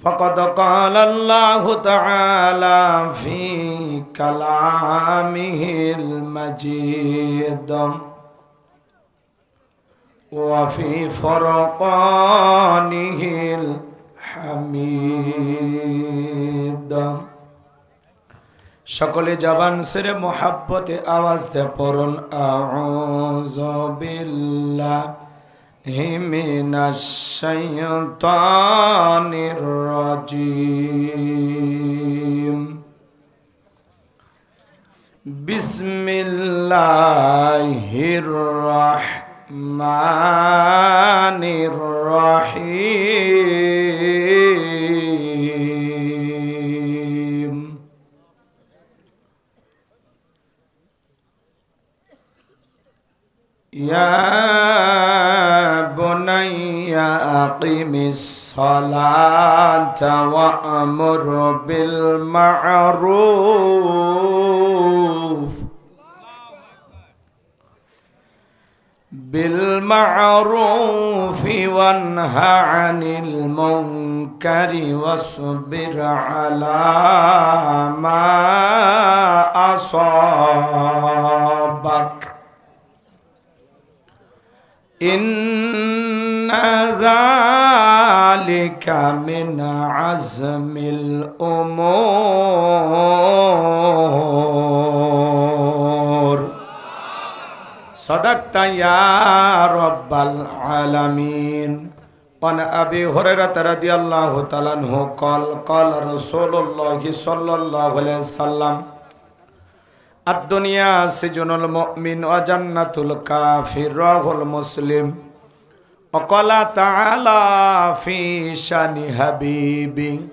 فقد قال الله تعالى في كلامه المجيد وفي فرقانه الحميد সকলে জবান সেরে মোহাব্বতে আওয়াজ দিয়ে পড়ুন আউযু বিল্লাহি মিনাশ শাইতানির রাজিম বিসমিল্লাহির রাহমানির রাহিম ইয়া বুনাইয়া আকিমিস সালাতা ওয়া আমুর বিল মা'রুফ بالمعروف وانهى عن المنكر واصبر على ما أصابك إن ذلك من عزم الأمور صدقت يا رب العالمين وعن أبي هريرة رضي الله تعالى عنه قال قال رسول الله صلى الله عليه وسلم الدنيا سجن المؤمن وجنة الكافر رواه المسلم وقال تعالى في شان حبيبي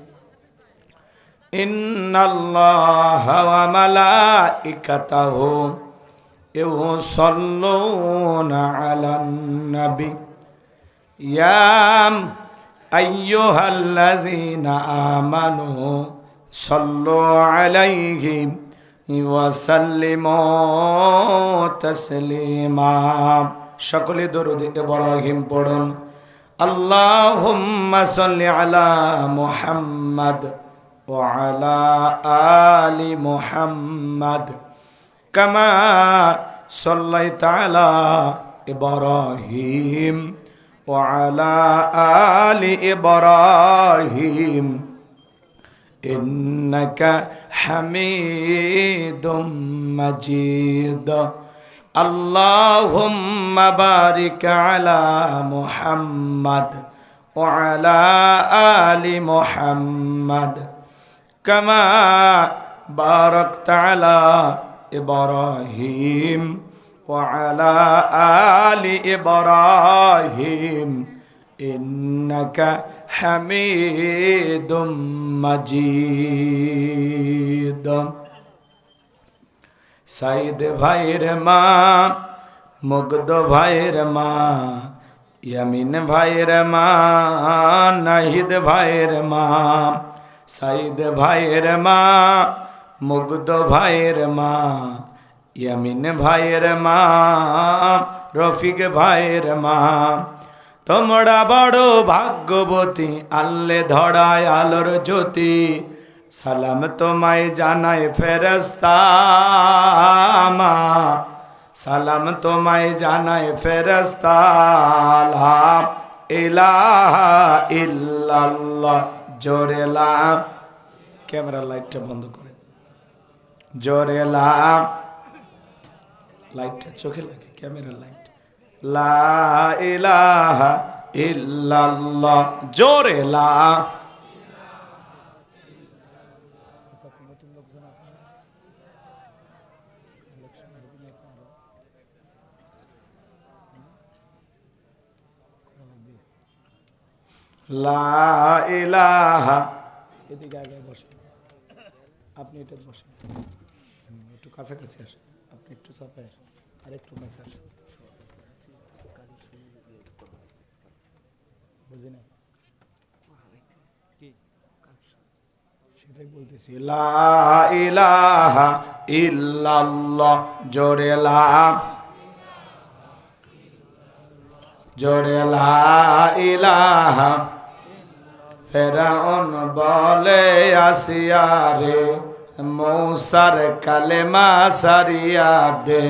إن الله وملائكته يصلون على النبي يا أيها الذين آمنوا صلوا عليه وسلموا تسليما সকলে দরুদ ইব্রাহিম পড়ুন اللهم صل على محمد وعلى آل محمد كما صليت على إبراهيم وعلى آل إبراهيم إنك حميد مجيد اللهم بارك على محمد وعلى آل محمد كما باركت على إبراهيم وعلى آل إبراهيم إنك حميد مجيد সাইদ ভাইয়ের মা মুগ্ধ ভাইয়ের মা ইয়ামিন ভাইয়ের মা নাহিদ ভাইয়ের মা সাইদ ভাইয়ের মা মুগ্ধ ভাইয়ের মা ইয়ামিন ভাইয়ের মা রফিক ভাইয়ের মা তোমরা বড় ভাগ্যবতী আল্লে ধরায় আলোর জ্যোতি সালাম তোমায় জানায় ফেরেশতা মা সালাম তোমায় জানায় ফেরেশতা লা ইলাহা ইল্লাল্লাহ জোরে লা ক্যামেরা লাইটটা বন্ধ করে জোরে লা লাইটটা চোখে লাগে ক্যামেরা লাইট লা ইলাহা ইল্লাল্লাহ জোরে লা লা ইলাহা এদিকে আগে বসেন আপনি এটা বসেন একটু কাছাকাছি আসেন আপনি একটু চাপে আসেন আর একটু কাছে আসেন বুঝি না সেটাই বলতেছি লা ইলাহা ইল্লাল্লাহ জোরে লা জোরে লা ইলাহা ফেরাউন বলে আসিয়া রে মৌসার কালেমা সারিয়া দে।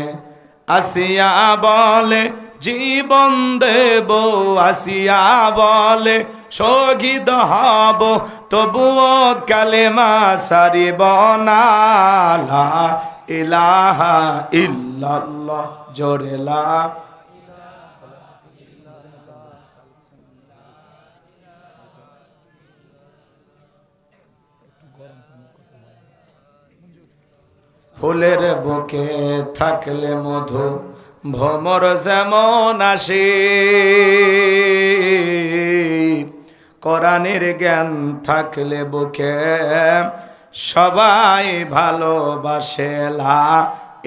আসিয়া বলে জীবন দেব, আসিয়া বলে শহীদ হব, তবুও কালেমা সারিব না। লা ইলাহা ইল্লাল্লাহ জোরে লা। ফুলের বুকে থাকলে মধু, ভ্রমর যেমন আসে, কোরআনের জ্ঞান থাকলে বুকে সবাই ভালোবাসে। লা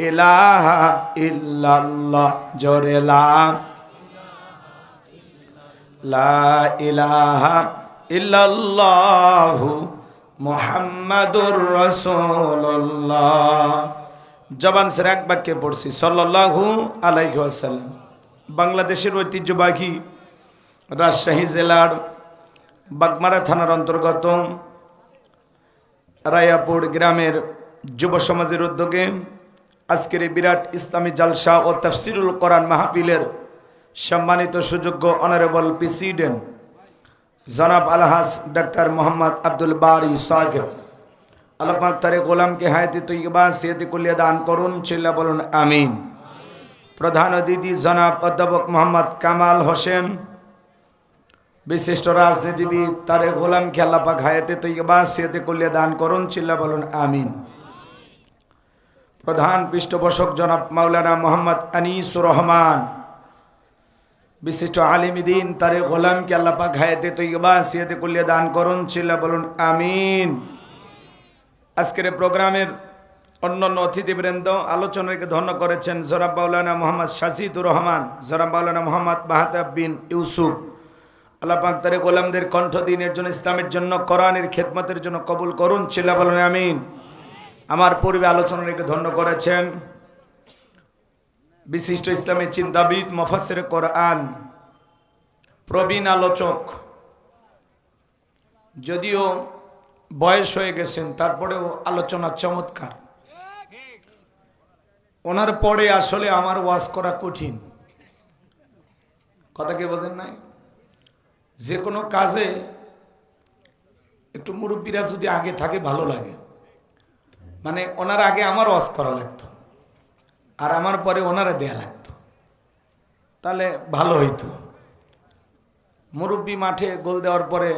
ইলাহা ইল্লাল্লাহ জোরে লা। লা ইলাহা ইল্লাল্লাহু মুহাম্মাদুর রাসূলুল্লাহ। জবান সেরে এক বাক্যে পড়ছি সাল্লাল্লাহু আলাইহি ওয়াসাল্লাম। বাংলাদেশের ঐতিহ্যবাহী রাজশাহী জেলার বাগমারা থানার অন্তর্গত রায়াপুর গ্রামের যুব সমাজের উদ্যোগে আজকের এই বিরাট ইসলামী জালসা ও তাফসিরুল কোরআন মাহফিলের সম্মানিত সুযোগ্য অনারেবল প্রেসিডেন্ট জনাব আলহাজ ডাক্তার মোহাম্মদ আব্দুল বারি সাহেব, আল্লাহ পাক তারে গোলামকে হায়াতে তৈয়বা সিয়াতে কুলিয়া দান করুন, চিল্লা বলুন আমিন। প্রধান অতিথি জনাব অধ্যাপক মোহাম্মদ কামাল হোসেন, বিশিষ্ট রাজনীতিবিদ, তারে গোলামকে আল্লাহ পাক হায়াতে তৈয়বা সিয়াতে কুলিয়া দান করুন, চিল্লা বলুন আমিন। প্রধান পৃষ্ঠপোষক জনাব মাওলানা মোহাম্মদ আনিসুর রহমান, বিশিষ্ট আলিমদ্দিন, তারে গোলামকে আল্লাহ পাক হায়াতে তৈয়বা সিয়াতে কুলিয়া দান করুন, চিল্লা বলুন আমিন। আজকের প্রোগ্রামের অন্যান্য অতিথিবৃন্দ আলোচনাকে ধন্য করেছেন জনাব মাওলানা মোহাম্মদ শাহিদুর রহমান, জনাব মাওলানা মোহাম্মদ মাহাতাব বিন ইউসুফ। আল্লাহ পাক তারে গোলামদের কণ্ঠ দিনের জন্য, ইসলামের জন্য, কোরআনের খেদমতের জন্য কবুল করুন, চিল্লা বলুন আমিন। আমার পূর্বে আলোচনাকে ধন্য করেছেন বিশিষ্ট ইসলামী চিন্তাবিদ, মুফাসসির কোরআন, প্রবীণ আলোচক, যদিও বয়স হয়ে গেছেন তারপরেও আলোচনা চমৎকার। ওনার পরে আসলে আমার ওয়াজ করা কঠিন, কথা কি বোঝেন নাই? যে কোনো কাজে একটু মুরব্বীরা যদি আগে থাকে ভালো লাগে। মানে ওনার আগে আমার ওয়াজ করা লাগতো, আর আমার পরে ওনারা দেয়া লাগতো, তাহলে ভালো হইতো। মুরব্বী মাঠে গোল দেওয়ার পরে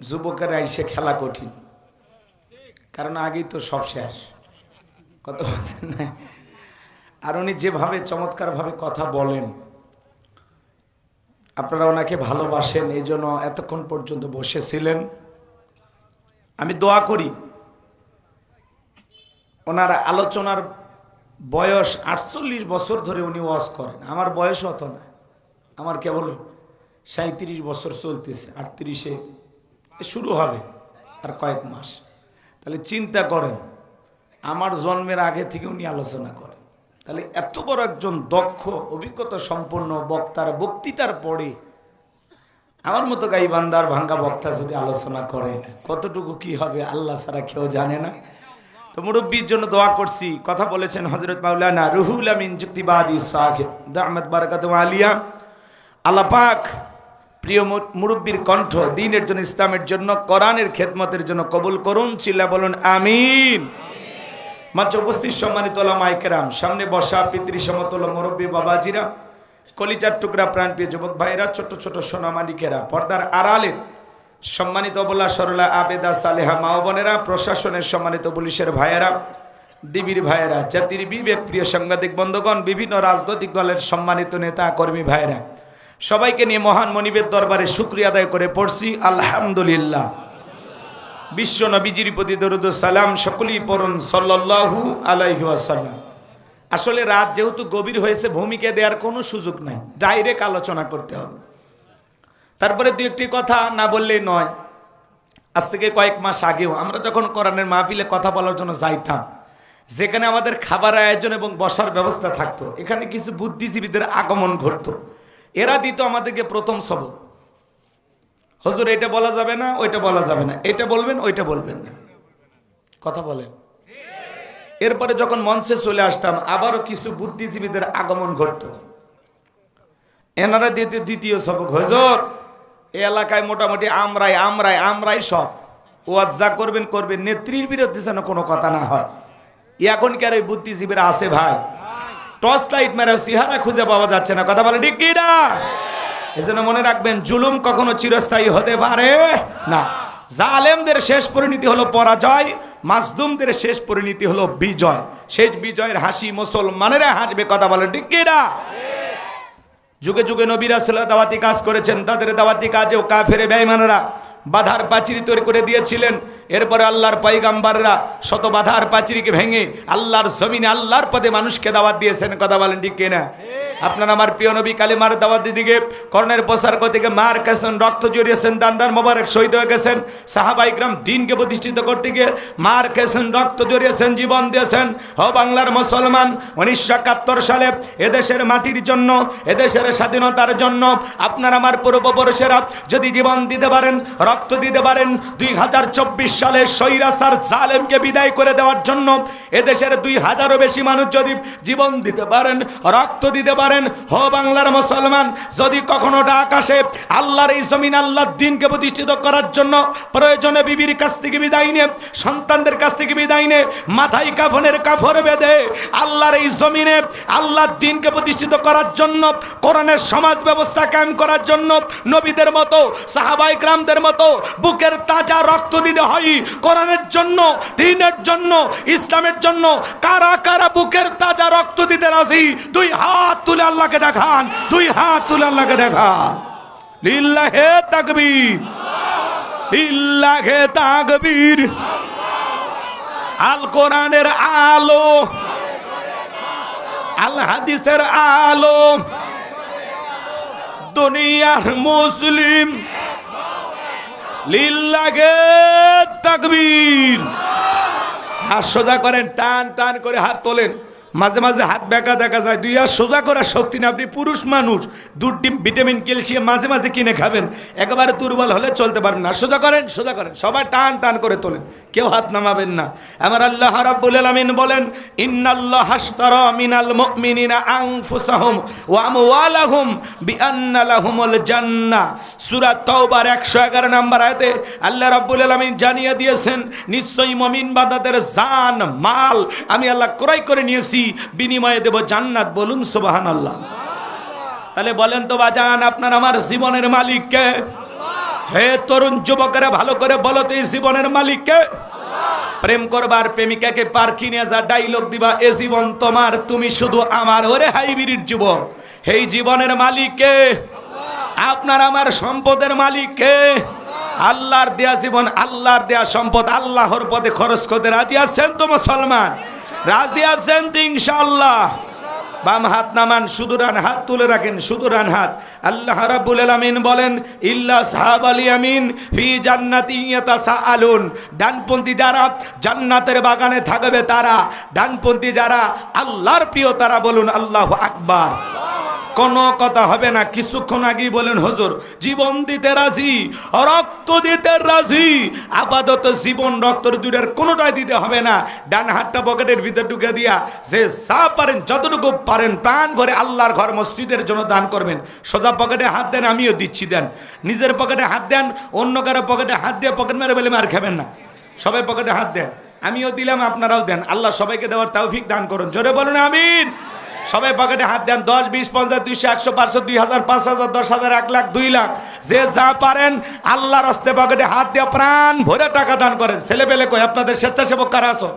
যুবকেরা এসে খেলা কঠিন, কারণ আগেই তো সব শেষ, কথা বলছেন না? আর উনি যেভাবে চমৎকারভাবে কথা বলেন, আপনারা ওনাকে ভালোবাসেন, এই জন্য এতক্ষণ পর্যন্ত বসেছিলেন। আমি দোয়া করি ওনার আলোচনার বয়স 48 বছর ধরে উনি ওয়াজ করেন। আমার বয়স অত না, আমার কেবল 37 বছর চলতেছে, 38-এ শুরু হবে আর কয়েক মাস। তাহলে চিন্তা করেন, আমার জন্মের আগে থেকে উনি আলোচনা করেন। তাহলে এত বড় একজন দক্ষ অভিজ্ঞতা সম্পন্ন বক্তার বক্তৃতার পরে আমার মতো গাইবান্দার ভাঙ্গা বক্তা যদি আলোচনা করে, কতটুকু কি হবে আল্লাহ ছাড়া কেউ জানে না। তো মুরব্বীর জন্য দোয়া করছি। কথা বলেছেন হযরত মাওলানা রুহুল আমিন যুক্তিবাদী সাহেব দামাত বারাকাতুহু আলিয়া। আল্লাহ পাক প্রিয় মুরব্বীর কণ্ঠ দ্বীনের জন্য, ইসলামের জন্য, কোরআনের খেদমতের জন্য কবুল করুন, চিল্লা বলুন আমিন। মাত্র উপস্থিত সম্মানিত ওলামায়ে কেরাম, সামনে বসা পিতৃ সমতুল্য মুরব্বী বাবাজিরা, কলিজার টুকরা প্রাণপ্রিয় যুবক ভাইরা, ছোট ছোট সোনামানিকেরা, পর্দার আড়ালের সম্মানিত অবলা সরলা আবেদা সালেহা মা বোনেরা, প্রশাসনের সম্মানিত পুলিশের ভাইয়েরা, ডিবির ভাইয়েরা, জাতির বিবেক প্রিয় সাংবাদিক বন্ধুগণ, বিভিন্ন রাজনৈতিক দলের সম্মানিত নেতা কর্মী ভাইয়েরা, সবাইকে নিয়ে মহান মনিবের দরবারে শুকরিয়া আদায় করে পড়ছি আলহামদুলিল্লাহ। বিশ্ব নবীজির প্রতি দরুদ ও সালাম সকলেই পড়ুন সাল্লাল্লাহু আলাইহি ওয়াসাল্লাম। আসলে রাত যেহেতু গভীর হয়েছে, ভূমিকা দেওয়ার কোনো সুযোগ নাই, ডাইরেক্ট আলোচনা করতে হবে। তারপরে দু একটি কথা না বললেই নয়। আজ থেকে কয়েক মাস আগেও আমরা যখন কোরআনের মাহফিলে কথা বলার জন্য যাইতাম, যেখানে আমাদের খাবার আয়োজন এবং বসার ব্যবস্থা থাকতো, এখানে কিছু বুদ্ধিজীবীদের আগমন ঘটতো। এরা দিত আমাদেরকে প্রথম সবক। হুজুর এটা বলা যাবে না, ওইটা বলা যাবে না, এটা বলবেন ওইটা বলবেন না, কথা বলেন। এরপরে যখন মঞ্চে চলে আসতাম আবারও কিছু বুদ্ধিজীবীদের আগমন ঘটত। এনারা দ্বিতীয় সবক, হুজুর এই এলাকায় মোটামুটি আমরাই সব, ওয়াজ যা করবেন করবেন, নেত্রীর বিরুদ্ধে যেন কোনো কথা না হয়। এখনকার ওই বুদ্ধিজীবীরা আছে ভাই, টর্চ লাইট মেরে চেহারা খুঁজে পাওয়া যাচ্ছে না, কথা বলে ঠিক কি না? এজন্য মনে রাখবেন, জুলুম কখনো চিরস্থায়ী হতে পারে না। জালেমদের শেষ পরিণতি হলো পরাজয়, মাজলুমদের শেষ পরিণতি হলো বিজয়। শেষ বিজয়ের হাসি মুসলমানেরা হাসবে, কথা বলে ঠিক কি না? যুগে যুগে নবী রাসূলরা দাওয়াতি কাজ করেছেন, তাদের দাওয়াতি কাজেও কাফের বেঈমানরা বাধার পাঁচিরি তৈরি করে দিয়েছিলেন। এরপরে আল্লাহর পয়গাম্বাররা শত বাধার পাঁচিরিকে ভেঙে আল্লাহর জমিনে আল্লাহর পদে মানুষকে দাওয়াত দিয়েছেন, কথা বলেন ঠিক কিনা? আপনারা আমার প্রিয় নবী কালিমার দাওয়াত দিকে কর্ণের প্রসার করতে গিয়ে মার খেয়েছেন, রক্ত জড়িয়েছেন, দান্দার মোবারক শহীদ হয়ে গেছেন। সাহাবা ইকরাম দ্বীনকে প্রতিষ্ঠিত করতে গিয়ে মার খেয়েছেন, রক্ত জড়িয়েছেন, জীবন দিয়েছেন। ও বাংলার মুসলমান, 1971 সালে এদেশের মাটির জন্য, এদেশের স্বাধীনতার জন্য আপনার আমার পূর্বপুরুষেরা যদি জীবন দিতে পারেন, রক্ত দিতে পারেন, 2024 সালে স্বৈরাচার জালেমকে বিদায় করে দেওয়ার জন্য এদেশের 2000-এরও বেশি মানুষ যদি জীবন দিতে পারেন, রক্ত দিতে পারেন, হো বাংলার মুসলমান, যদি কখনো ডাক আসে আল্লাহর এই জমিন আল্লাহর দ্বীনকে প্রতিষ্ঠিত করার জন্য, প্রয়োজনে বিবির কাছ থেকে বিদায় নিয়ে, সন্তানদের কাছ থেকে বিদায় নিয়ে, মাথায় কাফনের কাপড় বেঁধে আল্লাহর এই জমিনে আল্লাহর দ্বীনকে প্রতিষ্ঠিত করার জন্য, কোরআনের সমাজ ব্যবস্থা কায়েম করার জন্য নবীদের মতো, সাহাবায়ে কেরামদের মতো বুকের তাজা রক্ত দিতে হয় কোরআনের জন্য, দ্বীনের জন্য, ইসলামের জন্য। কারা কারা বুকের তাজা রক্ত দিতে রাজি? দুই হাত তুলে আল্লাহকে দেখান, দুই হাত তুলে আল্লাহকে দেখান। লিল্লাহে তাকবীর, লিল্লাহে তাকবীর। আল কোরআনের আলো, আল হাদিসের আলো, দুনিয়ার মুসলিম, লিল্লাহে তাকবীর। হাত সোজা করেন, টান টান করে হাত তোলেন। মাঝে মাঝে হাত বেঁকা দেখা যায়, দুই হাত সোজা করার শক্তি না। আপনি পুরুষ মানুষ, দুধ ডিম ভিটামিন ক্যালসিয়াম মাঝে মাঝে কিনে খাবেন, একেবারে দুর্বল হলে চলতে পারেন না। সোজা করেন, সোজা করেন, সবাই টান টান করে তোলেন, কেউ হাত নামাবেন না। আমার আল্লাহ রাব্বুল আলামিন বলেন, ইন্নাল্লাহা আশতারা মিনাল মুমিনিনা আনফুসাহুম ওয়া আমওয়ালাহুম বিআন্না লাহুমুল জান্নাহ। সূরা তাওবার 111 নম্বর আয়াতে আল্লাহ রাব্বুল আলামিন জানিয়ে দিয়েছেন, নিশ্চয়ই মুমিন বান্দাদের জান মাল আমি আল্লাহ ক্রয় করে নিয়েছি, বিনিময়ে দেব জান্নাত। বলুন সুবহানাল্লাহ। তাহলে বলেন তো বাজান, আপনার আমার জীবনের মালিক কে? হে তরুণ যুবকেরা, ভালো করে বলো তো, এই জীবনের মালিক কে? প্রেম করবার প্রেমিকাকে পার্কি নিয়ে যা ডাইলগ দিবা, এ জীবন তোমার, তুমি শুধু আমার। ওরে হাইব্রিড যুবক, এই জীবনের মালিক কে? আপনার আমার সম্পদের মালিক কে? আল্লাহর দেয়া জীবন, আল্লাহর দেয়া সম্পদ আল্লাহর পথে খরচ করতে রাজি আছেন তো মুসলমান? রাজি আছেন তো ইনশাআল্লাহ? বাম হাত নামান, শুধু ডান হাত তুলে রাখেন, শুধু ডান হাত। আল্লাহ রাব্বুল আলামিন বলেন, ইল্লা সাহাবাল ইয়ামিন ফি জান্নাতিন ইয়াতাসাআলুন। ডানপন্থী যারা জান্নাতের বাগানে থাকবে তারা, ডানপন্থী যারা আল্লাহর প্রিয় তারা। বলুন আল্লাহু আকবার। কোনো কথা হবে না। কিছুক্ষণ আগেই বলেন, হুজুর জীবন দিতে রাজি, রক্ত দিতে রাজি। আপাতত জীবন রক্ত দুইটার কোনোটাই দিতে হবে না। ডান হাতটা পকেটের ভিতর ঢুকে দিয়া যে যা পারেন, যতটুকু পারেন প্রাণ ভরে আল্লাহর ঘর মসজিদের জন্য দান করবেন। সোজা পকেটে হাত দেন, আমিও দিচ্ছি, দেন। নিজের পকেটে হাত দেন, অন্য কারো পকেটে হাত দিয়ে পকেট মেরে বলে মার খাবেন না। সবাই পকেটে হাত দেন, আমিও দিলাম, আপনারাও দেন। আল্লাহ সবাইকে দেওয়ার তৌফিক দান করুন। জোরে বলুন আমিন। সবাই পকেটে হাত দেন। 10, 20, 50, 200, 100, 500, 2000, 5000, 10,000, 1 লাখ, 2 লাখ, যে যা পারেন আল্লাহর রাস্তায় পকেটে হাত দিয়ে প্রাণ ভরে টাকা দান করেন। ছেলে পেলে কই আপনাদের স্বেচ্ছাসেবক কারা আছো?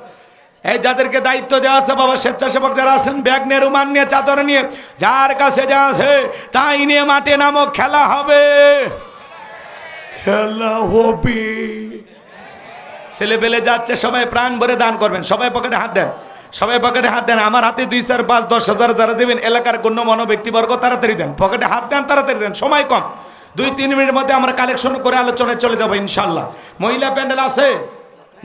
এই যাদেরকে দায়িত্ব দেওয়া আছে বাবা, স্বেচ্ছাসেবক যারা আছেন, ব্যাগ নিয়ে, রুমাল নিয়ে, চাদর নিয়ে, যার কাছে যা আছে তাই নিয়ে মাঠে নামো, খেলা হবে, খেলা হবে। ছেলে পেলে যাচ্ছে, সবাই প্রাণ ভরে দান করবেন। সবাই পকেটে হাত দেন, সবাই পকেটে হাত দেন। আমার হাতে 2, 4, 5, 10,000 যারা দেবেন, এলাকার গণ্যমান্য ব্যক্তিবর্গ, তাড়াতাড়ি দেন, পকেটে হাত দেন, তাড়াতাড়ি দেন, সময় কম। 2-3 মিনিটের মধ্যে আমরা কালেকশন করে আলোচনায় চলে যাবো ইনশাল্লাহ। মহিলা প্যান্ডেল আছে,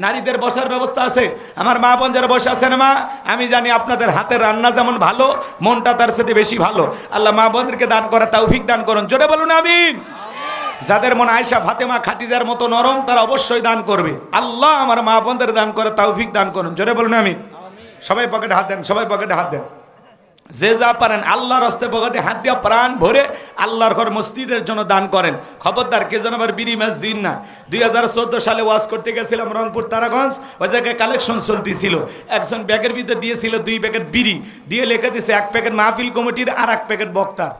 নারীদের বসার ব্যবস্থা আছে। আমার মা বোন যারা বসে আছেন, মা আমি জানি আপনাদের হাতের রান্না যেমন ভালো, মনটা তার সাথে বেশি ভালো। আল্লাহ মা বোনদেরকে দান করা তৌফিক দান করুন। জোরে বলুন আমিন। যাদের মন আয়েশা ফাতেমা খাদিজার মতো নরম তারা অবশ্যই দান করবে। আল্লাহ আমার মা বোনদের দান করে তৌফিক দান করুন, জোরে বলুন আমিন। সবাই পকেটে হাত দেন, সবাই পকেটে হাত দেন, যে যা পারেন আল্লাহর হস্তে পকেটে হাত দিয়া প্রাণ ভরে আল্লাহর ঘর মসজিদের জন্য দান করেন। খবরদার কে যেন আবার বিড়ি মাছ দিন না। 2014 সালে ওয়াজ করতে গেছিলাম রংপুর তারাগঞ্জ, ওই জায়গায় কালেকশন চলতেছিল। একজন ব্যাগের ভিতরে দিয়েছিল 2 প্যাকেট বিড়ি, দিয়ে লিখে দিয়েছে 1 প্যাকেট মাহফিল কমিটির আর 1 প্যাকেট বক্তার।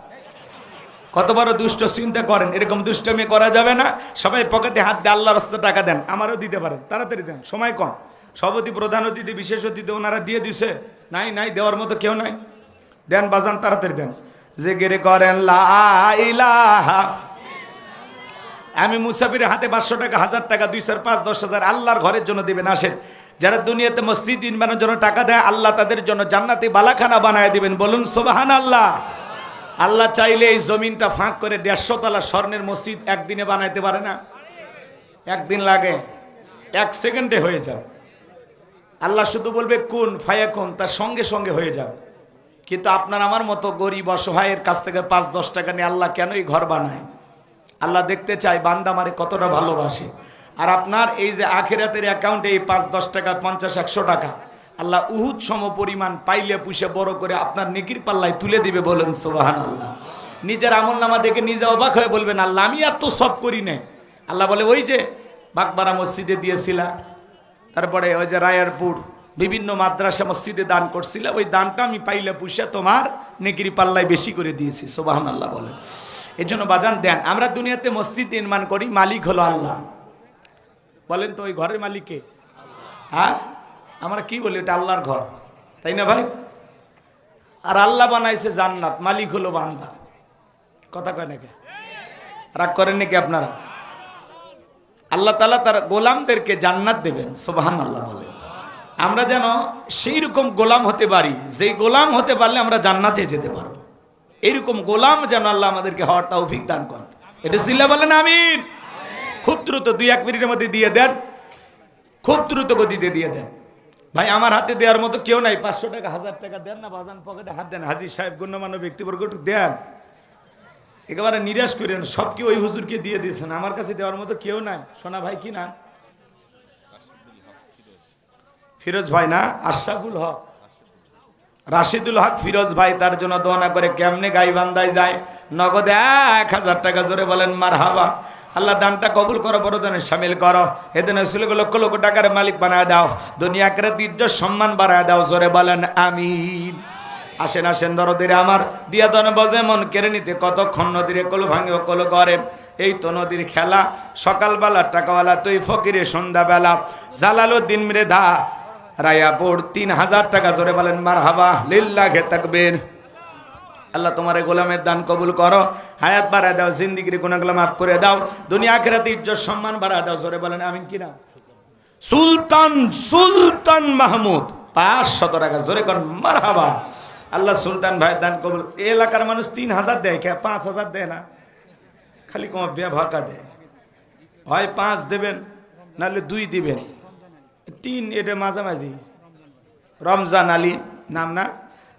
কত বড় দুষ্ট চিন্তা করেন, এরকম দুষ্টমি করা যাবে না। সবাই পকেটে হাত দিয়ে আল্লাহর হস্তে টাকা দেন, আমারও দিতে পারেন, তাড়াতাড়ি দেন, সময় কম। সভাপতি, প্রধান অতিথি, বিশেষ অতিথি ওনারা দিয়ে দিছে, নাই দেওয়ার মতো কেউ নাই, দেন বাজান, তাড়াতাড়ি দেন। জিকির করেন লা ইলাহা। আমি মুসাফিরের হাতে 500 টাকা, 1000 টাকা, 2 4 5 10 হাজার আল্লাহর ঘরের জন্য দিবেন। আসেন, যারা দুনিয়াতে মসজিদ নির্মাণের জন্য টাকা দেয় আল্লাহ তাদের জন্য জান্নাতে বালাখানা বানায় দিবেন, বলুন সুবহানাল্লাহ। আল্লাহ চাইলে এই জমিনটা ফাঁক করে 150 তলা স্বর্ণের মসজিদ একদিনে বানাইতে পারে না? একদিন লাগে, 1 সেকেন্ডে হয়ে যাবে। আল্লাহ শুধু বলবে কুন ফায়াকুন, তার সঙ্গে সঙ্গে হয়ে যাবে। কিন্তু আপনার আমার মতো গরিব অসহায়ের কাছ থেকে 5-10 টাকা নিয়ে আল্লাহ কেন এই ঘর বানায়? আল্লাহ দেখতে চায় বান্দা আমারে কতটা ভালোবাসে। আর আপনার এই যে আখিরাতের অ্যাকাউন্টে এই 5-10 টাকা, 50-100 টাকা আল্লাহ উহুদ সম পরিমাণ পাইলে পুষে বড় করে আপনার নেকির পাল্লায় তুলে দিবে, বলেন সুবহানাল্লাহ। নিজের আমলনামা দেখে নিজে অবাক হয়ে বলবেন আল্লাহ আমি এত সব করি নাই। আল্লাহ বলে ওই যে বাগবাড়া মসজিদে দিয়েছিলা, তারপরে ওই যে রায়ারপুর বিভিন্ন মাদ্রাসা মসজিদে দান করছিল, ওই দানটা আমি পাইলে পুষে তোমার নেকির পাল্লায় বেশি করে দিয়েছি, সুবহানাল্লাহ বলেন। এই জন্য বাজান দেন। আমরা দুনিয়াতে মসজিদ নির্মাণ করি, মালিক হলো আল্লাহ। বলেন তো ওই ঘরের মালিক কে? হ্যাঁ, আমরা কি বলি এটা আল্লাহর ঘর, তাই না ভাই? আর আল্লাহ বানাইছে জান্নাত, মালিক হলো বান্দা। কথা কয় নাকি? রাগ করেন নাকি আপনারা? আল্লাহ তাআলা তার গোলামদেরকে জান্নাত দেবেন, সুবহানাল্লাহ বলেন। আমরা যেন সেই রকম গোলাম হতে পারি, যেই গোলাম হতে পারলে আমরা জান্নাতে যেতে পারবো। এইরকম গোলাম যেন আল্লাহ আমাদেরকে হওয়ার তৌফিক দান করেন। এটা সিল্লা বলেন আমিন। খুব দ্রুত 2-1 মিনিটের মধ্যে দিয়ে দেন, খুব দ্রুত গতিতে দিয়ে দেন। ভাই আমার হাতে দেওয়ার মতো কেউ নাই, 500 টাকা 1000 টাকা দেন না, বাজান পকেটে হাত দেন। হাজী সাহেব গণ্যমান্য ব্যক্তিবর্গ একটু দেন, একেবারে নিরাশ করেন। সব কি ওই হুজুরকে দিয়ে দিয়েছেন, আমার কাছে দেওয়ার মতো কেউ নাই। সোনা ভাই কি না? ফিরোজ ভাই না, আশরাফুল হক, রাশিদুল হক ফিরোজ ভাই, তার জন্য দোয়া না করে কেমনে গাইবান্ধায় যায়? নগদে 1000 টাকা, জোরে বলেন মারহাবা। আল্লাহ দানটা কবুল করো, বড়দানে শামিল করো। এদিন লক্ষ লক্ষ টাকার মালিক বানায় দাও, দুনিয়া আখিরাত ইজ্জত সম্মান বাড়ায় দাও, জোরে বলেন আমিন। আসেন আসেন দরদিরে আমার, দিয়া দন বজে মন কেড়ে নিতে কতক্ষণ নদীরে কল ভাঙে ও কল করে। এই তো নদীর খেলা, সকালবেলা টাকাওয়ালা তুই ফকিরে সন্ধ্যাবেলা। জালালউদ্দিন মৃধা রায়াপুর 3000 টাকা, জোরে বলেন মারহাবা, লিল্লাহে তাকবীর। আল্লাহ তোমার গোলামের দান কবুল করো, হায়াত বাড়ায় দাও, জিন্দিগির গুনাহগুলো মাফ করে দাও, দুনিয়া আখিরাতে ইজ্জত সম্মান বাড়ায় দাও, জোরে বলেন আমিন। কিনা সুলতান মাহমুদ 500 টাকা, জোরে কর মারহাবা। আল্লাহ সুলতান ভাই দান কবুল। এই এলাকার মানুষ 3000 দেয়, কে 5000 দেয় না? খালি কোন বেভাকা দেয়। হয় 5 দেবেন, নাহলে 2 দিবেন, 3 এটা মাঝামাঝি। রমজান আলী নাম না,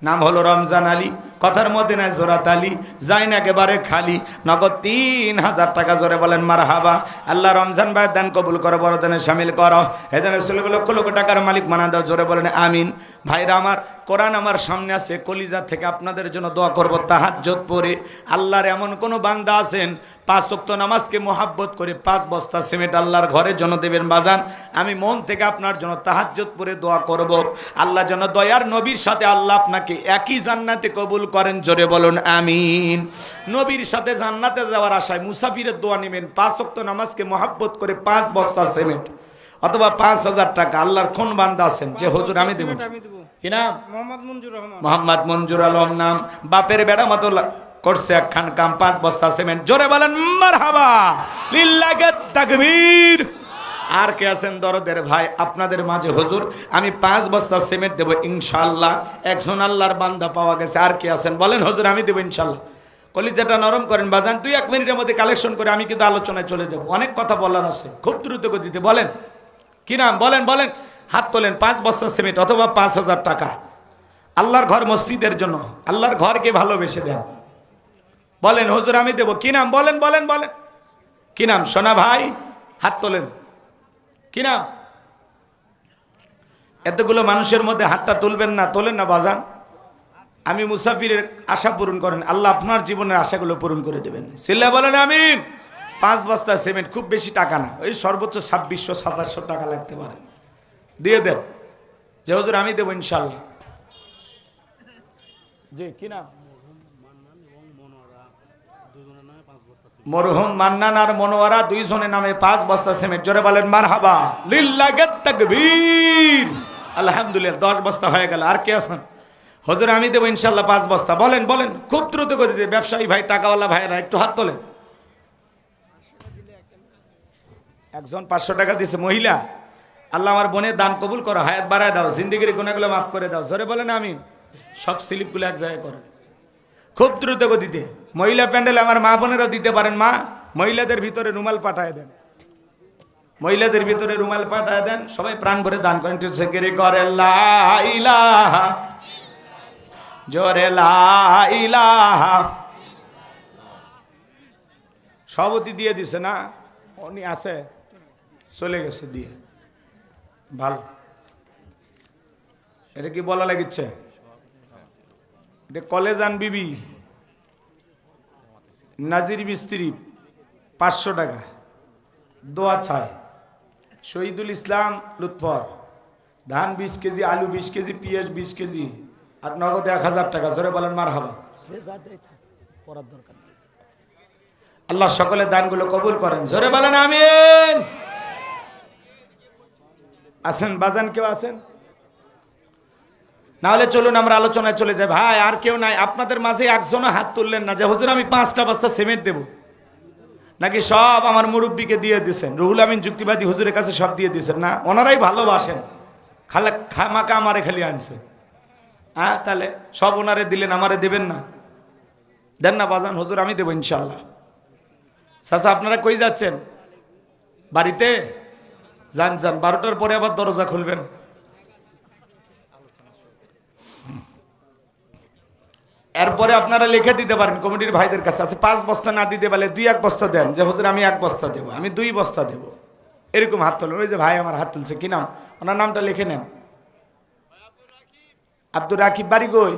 নাম হলো রমজান আলী, কথার মধ্যে নাই জোরাত আলী, যাই না একেবারে খালি। নগদ 3000 টাকা, জোরে বলেন মারহাবা। আল্লাহ রমজান ভাই দান কবুল করো, বড়দানে শামিল করো, এখানে লক্ষ লক্ষ টাকার মালিক বানা দাও, জোরে বলেন আমিন। ভাইরা আমার, কোরআন আমার সামনে আছে, কলিজা থেকে আপনাদের জন্য দোয়া করব তাহাজ্জুদ পড়ে। আল্লাহর এমন কোন বান্দা আছেন 5 ওয়াক্ত নামাজকে মোহাব্বত করে 5 বস্তা সিমেন্ট আল্লাহর ঘরের জন্য দেবেন? বাজান আমি মন থেকে আপনার জন্য তাহাজ্জুদ পড়ে দোয়া করব, আল্লাহ যেন দয়ার নবীর সাথে আল্লাহ আপনাকে একই জান্নাতে কবুল করেন, জোরে বলুন আমিন। নবীর সাথে জান্নাতে যাওয়ার আশায় মুসাফিরের দোয়া নেবেন, 5 ওয়াক্ত নামাজকে মোহাব্বত করে 5 বস্তা সিমেন্ট অথবা 5000 টাকা। আল্লাহর কোন বান্দা আছেন যে হুজুর আমি দেব? কি নাম? মোহাম্মদ মঞ্জুর আলম নাম, বাপের বেড়া মতো করছে একখান কাম, 5 বস্তা সিমেন্ট, জোরে বলেন মারহাবা, লিল্লাহে তাকবীর। আর কে আছেন দরদের ভাই আপনাদের মাঝে? হুজুর আমি 5 বস্তা সিমেন্ট দেব ইনশাআল্লাহ। একজন আল্লাহর বান্দা পাওয়া গেছে। আর কে আছেন বলেন? হুজুর আমি দেব ইনশাআল্লাহ। কলিজাটা নরম করেন বাজান, 2-1 মিনিটের মধ্যে কালেকশন করে আমি কিন্তু আলোচনায় চলে যাব, অনেক কথা বলার আছে, খুব দ্রুত গতিতে। বলেন কি নাম? বলেন বলেন, হাত তোলেন। 5 বস্তা সিমেন্ট অথবা 5000 টাকা আল্লাহর ঘর মসজিদের জন্য। আল্লাহর ঘরকে ভালোবেসে দেন, বলেন হুজুর আমি দেব। কি নাম? বলেন বলেন বলেন। কি নাম? সোনা ভাই, হাত তোলেন। কি নাম? এতগুলো মানুষের মধ্যে হাতটা তুলবেন না? তোলেন না বাজান। আমি মুসাফিরের আশা পূরণ করেন, আল্লাহ আপনার জীবনের আশাগুলো পূরণ করে দেবেন। সিল্লা বলেন আমিন। 5 বস্তা সিমেন্ট, খুব বেশি টাকা না, ওই সর্বোচ্চ 2600-2700 টাকা লাগতে পারে, দিয়ে দেন। যে হুজুর আমি দেবো ইনশাল্লাহ। জি কি নাম? মরহুম মান্নান আর মনোয়ারা, 2 জনের নামে 5 বস্তা সিমেন্ট। জোরে বলেন মারহাবা, লিল্লাহি তাকবীর। আলহামদুলিল্লাহ, 10 বস্তা হয়ে গেল। আর কে আছেন? হুজুর আমি দেবো ইনশাল্লাহ 5 বস্তা। বলেন বলেন, খুব দ্রুত গতিতে। ব্যবসায়ী ভাই, টাকাওয়ালা ভাইরা একটু হাত তোলেন। একজন 500 টাকা দিয়েছে, মহিলা। আল্লাহ আমার বোনের দান কবুল করো, হায়াত বাড়ায় দাও, জিন্দিগির গুনাহগুলো মাফ করে দাও। জোরে বলেন আমিন। সব স্লিপগুলো এক জায়গায় করেন, খুব দ্রুত গতিতে। মহিলা প্যান্ডেলে আমার মা বোনেরাও দিতে পারেন। মা, মহিলাদের ভিতরে রুমাল পাঠায় দেন, মহিলাদের ভিতরে রুমাল পাঠায় দেন। সবাই প্রাণ ভরে দান করেন। জিকির করে লা ইলাহা, জোরে লা ইলাহা। সভাপতি দিয়ে দিছে না? উনি আছে, চলে গেছে দিয়ে। ভালো, এটা কি বলা লাগিচ্ছে? এটা কলেজান বিবি নাজির মিস্ত্রি, 500 টাকা দোয়া চায়। শহীদুল ইসলাম লুৎফর, ধান 20 কেজি, আলু 20 কেজি, পেঁয়াজ 20 কেজি, আর নগদে 1000 টাকা। জোরে বলেন মারহাবা। আল্লাহ সকলের দানগুলো কবুল করেন। জোরে বলেন আমিন। আছেন বাজান? কেউ আছেন? না হলে চলুন আমরা আলোচনায় চলে যাই। ভাই আর কেউ নাই আপনাদের মাঝে? একজনও হাত তুললেন না যে হুজুর আমি 5টা বস্তা সিমেন্ট দেব, নাকি সব আমার মুরব্বীকে দিয়ে দিয়েছেন? রুহুল আমিন যুক্তিবাদী হুজুরের কাছে সব দিয়ে দিয়েছেন না? ওনারাই ভালোবাসেন, খামাকা আমারে খালি আনছে। হ্যাঁ, তাহলে সব ওনারে দিলেন, আমারে দেবেন না? দেন না বাজান। হুজুর আমি দেবো ইনশাল্লাহ। চাচা আপনারা কই যাচ্ছেন? বাড়িতে যান যান, 12টার পরে আবার দরজা খুলবেন। এরপরে আপনারা লিখে দিতে পারেন কমিটির ভাইদের কাছে, আছে 5 বস্তা না দিতে পারলে 2-1 বস্তা দেন, যে হুজুর আমি 1 বস্তা দেবো, আমি 2 বস্তা দেবো। এরকম হাত তোলেন। ওই যে ভাই আমার হাত তুলছে, কি নাম? ওনার নামটা লিখে নেন। আব্দুর রাকিব, বাড়ি কই?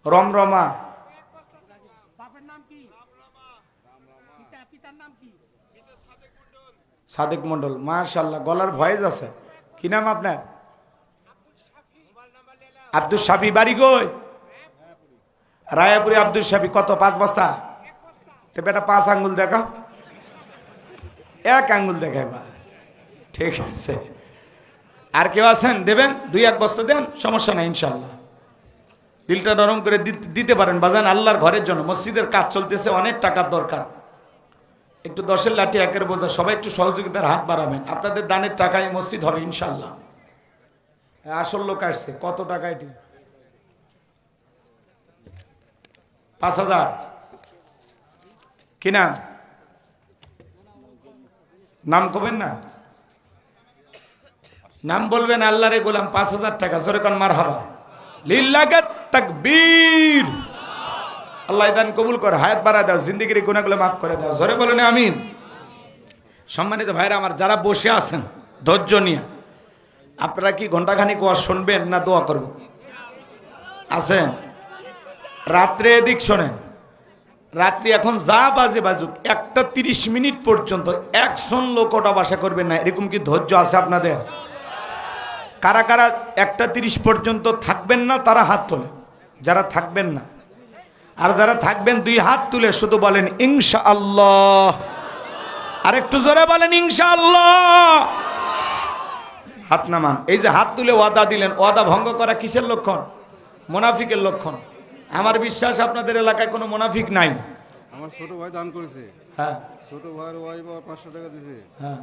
রমরমা। সাদেক মন্ডল, মাশাআল্লাহ, গলার ভয়েস আছে। কি নাম আপনার? আব্দুল শাফি, বাড়ি কই? রায়াপুরে। আব্দুল শাফি, কত? 5 বস্তা? তো বেটা 5 আঙ্গুল দেখা, 1 আঙ্গুল দেখাইবা। ঠিক আছে। আর কেউ আছেন? দেবেন? 2-1 বস্তা দেন, সমস্যা নাই ইনশাল্লাহ। দিলটা নরম করে দিতে পারেন বাজান, আল্লাহর ঘরের জন্য। মসজিদের কাজ চলতেছে, অনেক টাকার দরকার। একটু 10-এর লাঠি 1-এর বোঝা, সবাই একটু সহযোগিতার হাত বাড়াবেন। আপনাদের দানের টাকায় মসজিদ হবে ইনশাল্লাহ। আসল লোক আসছে। কত টাকা এটি? 5000। কি নাম? নাম কবেন না, নাম বলবেন। আল্লাহরে গোলাম, 5000 টাকা। জোরে কোন মারহাবা, লিল্লাহি তাকবীর। আল্লাহ দান কবুল করে, হায়াত বাড়ায় দাও, জিন্দেগির গুনাহগুলো মাফ করে দাও। জোরে বলেন আমিন। সম্মানিত ভাইরা আমার, যারা বসে আছেন ধৈর্য নিয়ে, আপনারা কি ঘন্টাখানিক ওয়াজ শুনবেন না দোয়া করব? আছেন? রাত্রে এদিক শোনেন, রাত্রি এখন যা বাজে বাজুক, 1টা 30 মিনিট পর্যন্ত একজন লোক ওটা বাসা করবেন না। এরকম কি ধৈর্য আছে আপনাদের? কারা কারা 1টা 30 পর্যন্ত থাকবেন না তারা হাত তোলে। যারা থাকবেন না, আর যারা থাকবেন 2 হাত তুলে শুধু বলেন ইনশাআল্লাহ। আর একটু জোরে বলেন ইনশাআল্লাহ। হাত নামান। এই যে হাত তুলে ওয়াদা দিলেন, ওয়াদা ভঙ্গ করা কিসের লক্ষণ? মুনাফিকের লক্ষণ। আমার বিশ্বাস আপনাদের এলাকায় কোনো মুনাফিক নাই। আমার ছোট ভাই দান করেছে। হ্যাঁ, ছোট ভাইয়ের ওয়াইফ 500 টাকা দিয়েছে। হ্যাঁ,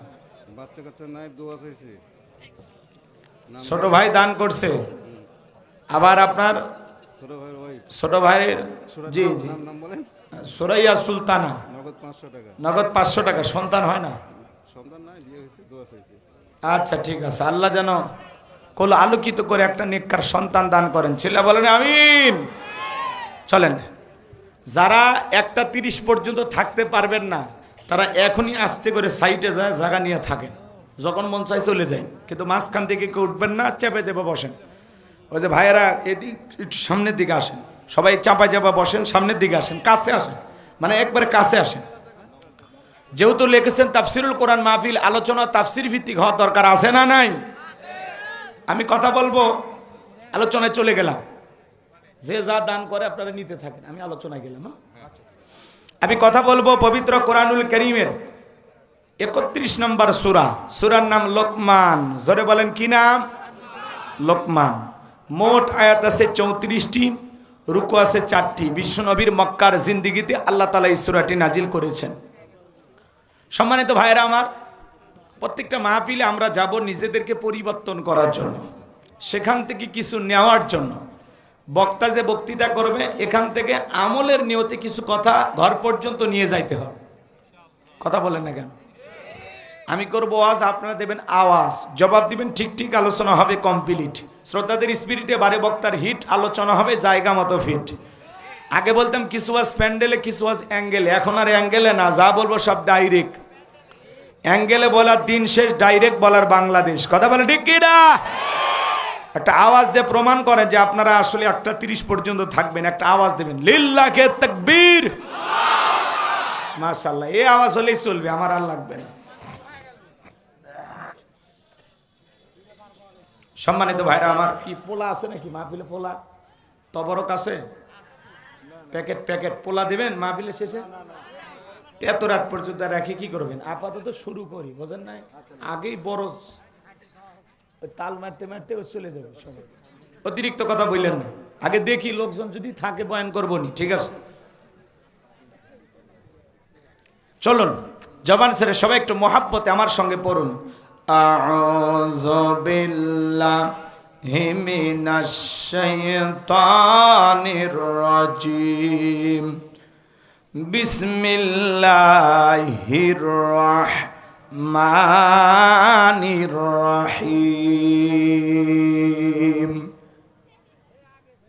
বাচ্চা কাচ্চা নাই, দোয়া চাইছে। ছোট ভাই দান করছে। আবার আপনার ছোট ভাইয়ের ওয়াইফ, ছোট ভাইয়ের, জি জি, নাম বলেন? সুরাইয়া সুলতানা, নগদ 500 টাকা। নগদ 500 টাকা। সন্তান হয় না? সন্তান নাই, বিয়ে হয়েছে, দোয়া চাইছে। আচ্ছা ঠিক আছে, আল্লাহ যেন কোল আলোকিত করে একটা নেককার সন্তান দান করেন। ছেলে বলেন আমিন। চলেন, যারা 1টা 30 পর্যন্ত থাকতে পারবেন না তারা এখনই আস্তে করে সাইডে যায়, জায়গা নিয়ে থাকেন, যখন মন চাই চলে যায়, কিন্তু মাঝখান থেকে কেউ উঠবেন না, চেপে চেপে বসেন। ওই যে ভাইয়েরা এদিক একটু সামনের দিকে আসেন, সবাই চাপা চাপা বসেন, সামনের দিকে আসেন, কাছে আসেন, মানে একবারে কাছে আসেন। যেহেতু লিখেছেন তাফসিরুল কোরআন মাহফিল, আলোচনা তাফসির ভিত্তিক হওয়ার দরকার আছে না নাই? আমি কথা বলবো, আলোচনায় চলে গেলাম। যে যা দান করে আপনারা নিতে থাকেন, আমি আলোচনায় গেলাম। আমি কথা বলবো পবিত্র কোরআনুল কারীমের 31 নম্বর সূরা, সূরার নাম লোকমান। জোরে বলেন কি নাম? লোকমান। মোট আয়াত আছে 34টি, রুকু আছে 4টি। বিশ্বনবীর মক্কার জিন্দেগিতে আল্লাহ তাআলা এই সূরাটি নাজিল করেছেন। সম্মানিত ভাইরা আমার, প্রত্যেকটা মাহফিলে আমরা যাব নিজেদেরকে পরিবর্তন করার জন্য, সেখান থেকে কিছু নেওয়ার জন্য। বক্তা যে বক্তৃতা করবে, এখান থেকে আমলের নিয়তে কিছু কথা ঘর পর্যন্ত নিয়ে যাইতে হবে। কথা বলেন না কেন? আমি করবো ওয়াজ, আপনারা দেবেন আওয়াজ, জবাব দিবেন ঠিক ঠিক, আলোচনা হবে কমপ্লিট। শ্রোতাদের স্পিরিটে বারে বক্তার হিট, আলোচনা হবে জায়গা মতো ফিট। আগে বলতাম কিছু ওয়াজ প্যান্ডেলে, কিছু ওয়াজ অ্যাঙ্গেলে, এখন আর অ্যাঙ্গেলে না, যা বলবো সব ডাইরেক্ট। অ্যাঙ্গেলে বলার দিন শেষ, ডাইরেক্ট বলার বাংলাদেশ। কথা বলে ঠিক কি না? একটা আওয়াজ দিয়ে প্রমাণ করেন যে আপনারা আসলে 1:30 পর্যন্ত থাকবেন। একটা আওয়াজ দেবেন, লিল্লাহে তাকবীর, মাশাআল্লাহ। এই আওয়াজ হলেই চলবে, আমার আর লাগবে না। সম্মানিত ভাইরা আমার, কি পোলা আছে নাকি মাহফিলে? পোলা তবরক আছে? প্যাকেট প্যাকেট পোলা দেবেন মাহফিলের শেষে? এত রাত পর্যন্ত রাখি কি করবেন? আপাতত শুরু করি, বোঝেন নাই? আগেই বড় তাল মারতে মারতে ও চলে যাবে সবাই। অতিরিক্ত কথা বললেন না, আগে দেখি লোকজন যদি থাকে বয়ান করবো নি, ঠিক আছে? চলুন জবান ছেড়ে সবাই একটু মহাব্বতে আমার সঙ্গে পড়ুন। আউযু বিল্লাহি মিনাশ শাইতানির রাজিম। বিসমিল্লাহির রাহমানির রহিম।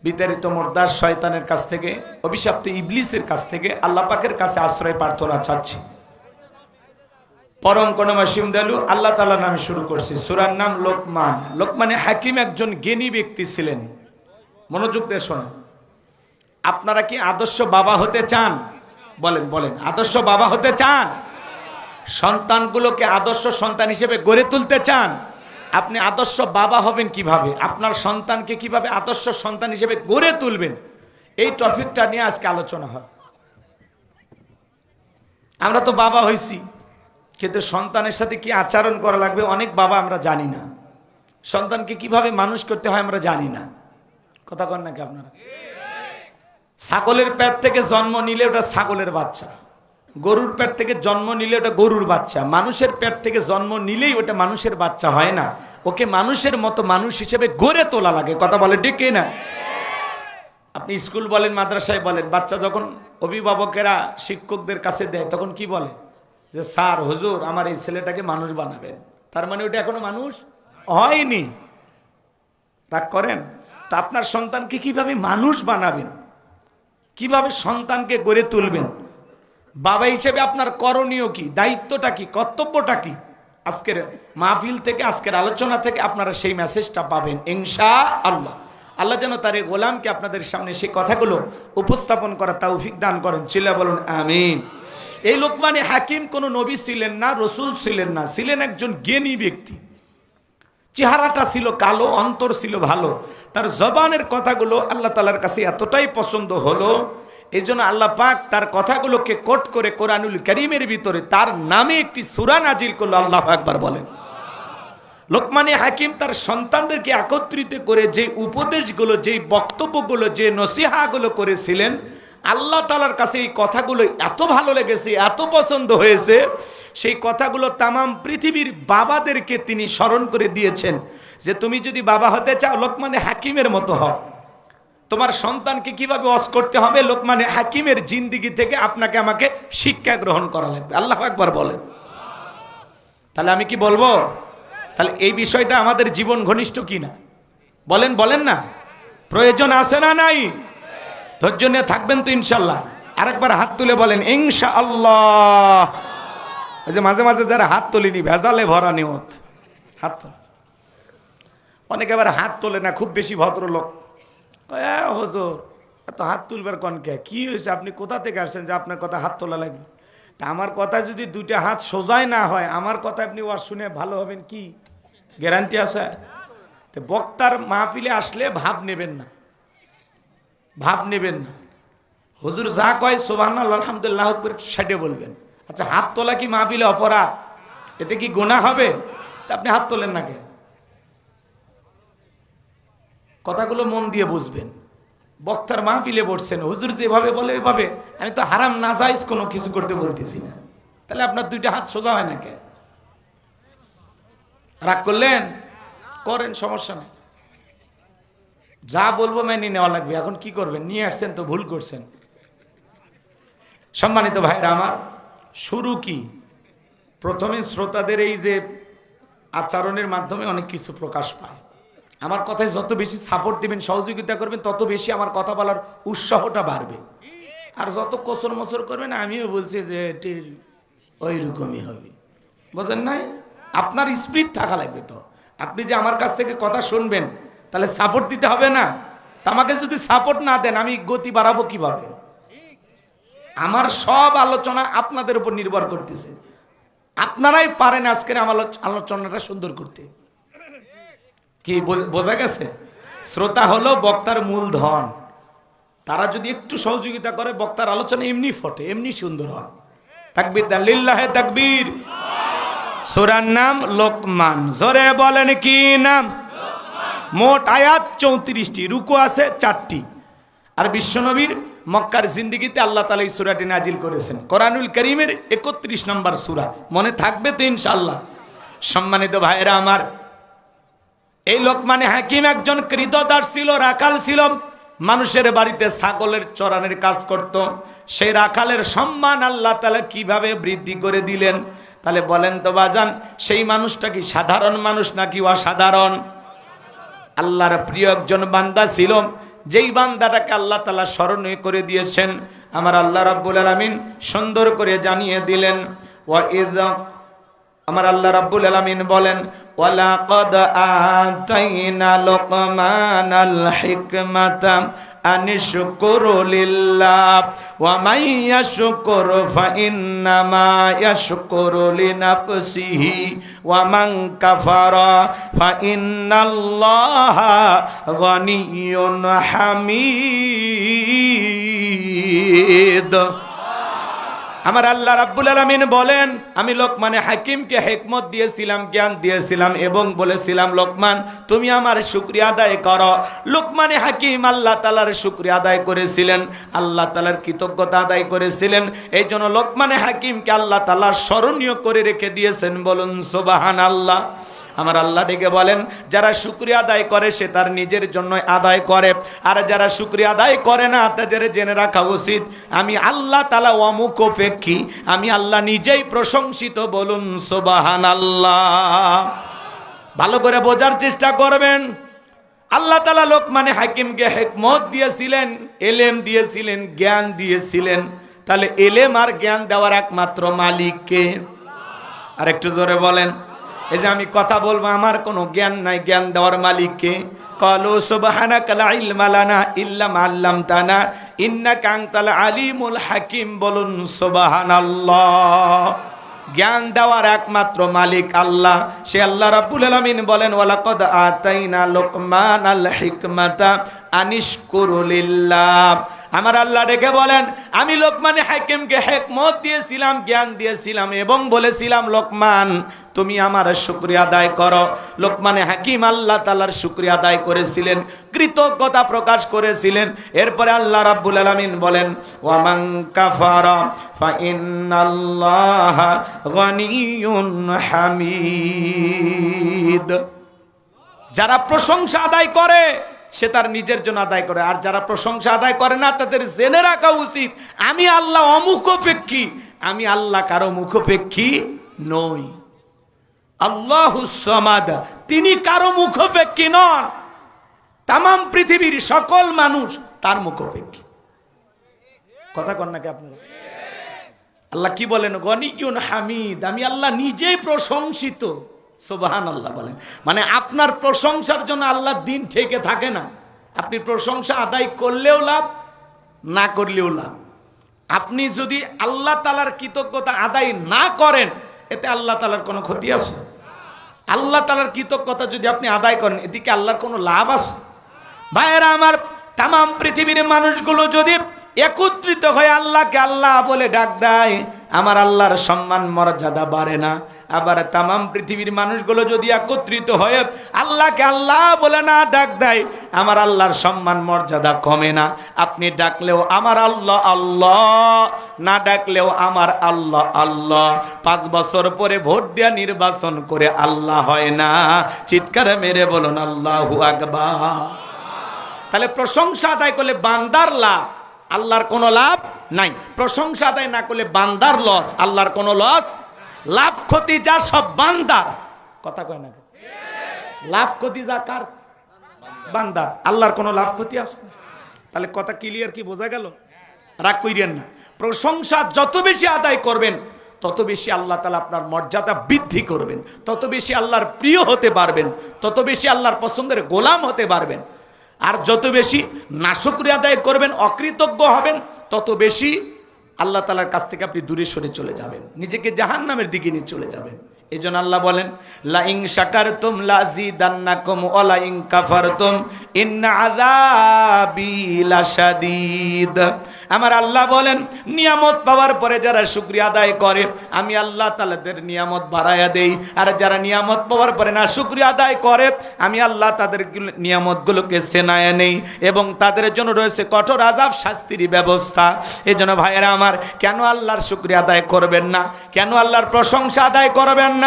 বিতাড়িত মুর্দার শয়তানের কাছ থেকে, অভিশপ্ত ইবলিসের কাছ থেকে আল্লাহ পাকের কাছে আশ্রয় প্রার্থনা চাচ্ছি। পরম করুণাময় দয়ালু আল্লাহ তাআলার নামে শুরু করছি। সূরার নাম লোকমান। লোকমানে হাকিম একজন জ্ঞানী ব্যক্তি ছিলেন। মনোযোগ দিয়ে শোনেন। আপনারা কি আদর্শ বাবা হতে চান? বলেন বলেন, আদর্শ বাবা হতে চান? সন্তানগুলোকে আদর্শ সন্তান হিসেবে গড়ে তুলতে চান? আপনি আদর্শ বাবা হবেন কিভাবে, আপনার সন্তানকে কিভাবে আদর্শ সন্তান হিসেবে গড়ে তুলবেন, এই টপিকটা নিয়ে আজকে আলোচনা হয়। আমরা তো বাবা হয়েছি, কিন্তু সন্তানের সাথে কি আচরণ করা লাগবে অনেক বাবা আমরা জানি না। সন্তানকে কিভাবে মানুষ করতে হয় আমরা জানি না। কথা কন নাকি আপনারা? ছাগলের পেট থেকে জন্ম নিলে ওটা ছাগলের বাচ্চা, গরুর পেট থেকে জন্ম নিলে ওটা গরুর বাচ্চা, মানুষের পেট থেকে জন্ম নিলেই ওটা মানুষের বাচ্চা হয় না। ওকে মানুষের মতো মানুষ হিসেবে গড়ে তোলা লাগে। কথা বলে ঠিক না? আপনি স্কুল বলেন, মাদ্রাসায় বলেন, বাচ্চা যখন অভিভাবকেরা শিক্ষকদের কাছে দেয় তখন কি বলে? যে স্যার হুজুর আমার এই ছেলেটাকে মানুষ বানাবেন। তার মানে ওটা এখনো মানুষ হয়নি। রাগ করেন? তা আপনার সন্তানকে কিভাবে মানুষ বানাবেন, কিভাবে সন্তানকে গড়ে তুলবেন, বাবা হিসেবে আপনার করণীয় কি, দায়িত্বটা কি, কর্তব্যটা কি, আজকের মাহফিল থেকে, আজকের আলোচনা থেকে আপনারা সেই মেসেজটা পাবেন ইনশাআল্লাহ। আল্লাহ যেন তার এই গোলামকে আপনাদের সামনে সেই কথাগুলো উপস্থাপন করা তৌফিক দান করেন। চিল্লা বলুন আমিন। এই লোকমানে হাকিম কোনো নবী ছিলেন না, রসুল ছিলেন না, ছিলেন একজন জ্ঞানী ব্যক্তি। চেহারাটা ছিল কালো, অন্তর ছিল ভালো। তার জবানের কথাগুলো আল্লাহ তাআলার কাছে এতটাই পছন্দ হলো, এই জন্য আল্লাহ পাক তার কথাগুলোকে কোট করে কোরআনুল কারীমের ভিতরে তার নামে একটি সূরা নাজিল করলো। আল্লাহু আকবার বলেন। লোকমানে হাকিম তার সন্তানদেরকে একত্রিত করে যে উপদেশগুলো, যে বক্তব্যগুলো, যে নসিহাগুলো করেছিলেন, আল্লাহ তাআলার কাছে এই কথাগুলো এত ভালো লেগেছে, এত পছন্দ হয়েছে, সেই কথাগুলো তামাম পৃথিবীর বাবাদেরকে তিনি স্মরণ করে দিয়েছেন যে তুমি যদি বাবা হতে চাও লোকমানে হাকিমের মতো হও। তোমার সন্তানকে কিভাবে ওয়াজ করতে হবে, লোকমানে হাকিমের জিন্দেগি থেকে আপনাকে আমাকে শিক্ষা গ্রহণ করা লাগবে। আল্লাহু আকবার বলেন। তাহলে আমি কি বলবো? তাহলে এই বিষয়টা আমাদের জীবন ঘনিষ্ঠ কিনা বলেন, বলেন না? প্রয়োজন আছে না নাই? ধৈর্য নিয়ে থাকবেন তো ইনশাল্লাহ? আরেকবার হাত তুলে বলেন ইনশাআল্লাহ। ওই যে মাঝে মাঝে যারা হাত তোলেনি ভেজালে ভরা নিয়ত হাত তোলে, অনেকে আবার হাত তোলে না, খুব বেশি ভদ্রলোক, হুজুর এত হাত তুলবার কনকে কি হয়েছে, আপনি কোথা থেকে আসছেন যে আপনার কথা হাত তোলা লাগবে? তা আমার কথা যদি দুইটা হাত সোজাই না হয়, আমার কথা আপনি ওয়াজ শুনে ভালো হবেন কি গ্যারান্টি আছে? তো বক্তার মাহফিলে আসলে ভাব নেবেন না, ভাব নেবেন না। হুজুর যা কয় সুবহানাল্লাহ আলহামদুলিল্লাহ করে সাইডে বলবেন। আচ্ছা হাত তোলা কি মাহফিলে অপরাধ? এতে কি গুনাহ হবে? তা আপনি হাত তোলেন না কেন? কথাগুলো মন দিয়ে বুঝবেন। বক্তার মাহফিলে বসছেন, হুজুর যেভাবে বলে এভাবে, আমি তো হারাম নাজায়েজ কোনো কিছু করতে বলতেছি না, তাহলে আপনার দুইটা হাত সোজা হয় না কেন? রাগ করলেন? করেন, সমস্যা নেই, যা বলবো মেনে নেওয়া লাগবে। এখন কি করবেন? নিয়ে আসছেন তো ভুল করছেন। সম্মানিত ভাইরা আমার, শুরু কি? প্রথমে শ্রোতাদের এই যে আচরণের মাধ্যমে অনেক কিছু প্রকাশ পায়। আমার কথায় যত বেশি সাপোর্ট দিবেন, সহযোগিতা করবেন, তত বেশি আমার কথা বলার উৎসাহটা বাড়বে। আর যত কসর মসর করবেন, আমিও বলছি যে ওই রকমই হবে, বুঝলেন নাই? আপনার স্পিড থাকা লাগবে। তো আপনি যে আমার কাছ থেকে কথা শুনবেন, তাহলে সাপোর্ট দিতে হবে না? তা আমাকে যদি সাপোর্ট না দেন, আমি গতি বাড়াবো কিভাবে? আমার সব আলোচনা আপনাদের উপর নির্ভর করতেছে। আপনারাই পারেন আজকের আমার আলোচনাটা সুন্দর করতে। কি বোঝা গেছে? শ্রোতা হলো বক্তার মূলধন। তারা যদি একটু সহযোগিতা করে, বক্তার আলোচনা এমনি ফটে, এমনি সুন্দর হয়। তাকবীর দেন, লিল্লাহে তাকবীর। সূরার নাম লোকমান। জোরে বলেন কি নাম? মোট আয়াত 34টি, রুকু আছে 4টি। আর বিশ্বনবীর মক্কার জিন্দেগিতে আল্লাহ তাআলা এই সূরাটি নাজিল করেছেন। কোরআনুল কারীমের 31 নম্বর সূরা। মনে থাকবে তো ইনশাআল্লাহ? সম্মানিত ভাইরা আমার, এই লোকমানে হাকিম একজন কৃতদাস ছিল, রাখাল ছিল। মানুষের বাড়িতে ছাগলের চরানোর কাজ করত। সেই রাখালের সম্মান আল্লাহ তাআলা কিভাবে বৃদ্ধি করে দিলেন? তাহলে বলেন তো বাজান, সেই মানুষটা কি সাধারণ মানুষ নাকি অসাধারণ? আল্লাহর প্রিয় একজন বান্দা ছিল, যেই বান্দাটাকে আল্লাহ তাআলা স্মরণীয় করে দিয়েছেন। আমার আল্লাহ রাব্বুল আলামিন সুন্দর করে জানিয়ে দিলেন। আমার আল্লাহ রাব্বুল আলামিন বলেন, ওয়ালাকাদ আতাইনা লুকমানাল হিকমাতা আনিশকুরু লিল্লাহ ওয়া মান ইয়াশকুর ফাইন্নামা ইয়াশকুরু লিনাফসিহি ওয়া মান কাফারা ফাইন্নাল্লাহা গনিয়্যুন হামিদ। আমার আল্লাহ রাব্বুল আলামিন বলেন, আমি লোকমানে হাকিমকে হিকমত দিয়েছিলাম, জ্ঞান দিয়েছিলাম এবং বলেছিলাম, লোকমান তুমি আমার শুকরিয়া আদায় করো। লোকমানে হাকিম আল্লাহ তাআলার শুকরিয়া আদায় করেছিলেন, আল্লাহ তাআলার কৃতজ্ঞতা আদায় করেছিলেন। এই জন্য লোকমানে হাকিমকে আল্লাহ তাআলা স্মরণীয় করে রেখে দিয়েছেন। বলুন সুবহানাল্লাহ। আমার আল্লাহ ডেকে বলেন, যারা শুকরিয়া আদায় করে সে তার নিজের জন্য আদায় করে, আর যারা শুকরিয়া আদায় করে না তাদের জেনে রাখা উচিত আমি আল্লাহ তাআলা অমুখাপেক্ষী, আমি আল্লাহ নিজেই প্রশংসিত। বলুন সুবহানাল্লাহ। ভালো করে বোঝার চেষ্টা করবেন। আল্লাহ তাআলা লোকমানে হাকিমকে হিকমত দিয়েছিলেন, এলেম দিয়েছিলেন, জ্ঞান দিয়েছিলেন। তাহলে এলেম আর জ্ঞান দেওয়ার একমাত্র মালিক কে? আর একটু জোরে বলেন। এই যে আমি কথা বলবো, আমার কোনো জ্ঞান নাই, জ্ঞান দেওয়ার মালিককে? ক্বালু সুবহানাকা লা ইলমা লানা ইল্লা মা আল্লামতানা ইন্নাকা আনতাল আলিমুল হাকিম। বলুন সুবহানাল্লাহ। জ্ঞান দেওয়ার একমাত্র মালিক আল্লাহ। সে আল্লাহ রাব্বুল আলামিন বলেন, ওয়ালাকাদ আতাইনা লুকমানাল হিকমাতা আনিশকুরু লিল্লাহ। আমার আল্লাহ ডেকে বলেন, আমি লোকমানে হাকিমকে হিকমত দিয়েছিলাম, জ্ঞান দিয়েছিলাম এবং বলেছিলাম, লোকমান তুমি আমার শুকরিয়া আদায় করো। লোকমানে হাকিম আল্লাহ তাআলার শুকরিয়া আদায় করেছিলেন, কৃতজ্ঞতা প্রকাশ করেছিলেন। এরপরে আল্লাহ রাব্বুল আলামিন বলেন, ওয়া মান কাফারা ফাইন্নাল্লাহা গনিয়্যুন হামিদ। যারা প্রশংসা আদায় করে সে তার নিজের জন্য আদায় করে, আর যারা প্রশংসা আদায় করে না তাদের জেনে রাখা উচিত আমি আল্লাহ অমুখাপেক্ষী, আমি আল্লাহ কারো মুখাপেক্ষী নই। আল্লাহুস সামাদ, তিনি কারো মুখাপেক্ষী নন। তামাম পৃথিবীর সকল মানুষ তার মুখাপেক্ষী। কথা কন নাকি আপনারা? আল্লাহ কি বলেন? গনিয়ুন হামিদ, আমি আল্লাহ নিজেই প্রশংসিত। সুবহানাল্লাহ বলেন। মানে আপনার প্রশংসার জন্য আল্লাহর দিন থেকে থাকে না। আপনি প্রশংসা আদায় করলেও লাভ, না করলেও লাভ। আপনি যদি আল্লাহ তাআলার কৃতজ্ঞতা আদায় না করেন, এতে আল্লাহ তাআলার কোনো ক্ষতি আছে? আল্লাহ তাআলার কৃতজ্ঞতা যদি আপনি আদায় করেন, এদিকে আল্লাহর কোনো লাভ আছে? ভাইয়েরা আমার, তামাম পৃথিবীর মানুষগুলো যদি একত্রিত হয়ে আল্লাহকে আল্লাহ বলে ডাক দেয়, আমার আল্লাহর সম্মান মর্যাদা বাড়ে না? আবার তামাম পৃথিবীর মানুষগুলো যদি একত্রিত হয়ে আল্লাহকে আল্লাহ বলে না ডাক দেয়, আমার আল্লাহর সম্মান মর্যাদা কমে না? আপনি ডাকলেও আমার আল্লাহ আল্লাহ, না ডাকলেও আমার আল্লাহ আল্লাহ। 5 বছর পরে ভোট দেয়া নির্বাচন করে আল্লাহ হয় না। চিৎকার মেরে বলুন আল্লাহু আকবার। তাহলে প্রশংসা আদায় করলে বান্দার লাভ, আল্লাহর কোনো লাভ নাই। প্রশংসা আদায় না করলে বান্দার লস, আল্লাহর কোনো লস। লাভ ক্ষতি যা সব বান্দার। কথা কয় না? লাভ ক্ষতি যা কার? বান্দার। আল্লাহর কোনো লাভ ক্ষতি আছে? তাহলে কথা ক্লিয়ার, কি বোঝা গেল? রাগ কইরেন না। প্রশংসা যত বেশি আদায় করবেন, তত বেশি আল্লাহ তাআলা আপনার মর্যাদা বৃদ্ধি করবেন, তত বেশি আল্লাহর প্রিয় হতে পারবেন, তত বেশি আল্লাহর পছন্দের গোলাম হতে পারবেন। আর যত বেশি নাশুকরিয়া আদায় করবেন, অকৃতজ্ঞ হবেন, তত বেশি আল্লাহ তাআলার কাছ থেকে আপনি দূরে সরে চলে যাবেন, নিজেকে জাহান্নামের দিকে নিয়ে চলে যাবেন। এই জন্য আল্লাহ বলেন, লা ইন শাকারতুম লাযিদান্নাকুম ওয়া লা ইন কাফারতুম ইন্না আযাবি লাশাদীদ। আমার আল্লাহ বলেন, নিয়ামত পাওয়ার পরে যারা শুকরিয়া আদায় করে, আমি আল্লাহ তাআলাদের নিয়ামত বাড়ায়া দেই। আর যারা নিয়ামত পাওয়ার পরে না শুকরিয়া আদায় করে, আমি আল্লাহ তাদের নিয়ামতগুলোকে ছেনায় নেই এবং তাদের জন্য রয়েছে কঠোর আযাব, শাস্তির ব্যবস্থা। এই জন্য ভাইয়েরা আমার, কেন আল্লাহর শুকরিয়া আদায় করবেন না? কেন আল্লাহর প্রশংসা আদায় করবেন না?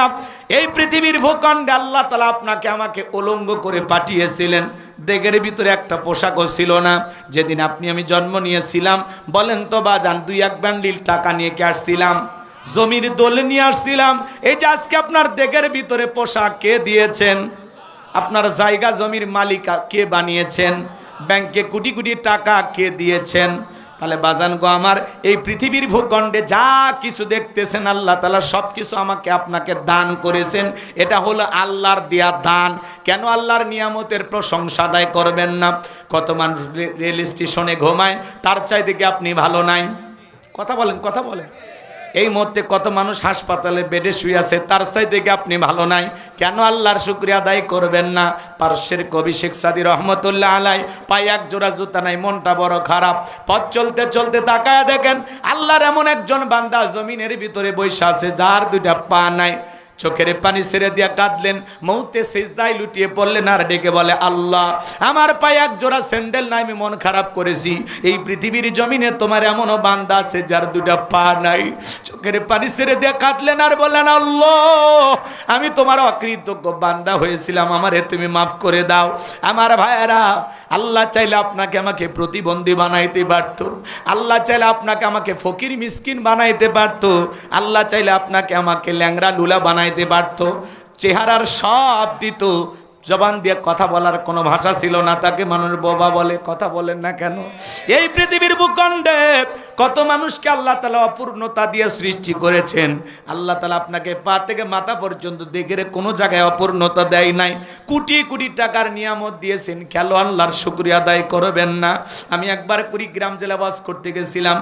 এই পৃথিবীর ভূখণ্ডে আল্লাহ তাআলা আপনাকে আমাকে উলঙ্গ করে পাঠিয়েছিলেন। দেগের ভিতরে একটা পোশাকও ছিল না। যেদিন আপনি আমি জন্ম নিয়েছিলাম, বলেন তো বাজান, 2-1 বান্ডিল টাকা নিয়ে কে আসছিলাম? জমির দোলে নিয়ে আসছিলাম। এই যে আজকে আপনার দেগের ভিতরে পোশাক কে দিয়েছেন? আপনার জায়গা জমির মালিক কে বানিয়েছেন? ব্যাংকে কোটি কোটি টাকা কে দিয়েছেন? তাহলে বাজান গো আমার, এই পৃথিবীর ভূখণ্ডে যা কিছু দেখতেছেন, আল্লাহ তাআলা সব কিছু আমাকে আপনাকে দান করেছেন। এটা হলো আল্লাহর দেয়া দান। কেন আল্লাহর নিয়ামতের প্রশংসা আদায় করবেন না? কত মানুষ রেল স্টেশনে ঘুমায়, তার চাইতে কি আপনি ভালো নাই? কথা বলেন, কথা বলেন। এই মুহূর্তে কত মানুষ হাসপাতালে বেডে শুয়ে আছে, তার চাইতে কি আপনি ভালো নাই? কেন আল্লাহর শুকরিয়া আদায় করবেন না? পারস্যের কবি শেখ সাদী রহমতুল্লাহ আলাই, পায়ে এক জোড়া জুতা নাই, মনটা বড় খারাপ। পথ চলতে চলতে তাকায়া দেখেন, আল্লাহর এমন একজন বান্দা জমিনের ভিতরে বসে আছে, যার 2টা পা নাই। চোখের পানি ছেড়ে দিয়া কাঁদলেন, মৌতে সিজদায় লুটিয়ে পড়লেন আর ডেকে বলে, আল্লাহ আমার পায়ে এক জোড়া স্যান্ডেল নাই, আমি মন খারাপ করেছি। এই পৃথিবীর জমিনে তোমার এমনও বান্দা আছে যার 2টা পা নাই। চোখের পানি ছেড়ে দিয়া কাঁদলেন আর বললেন, আল্লাহ আমি তোমার অকৃতজ্ঞ বান্দা হয়েছিলাম, আমারে তুমি মাফ করে দাও। আমার ভাইয়েরা, আল্লাহ চাইলে আপনাকে আমাকে প্রতিবন্ধী বানাইতে পারত। আল্লাহ চাইলে আপনাকে আমাকে ফকির মিসকিন বানাইতে পারত। আল্লাহ চাইলে আপনাকে আমাকে ল্যাংড়া লুলা বানাইতে পারত। চেহারার সব দিত, জবান দিয়ে কথা বলার কোনো ভাষা ছিল না, তাকে মানুষ বোবা বলে। কথা বলেন না কেন? এই পৃথিবীর ভূখণ্ডে কত মানুষকে আল্লাহ তাআলা অপূর্ণতা দিয়ে সৃষ্টি করেছেন। আল্লাহ তাআলা আপনাকে পা থেকে মাথা পর্যন্ত দেখে কোনো জায়গায় অপূর্ণতা দেয় নাই। কোটি কোটি টাকার নিয়ামত দিয়েছেন, কেন আল্লাহর শুকরিয়া আদায় করবেন না? আমি একবার কুড়িগ্রাম জেলা বাস করতে গেছিলাম।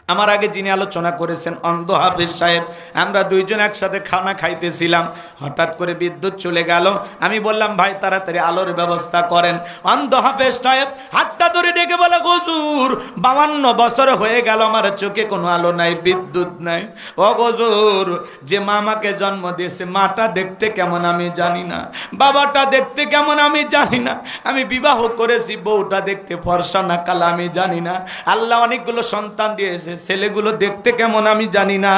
আমার আগে যিনি আলোচনা করেছেন অন্ধ হাফেজ সাহেব, আমরা 2 জন একসাথে খানা খাইতেছিলাম। হঠাৎ করে বিদ্যুৎ চলে গেল। আমি বললাম, ভাই তাড়াতাড়ি আলোর ব্যবস্থা করেন। অন্ধ হাফেজ সাহেব হাতটা ধরে ডেকে বলে, হুজুর 52 বছর হয়ে গেল আমার চোখে কোনো আলো নাই, বিদ্যুৎ নাই। ও হুজুর, যে মা আমাকে জন্ম দিয়েছে, মাটা দেখতে কেমন আমি জানি না, বাবাটা দেখতে কেমন আমি জানি না, আমি বিবাহ করেছি, বউটা দেখতে ফর্সা না কালা আমি জানি না, আল্লাহ অনেকগুলো সন্তান দিয়েছে, ছেলেগুলো দেখতে কেমন আমি জানি না,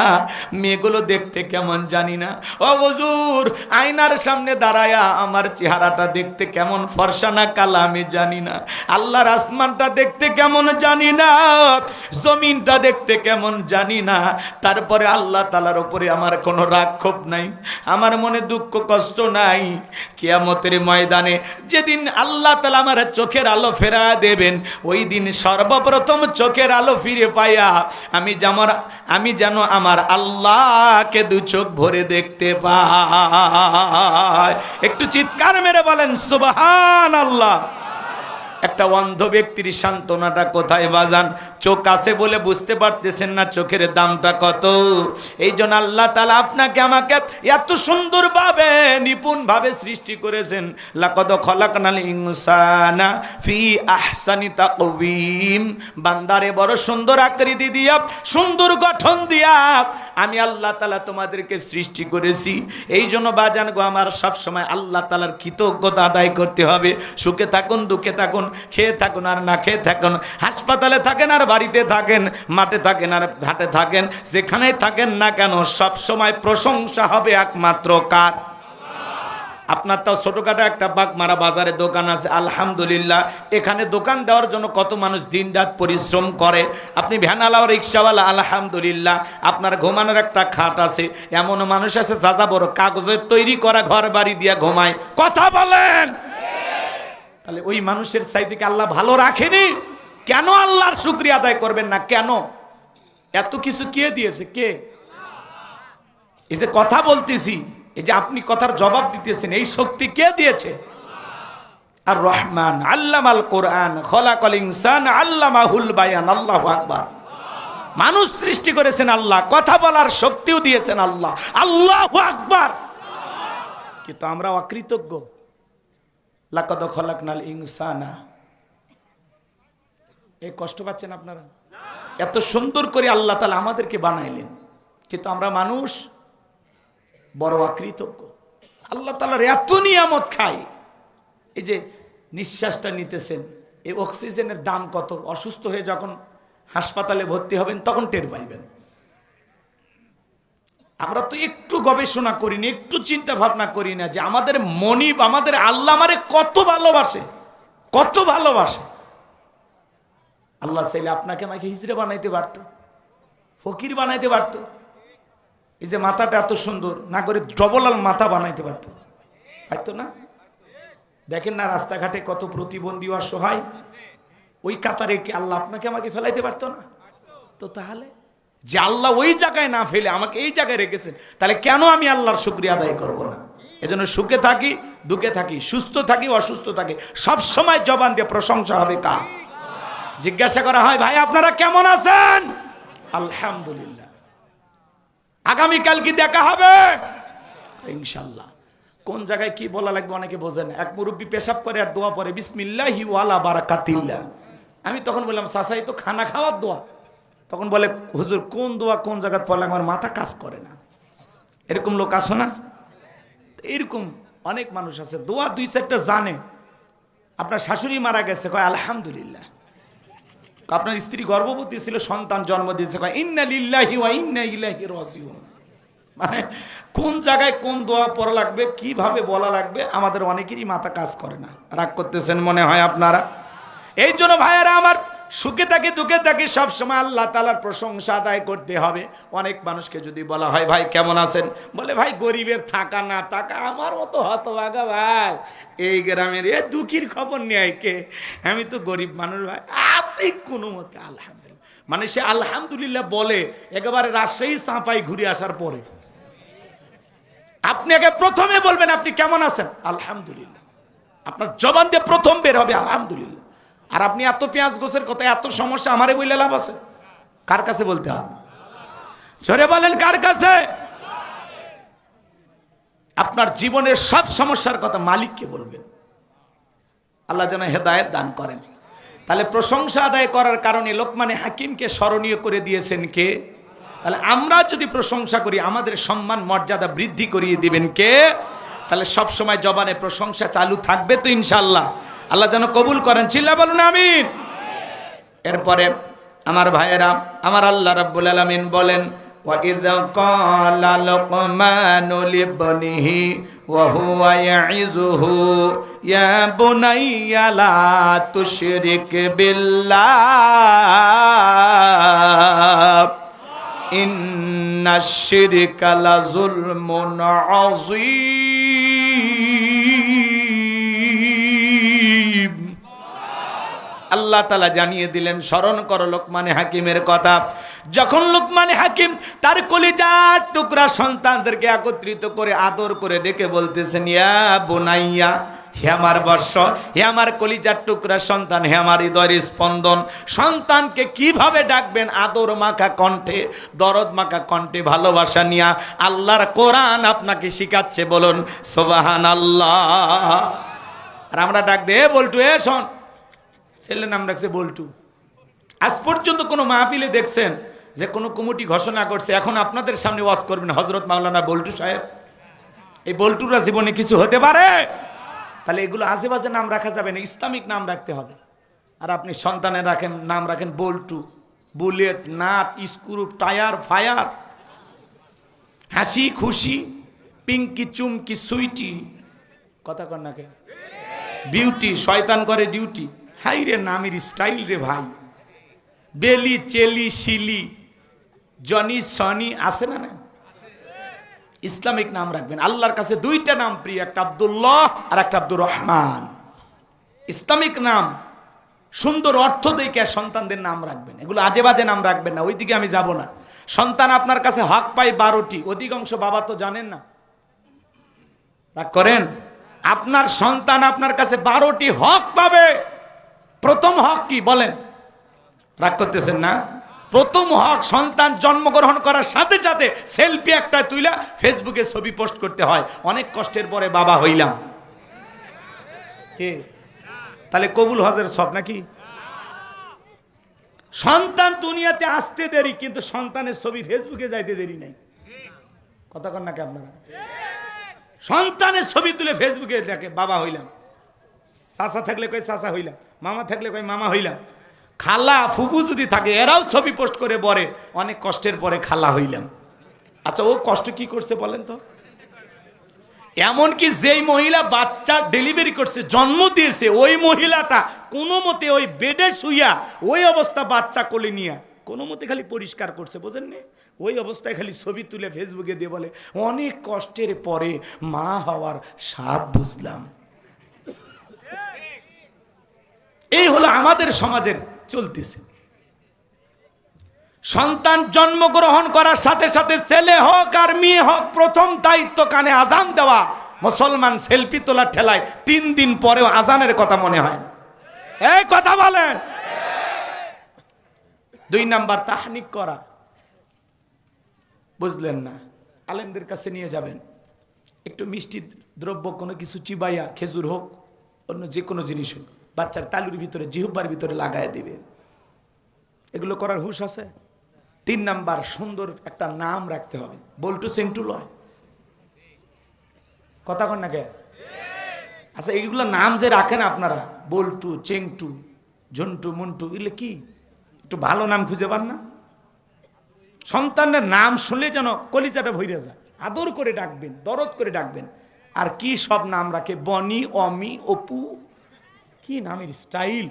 মেয়েগুলো দেখতে কেমন জানি না। ও হুজুর, আয়নার সামনে দাঁড়ায়া আমার চেহারাটা দেখতে কেমন ফর্সা না কালা আমি জানি না, আল্লাহর আসমানটা দেখতে কেমন জানি না, জমিনটা দেখতে কেমন জানি না। তারপরে আল্লাহ তাআলার উপরে আমার কোনো রাগ ক্ষোভ নাই, আমার মনে দুঃখ কষ্ট নাই। কিয়ামতের ময়দানে যেদিন আল্লাহ তাআলা আমার চোখের আলো ফেরা দেবেন, ওই দিন সর্বপ্রথম চোখের আলো ফিরে পাইয়া আমি যেন আমার আল্লাহকে দু চোখ ভরে দেখতে পাই। একটু চিৎকার মেরে বলেন সুবহানাল্লাহ। একটা অন্ধ ব্যক্তির সান্ত্বনাটা কোথায় বাজান? চোখ আছে বলে বুঝতে পারতেছেন না চোখের দামটা কত। এই জন্য আল্লাহ তাআলা আপনাকে আমাকে এত সুন্দরভাবে নিপুণভাবে সৃষ্টি করেছেন। লাকাদ খলাকনাল ইনসানা ফি আহসানি তাকওয়িম। বান্দারে বড় সুন্দর আকৃতি দিয়া, সুন্দর গঠন দিয়া আমি আল্লাহ তাআলা তোমাদেরকে সৃষ্টি করেছি। এই জন্য বাজান গো আমার সব সময় আল্লাহ তাআলার কৃতজ্ঞতা আদায় করতে হবে। সুখে থাকুন, দুঃখে থাকুন, খেয়ে থাকুন আর না খেয়ে থাকুন, হাসপাতালে থাকেন আর বাড়িতে থাকেন, মাঠে থাকেন আর ঘাটে থাকেন, যেখানেই থাকেন না কেন সব সময় প্রশংসা হবে একমাত্র কার? আপনার তো ছোটখাটো একটা বাগমারা বাজারে দোকান আছে, আলহামদুলিল্লাহ। এখানে দোকান দেওয়ার জন্য কত মানুষ দিনরাত পরিশ্রম করে। আপনি ভ্যানালা ও রিক্সাওয়ালা, আলহামদুলিল্লাহ। আপনার ঘুমানোর একটা খাট আছে। এমন মানুষ আছে যা বড় কাগজের তৈরি করা ঘর বাড়ি দিয়া ঘুমায়। কথা বলেন। তাহলে ওই মানুষের চাইতে কি আল্লাহ ভালো রাখেনি? কেন আল্লাহর শুকরিয়া আদায় করবেন না? কেন? এত কিছু কে দিয়েছে? কে? এই যে কথা বলতেছি, এই যে আপনি কথার জবাব দিতেছেন, এই শক্তি কে দিয়েছে? আর রহমান আল্লামাল কোরআন খলাকাল ইনসান আল্লামাহুল বায়ান। আল্লাহু আকবার। মানুষ সৃষ্টি করেছেন আল্লাহ, কথা বলার শক্তিও দিয়েছেন আল্লাহ। আল্লাহু আকবার। কিন্তু আমরা অকৃতজ্ঞ। লাকাদ খলাকনাল ইনসানা। এই কষ্ট পাচ্ছেন আপনারা? এত সুন্দর করে আল্লাহ তাআলা আমাদেরকে বানাইলেন, কিন্তু আমরা মানুষ বড় অকৃতজ্ঞ। আল্লাহ তাআলার এত নিয়ামত খাই। এই যে নিঃশ্বাসটা নিতেছেন, এই অক্সিজেনের দাম কত? অসুস্থ হয়ে যখন হাসপাতালে ভর্তি হবেন তখন টের পাইবেন। আমরা তো একটু গবেষণা করি না, একটু চিন্তা ভাবনা করি না যে আমাদের মনিব, আমাদের আল্লাহ আমারে কত ভালোবাসে, কত ভালোবাসে। আল্লাহ চাইলে আপনাকে আমাকে হিজড়ে বানাইতে পারত, ফকির বানাইতে পারত। এই যে মাথাটা এত সুন্দর না করে ডবলাল মাথা বানাইতে পারত, পারতো না? দেখেন না রাস্তাঘাটে কত প্রতিবন্ধী অসহায়, ওই কাতারে কি আল্লাহ আপনাকে আমাকে ফেলাইতে পারতো না? তো তাহলে যে আল্লাহ ওই জায়গায় না ফেলে আমাকে এই জায়গায় রেখেছেন, তাহলে কেন আমি আল্লাহর শুকরিয়া আদায় করব না? এজন্য সুখে থাকি, দুঃখে থাকি, সুস্থ থাকি, অসুস্থ থাকি, সব সময় জবান দিয়ে প্রশংসা হবে কার? জিজ্ঞাসা করা হয়, ভাই আপনারা কেমন আছেন? আলহামদুলিল্লাহ। আগামীকাল কি দেখা হবে? ইনশাআল্লাহ। কোন জায়গায় কি বলা লাগবে অনেকে বোঝে না। এক মুরব্বী পেশাব করে আর দোয়া পড়ে, বিসমিল্লাহি ওয়ালা বারাকাতিল্লাহ। আমি তখন বললাম, চাচা এই তো খানা খাওয়ার দোয়া। তখন বলে, হুজুর কোন দোয়া কোন জায়গায় পড়লে আমার মাথা কাজ করে না। এরকম লোক আসো না? এরকম অনেক মানুষ আছে, দোয়া দুই চারটা জানে। আপনার শাশুড়ি মারা গেছে, কয় আলহামদুলিল্লাহ। আপনার স্ত্রী গর্ভবতী ছিল, সন্তান জন্ম দিয়েছে, কয় ইন্না লিল্লাহি ওয়া ইন্না ইলাইহি রাজিউন। মানে কোন জায়গায় কোন দোয়া পড়া লাগবে, কিভাবে বলা লাগবে, আমাদের অনেকেরই মাথা কাজ করে না। রাগ করতেছেন মনে হয় আপনারা। এই জন্য ভাইয়েরা আমার, সুখে থাকি দুঃখে থাকি সব সময় আল্লাহ তাআলার প্রশংসা আদায় করতে হবে। অনেক মানুষকে যদি বলা হয়, ভাই কেমন আছেন, বলে ভাই গরিবের থাকা না থাকা আমার মতো হতভাগা ভাই, এই গ্রামের এ দুঃখীর খবর নেই কে, আমি তো গরিব মানুষ ভাই, আছি কোনো মতে আলহামদুলিল্লাহ। মানে সে আলহামদুলিল্লাহ বলে একেবারে রাজশাহী চাঁপাই ঘুরে আসার পরে। আপনি আগে প্রথমে বলবেন আপনি কেমন আছেন, আলহামদুলিল্লাহ। আপনার জবান দিয়ে প্রথম বের হবে আলহামদুলিল্লাহ। আর আপনি এত পেঁয়াজ গোছের কথা, এত সমস্যা, আমারে বললে লাভ আছে? কার কাছে বলতে হবে? জোরে বলেন, কার কাছে? আপনার জীবনের সব সমস্যার কথা মালিককে বলবেন। আল্লাহ যেন হেদায়েত দান করেন। তাহলে প্রশংসা আদায় করার কারণে লোকমানে হাকিমকে স্মরণীয় করে দিয়েছেন কে? তাহলে আমরা যদি প্রশংসা করি, আমাদের সম্মান মর্যাদা বৃদ্ধি করিয়ে দিবেন কে? তাহলে সব সময় জবানে প্রশংসা চালু থাকবে তো ইনশাআল্লাহ। আল্লাহ যেন কবুল করেন, চিল্লা বলুন আমিন। এরপরে আমার ভাইয়েরা, আমার আল্লাহ রাব্বুল আলামিন বলেন, ওয়া ইযা ক্বালা লুকমানু লিবনিহি ওয়া হুয়া ইয়াইযুহু ইয়া বুনাইয়া লা তুশরিক বিল্লাহ ইন্নাশ শিরকা লাযুলমুন আযীম। আল্লাহ তাআলা জানিয়ে দিলেন, স্মরণ করো লোকমানে হাকিমের কথা। যখন লোকমানে হাকিম তার কলিজার টুকরা সন্তানদেরকে একত্রিত করে আদর করে ডেকে বলতেছেন, ইয়া বুনাইয়া, হে আমার বর্ষ, হে আমার কলিজার টুকরা সন্তান, হে আমার হৃদয়ের স্পন্দন। সন্তানকে কিভাবে ডাকবেন? আদর মাখা কণ্ঠে, দরদ মাখা কণ্ঠে, ভালোবাসা নিয়া আল্লাহর কোরআন আপনাকে শিখাচ্ছে। বলুন সুবহানাল্লাহ। আর আমরা ডাক দে, বল্টু, এ শোন। ছেলের নাম রাখছে বল্টু। আজ পর্যন্ত কোনো মাহফিলে দেখছেন যে কোনো কমিটি ঘোষণা করছে এখন আপনাদের সামনে ওয়াজ করবেন হযরত মাওলানা বল্টু সাহেব? এই বল্টুরা জীবনে কিছু হতে পারে? তাহলে এগুলো আজে বাজে নাম রাখা যাবে না, ইসলামিক নাম রাখতে হবে। আর আপনি সন্তানের নাম রাখেন Boltu, bullet, nut, screw, tyre, fire, Hasi Khushi, Pinki, চুমকি, সুইটি, কথা কর না কে, বিউটি, শয়তান করে ডিউটি। হাই রে নামের স্টাইল রে ভাই। বেলি, চেলি, শিলি, জনি, সনি আছে না? না, ইসলামিক নাম রাখবেন। আল্লাহর কাছে দুইটা নাম প্রিয়, একটা আব্দুল্লাহ আর একটা আব্দুর রহমান। ইসলামিক নাম, সুন্দর অর্থ দেখে সন্তানদের নাম রাখবেন। এগুলো আজে বাজে নাম রাখবেন না, ওইদিকে আমি যাব না। সন্তান আপনার কাছে হক পায় 12টি, অধিকাংশ বাবা তো জানেন না, রাগ করেন। আপনার সন্তান আপনার কাছে 12টি হক পাবে। প্রথম হক কি বলেন? রাগ করতেছেন না? প্রথম হক, সন্তান জন্মগ্রহণ করার সাথে সাথে সেলফি একটা তুইলা ফেসবুকে ছবি পোস্ট করতে হয়, অনেক কষ্টের পরে বাবা হইলাম। তাহলে কবুল হজের সব নাকি? সন্তান দুনিয়াতে আসতে দেরি, কিন্তু সন্তানের ছবি ফেসবুকে যাইতে দেরি নাই। কথা কন নাকি আপনারা? সন্তানের ছবি তুলে ফেসবুকে দেখে বাবা হইলাম, চাচা থাকলে কই চাচা হইলাম, মামা থাকলে কই মামা হইলাম, খালা ফুফু যদি থাকে এরাও ছবি পোস্ট করে বলে অনেক কষ্টের পরে খালা হইলাম। আচ্ছা, ও কষ্ট কি করছে বলেন তো? এমনকি যেই মহিলা বাচ্চা ডেলিভারি করছে, জন্ম দিয়েছে, ওই মহিলাটা কোনো মতে ওই বেডে শুইয়া ওই অবস্থা বাচ্চা কোলে নিয়ে কোনো মতে খালি পরিষ্কার করছে, বোঝেন নি? ওই অবস্থায় খালি ছবি তুলে ফেসবুকে দিয়ে বলে অনেক কষ্টের পরে মা হওয়ার স্বাদ বুঝলাম। এই হলো আমাদের সমাজের চলতেছে। সন্তান জন্মগ্রহণ করার সাথে সাথে ছেলে হোক আর মেয়ে হোক, প্রথম দায়িত্ব কানে আজান দেওয়া। মুসলমান সেলফি তোলার ঠেলায় 3 দিন পরেও আজানের কথা মনে হয় না। এই কথা বলেন। 2 নাম্বার তাহনিক করা, বুঝলেন না? আলেমদের কাছে নিয়ে যাবেন, একটু মিষ্টি দ্রব্য কোনো কিছু চিবাইয়া, খেজুর হোক অন্য যে কোনো জিনিস হোক, বাচ্চার তালুর ভিতরে, জিহ্বার ভিতরে লাগায় দিবে। এগুলো করার হুঁশ আছে? 3 নাম্বার, সুন্দর একটা নাম রাখতে হবে। বল্টু চেংটু লয়, কথা কন না কে? আচ্ছা, এইগুলো নাম যে রাখেন আপনারা, বল্টু, চেংটু, ঝন্টু, মন্টু, এগুলো কি? একটু ভালো নাম খুঁজে পান না? সন্তানের নাম শুনলে যেন কলিজাটা ভইরে যায়। আদর করে ডাকবেন, দরদ করে ডাকবেন। আর কি সব নাম রাখে, বনি, অমি, অপু, কি নামের স্টাইল!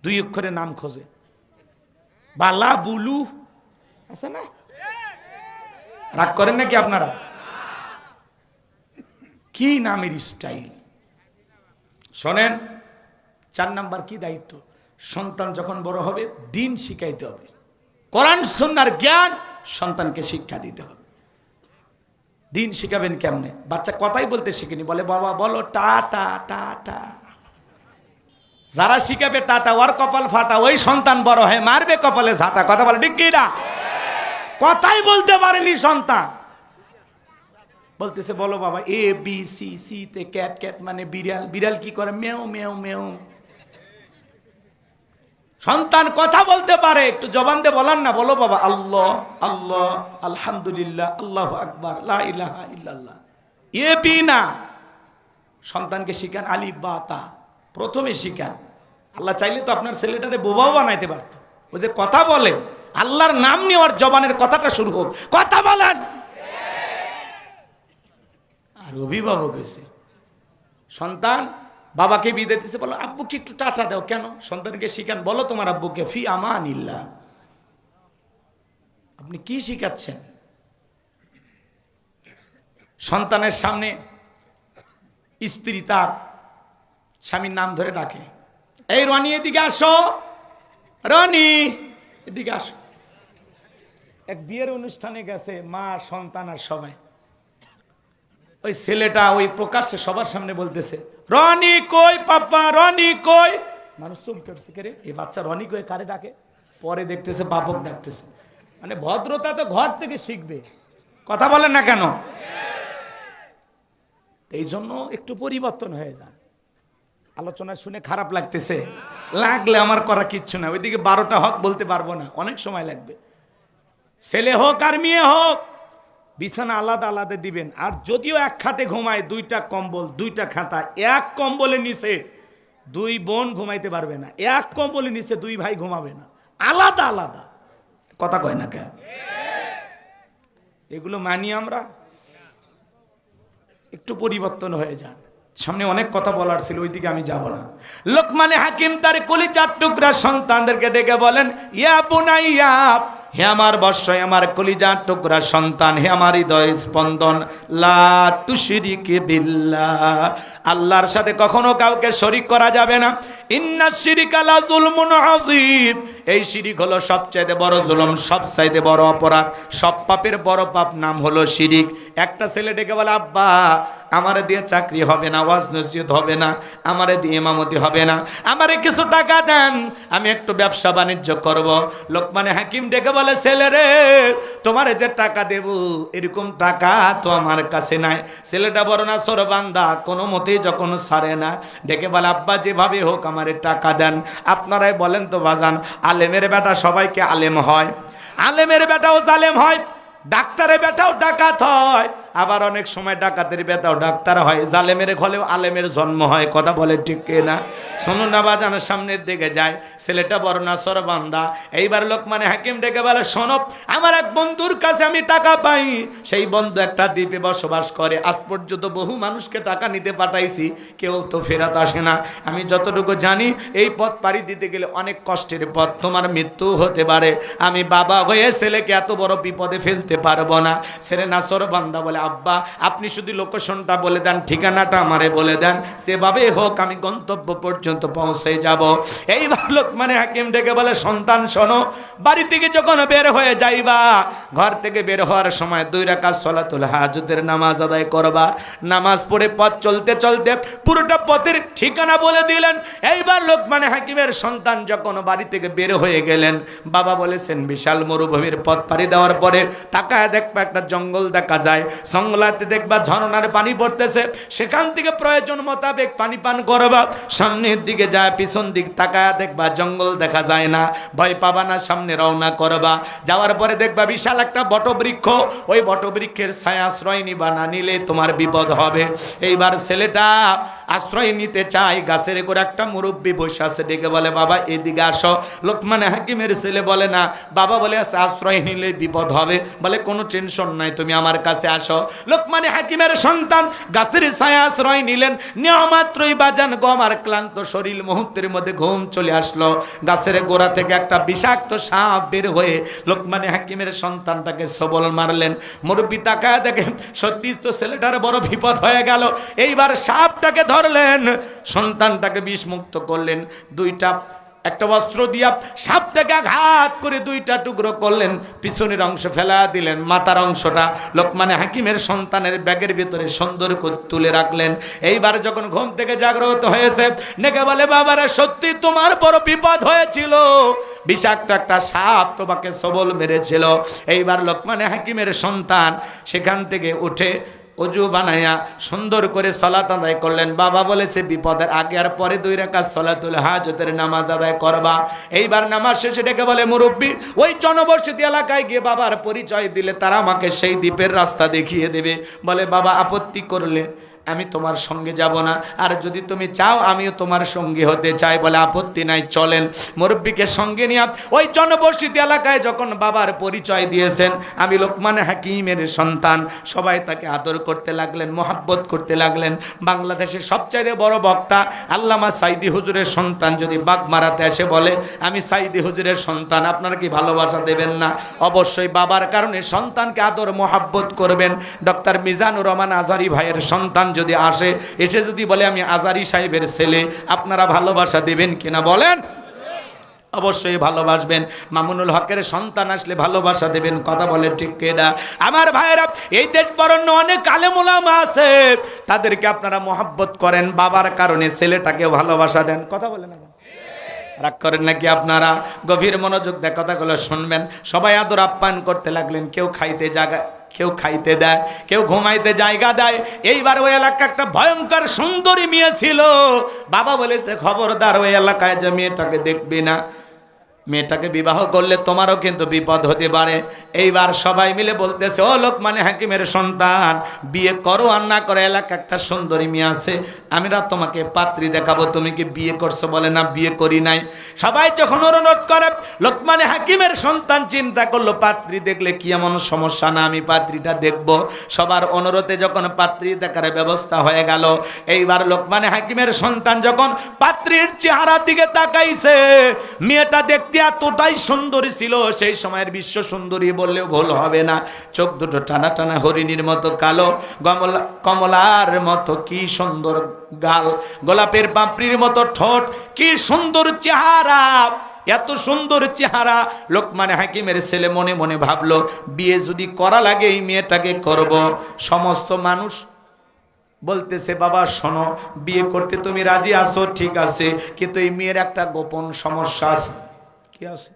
2 অক্ষরের নাম খোঁজে, বালা, বুলু, আছে না? রাগ করেন নাকি আপনারা? কি নামের স্টাইল! শোনেন, 4 নাম্বার কি দায়িত্ব? সন্তান যখন বড় হবে দিন শিখাইতে হবে। কোরআন সুন্নাহর জ্ঞান সন্তানকে শিক্ষা দিতে হবে। দিন শিখাবেন কেমনে? বাচ্চা কথাই বলতে শিখেনি, বলে বাবা বলো টাটা টাটা। যারা শিখাবে টাটা, ওর কপাল ফাটা, ওই সন্তান বড় হয় মারবে কপালে ঝাঁটা। কথা বলে ঠিক কি না? কথাই বলতে পারেনি সন্তান, বলতেছে বলো বাবা এ বি সি, সি তে ক্যাট, ক্যাট মানে বিড়াল, বিড়াল কি করে মেও মেও মেও। সন্তান কথা বলতে পারে, একটু জবান দিয়ে বলান না, বলো বাবা আল্লাহ আল্লাহ, আলহামদুলিল্লাহ, আল্লাহু আকবার, লা ইলাহা ইল্লাল্লাহ। এ বি না, সন্তানকে শিখান আলিফ বা তা, প্রথমে শিখান। আল্লাহ চাইলে তো আপনার ছেলেটাকে বোবাও বানাইতে পারতো। ও যে কথা বলে, আল্লাহর নাম নেওয়ার জবানের কথাটা শুরু হোক, কথা বলেন। আর অভিভাবক হয়েছে সন্তান, বাবাকে বিদায় দিতেছে, বলো আব্বুকে একটু টাটা দাও। কেন? সন্তানকে শিখান, বলো তোমার আব্বুকে ফি আমানিল্লাহ। আপনি কি শিখাচ্ছেন? সন্তানের সামনে স্ত্রী তার স্বামীর নাম ধরে ডাকে, এই রনি এদিকে আসো, রনি এদিকে আসো। এক বিয়ের অনুষ্ঠানে গেছে মা, সন্তান আর সবাই। ওই ছেলেটা ওই প্রকাশ্যে সবার সামনে বলতেছে, রনি কই পাপা, রনি কই। মানুষ চমকে উঠছে, কে রে এই বাচ্চা রনি কই, কারে ডাকে? পরে দেখতেছে বাপক ডাকতেছে। মানে ভদ্রতা তো ঘর থেকে শিখবে, কথা বলেন না কেন? এই জন্য একটু পরিবর্তন হয়ে যান। আলোচনা শুনে খারাপ লাগতেছে, লাগলে আমার করা কিচ্ছু না। ওইদিকে 12টা হক বলতে পারবো না, অনেক সময় লাগবে। ছেলে হোক আর মেয়ে হোক, বিছানা আলাদা আলাদা দিবেন। আর যদিও এক খাটে ঘুমায়, 2টা কম্বল 2টা খাতা, এক কম্বলের নিচে 2 বোন ঘুমাইতে পারবে না, এক কম্বলের নিচে 2 ভাই ঘুমাবে না, আলাদা আলাদা। কথা কয় না কেন? এগুলো মানি আমরা? একটু পরিবর্তন হয়ে যান। সামনে অনেক কথা বলার ছিল, ওইদিকে আমি যাব না। লোকমানে হাকিম তার কলিজার টুকরা সন্তানদেরকে ডেকে বলেন, ইয়া বুনাইয়া, হে আমার বর্ষ, আমার কলিজার টুকরা সন্তান, হে আমার হৃদয়ের স্পন্দন, লা তুশরিক বিল্লাহ, আল্লাহর সাথে কখনো কাউকে শরীক করা যাবে না। ইন্না শিরিকা লা যুলমুন আযীম, এই শিরিক হলো সবচাইতে বড় জুলুম, সবচাইতে বড় অপরাধ, সব পাপের বড় পাপ নাম হলো শিরিক। একটা ছেলে ডেকে বলে, আব্বা আমারে দিয়ে চাকরি হবে না, ওয়াজ নসিহত হবে না, আমারে দিয়ে ইমামতি হবে না, আমারে কিছু টাকা দেন, আমি একটু ব্যবসা বাণিজ্য করব। লোকমানে হাকিম ডেকে বলে, ছেলে রে, তোমারে যে টাকা দেব এরকম টাকা তো আমার কাছে নাই। ছেলেটা বড় না সর বান্দা, কোনো মতেই যখন ছাড়ে না, ডেকে বলে, আব্বা যেভাবে হোক আমারে টাকা দেন। আপনারাই বলেন তো বাজান, আলেমের বেটা সবাইকে আলেম হয়? আলেমের বেটাও জালেম হয়, ডাক্তারের বেটাও ডাকাত হয়, আবার অনেক সময় ডাকাতের বেটাও ডাক্তার হয়, জালেমের ঘরেও আলেমের জন্ম হয়। কথা বলে ঠিক না? শুনুন না বাজান, সামনের দিকে যায়, ছেলেটা বড় নাসর বান্দা। এইবার লোকমানে হাকিম ডেকে বলে, শোনো, আমার এক বন্ধুর কাছে আমি টাকা পাই, সেই বন্ধু একটা দ্বীপে বসবাস করে, আজ পর্যন্ত বহু মানুষকে টাকা নিতে পাঠাইছি, কেউ তো ফেরত আসে না। আমি যতটুকু জানি এই পথ পাড়ি দিতে গেলে অনেক কষ্টের পথ, তোমার মৃত্যু হতে পারে, আমি বাবা হয়ে ছেলেকে এত বড় বিপদে ফেলতে পারবো না। ছেলে নাসর বান্দা বলে, আব্বা আপনি শুধু লোকেশনটা বলে দেন, ঠিকানাটা আমারে বলে দেন, সেভাবে হোক আমি গন্তব্য পর্যন্ত পৌঁছে যাব। এইবার লোকমানে হাকিম ডেকে বলে, সন্তান শোনো, বাড়ি থেকে যখন বের হয়ে যাইবা, ঘর থেকে বের হওয়ার সময় 2 রাকাত সালাতুল হাজতের নামাজ আদায় করবা। নামাজ পড়ে পথ চলতে চলতে পুরোটা পথের ঠিকানা বলে দিলেন। এইবার লোকমানে হাকিমের সন্তান যখন বাড়ি থেকে বের হয়ে গেলেন, বাবা বলেছেন বিশাল মরুভূমির পথ পাড়ি দেওয়ার পরে তাকায় দেখবা একটা জঙ্গল দেখা যায়, জঙ্গলাতে দেখবা ঝরনার পানি পড়তেছে, সেখান থেকে প্রয়োজন মোতাবেক পানি পান করবা। সামনের দিকে যায়, পিছন দিক তাকায় দেখবা জঙ্গল দেখা যায় না, ভয় পাবা না, সামনে রওনা করবা। যাওয়ার পরে দেখবা বিশাল একটা বটবৃক্ষ, ওই বটবৃক্ষের ছায়া আশ্রয় নিবা, না নিলে তোমার বিপদ হবে। এইবার ছেলেটা আশ্রয় নিতে চায়, গাছের গোড়ে একটা মুরব্বী বসে আছে, ডেকে বলে, বাবা এদিকে আসো। লোকমানে হাকিমের ছেলে বলে, না বাবা বলে আছে আশ্রয় নিলে বিপদ হবে। বলে কোনো টেনশন নাই, তুমি আমার কাছে আসো। লোকমানে হাকিমের সন্তান গাছের ছায়া আশ্রয় নিলেন, নেওয়া মাত্রই বাজান গমার ক্লান্ত শরীর মুহূর্তের মধ্যে ঘুম চলে আসলো। গাছের গোড়া থেকে একটা বিষাক্ত সাপ বের হয়ে লোকমানে হাকিমের সন্তানটাকে সবল মারলেন। মুরব্বী তাকায় দেখে সত্যি তো ছেলেটার বড় বিপদ হয়ে গেল। এইবার সাপটাকে ধরলেন, সন্তানটাকে বিষমুক্ত করলেন, একটা অস্ত্র দিয়া সাপটাকে আঘাত করে 2টা টুকরো করলেন, পিছনের অংশ ফেলা দিলেন, মাথার অংশটা লোকমানে হাকিমের সন্তানের ব্যাগের ভিতরে সুন্দর করে তুলে রাখলেন। এইবার যখন ঘুম থেকে জাগ্রত হয়েছে, নেকে বলে, বাবারা সত্যি তোমার বড় বিপদ হয়েছিল, বিষাক্ত একটা সাপ তোমাকে সবল মেরেছিল। এইবার লোকমানে হাকিমের সন্তান সেখান থেকে উঠে অজু বানাইয়া সুন্দর করে সালাত আদায় করলেন। বাবা বলেছে বিপদের আগে আর পরে 2 রাকাত সালাতুল হাজতের নামাজ আদায় করবা। এইবার নামাজ শেষে ডেকে বলে, মুরব্বী ওই জনবসতি এলাকায় গিয়ে বাবার পরিচয় দিলে তারা আমাকে সেই দ্বীপের রাস্তা দেখিয়ে দেবে। বলে, বাবা আপত্তি করলে আমি তোমার সঙ্গে যাব না, আর যদি তুমি চাও আমিও তোমার সঙ্গে হতে চাই। বলে আপত্তি নাই, চলেন। মুরব্বীকে সঙ্গে নিয়ে ওই জনবসতি এলাকায় যখন বাবার পরিচয় দিয়েছেন, আমি লোকমানে হাকিমের সন্তান, সবাই তাকে আদর করতে লাগলেন, মোহাব্বত করতে লাগলেন। বাংলাদেশের সবচাইতে বড় বক্তা আল্লামা সাইদি হুজুরের সন্তান যদি বাগমারাতে এসে বলে আমি সাইদি হুজুরের সন্তান, আপনারা কি ভালোবাসা দেবেন না? অবশ্যই বাবার কারণে সন্তানকে আদর মোহাব্বত করবেন। ডক্টর মিজানুর রহমান আজারি ভাইয়ের সন্তান যদি আসে, এসে যদি বলে আমি আজারি সাহেবের ছেলে, আপনারা ভালোবাসা দেবেন কিনা বলেন? অবশ্যই ভালোবাসবেন। মামুনুল হকের সন্তান আসলে ভালোবাসা দেবেন, কথা বলেন ঠিক কিনা? আমার ভাইয়েরা, এই দেশ বরণ্য অনেক আলেম ওলামা আছে, তাদেরকে আপনারা মহব্বত করেন, বাবার কারণে ছেলেটাকে ভালোবাসা দেন, কথা বলেন না? রাগ করেন নাকি আপনারা? গভীর মনোযোগ দিয়ে কথাগুলো শুনবেন। সবাই আদর আপ্যায়ন করতে লাগলেন, কেউ খাইতে দেয়, কেউ ঘুমাইতে জায়গা দেয়। এইবার ওই এলাকা একটা ভয়ঙ্কর সুন্দরী মেয়ে ছিল। বাবা বলেছে খবরদার ওই এলাকায় যে মেয়েটাকে দেখবি না, মেয়েটাকে বিবাহ করলে তোমারও কিন্তু বিপদ হতে পারে। এইবার সবাই মিলে বলতেছে, ও লোকমান হাকিমের সন্তান, বিয়ে করো আর না করো, এলাকা একটা সুন্দরী মেয়ে আছে, আমরা তোমাকে পাত্রী দেখাবো, তুমি কি বিয়ে করছো? বলে না, বিয়ে করি নাই। সবাই যখন অনুরোধ করে, লোকমান হাকিমের সন্তান চিন্তা করলো পাত্রী দেখলে কি এমন সমস্যা, না আমি পাত্রীটা দেখব। সবার অনুরোধে যখন পাত্রী দেখার ব্যবস্থা হয়ে গেল, এইবার লোকমান হাকিমের সন্তান যখন পাত্রীর চেহারার দিকে তাকাইছে, মেয়েটা দেখতে এতটাই সুন্দরী ছিল, সেই সময়ের বিশ্ব সুন্দরী বললেও ভুল হবে না। চোখ দুটো টানা টানা হরিণীর মতো কালো, কমলার মতো কি সুন্দর গাল, গোলাপের পাপড়ির মতো ঠোঁট, কি সুন্দর চেহারা। এত সুন্দর চেহারা লোকমান হাকিমের ছেলে মনে মনে ভাবলো, বিয়ে যদি করা লাগে এই মেয়েটাকে করব। সমস্ত মানুষ বলতেছে, বাবা শোনো, বিয়ে করতে তুমি রাজি আছো, ঠিক আছে, কিন্তু এই মেয়ের একটা গোপন সমস্যা আছে। কি আছে?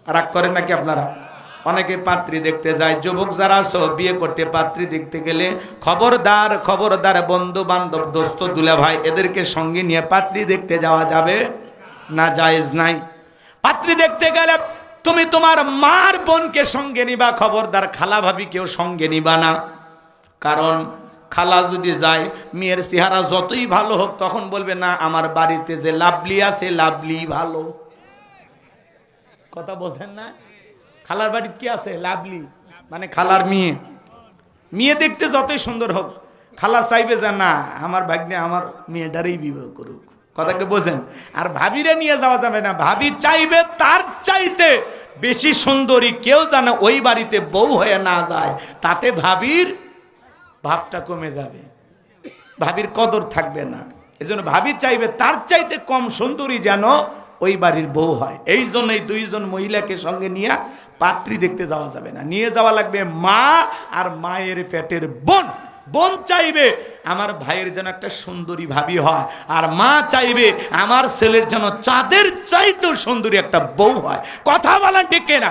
রাগ করেন নাকি আপনারা? অনেকে পাত্রী দেখতে যায়, যুবক যারা আছো, বিয়ে করতে পাত্রী দেখতে গেলে খবরদার খবরদার, বন্ধু বান্ধব দোস্ত দুলা ভাই এদেরকে সঙ্গে নিয়ে পাত্রী দেখতে যাওয়া যাবে না, জায়েজ নাই। পাত্রী দেখতে গেলে তুমি তোমার মার বোনকে সঙ্গে নিবা, খবরদার খালা ভাবি কেউ সঙ্গে নিবা না। কারণ খালা যদি যায়, মেয়ের চেহারা যতই ভালো হোক, তখন বলবে না আমার বাড়িতে যে লাভলি আছে, লাভলি ভালো। কথা বলছেন না? খালার বাড়িতে কি আছে? লাভলি, মানে খালার মেয়ে। মেয়ে দেখতে যতই সুন্দর হোক, খালা চাইবে যে না আমার ভাগ্নে আমার মেয়েটারই বিবাহ করুক, কথাকে বোঝেন? আর ভাবিরে নিয়ে যাওয়া যাবে না, ভাবি চাইবে তার চাইতে বেশি সুন্দরী কেউ যেন ওই বাড়িতে বউ হয়ে না যায়, তাতে ভাবির ভাবটা কমে যাবে, ভাবির কদর থাকবে না। এজন্য ভাবি চাইবে তার চাইতে কম সুন্দরী যেন ওই বাড়ির বউ হয়। এই জন্যই দুইজন মহিলাকে সঙ্গে নিয়ে পাত্রী দেখতে যাওয়া যাবে না, নিয়ে যাওয়া লাগবে মা আর মায়ের পেটের বোন। বোন চাইবে আমার ভাইয়ের যেন একটা সুন্দরী ভাবি হয়, আর মা চাইবে আমার ছেলের যেন চাঁদের চাইতেও সুন্দরী একটা বউ হয়। কথা বলেন ঠিক কিনা?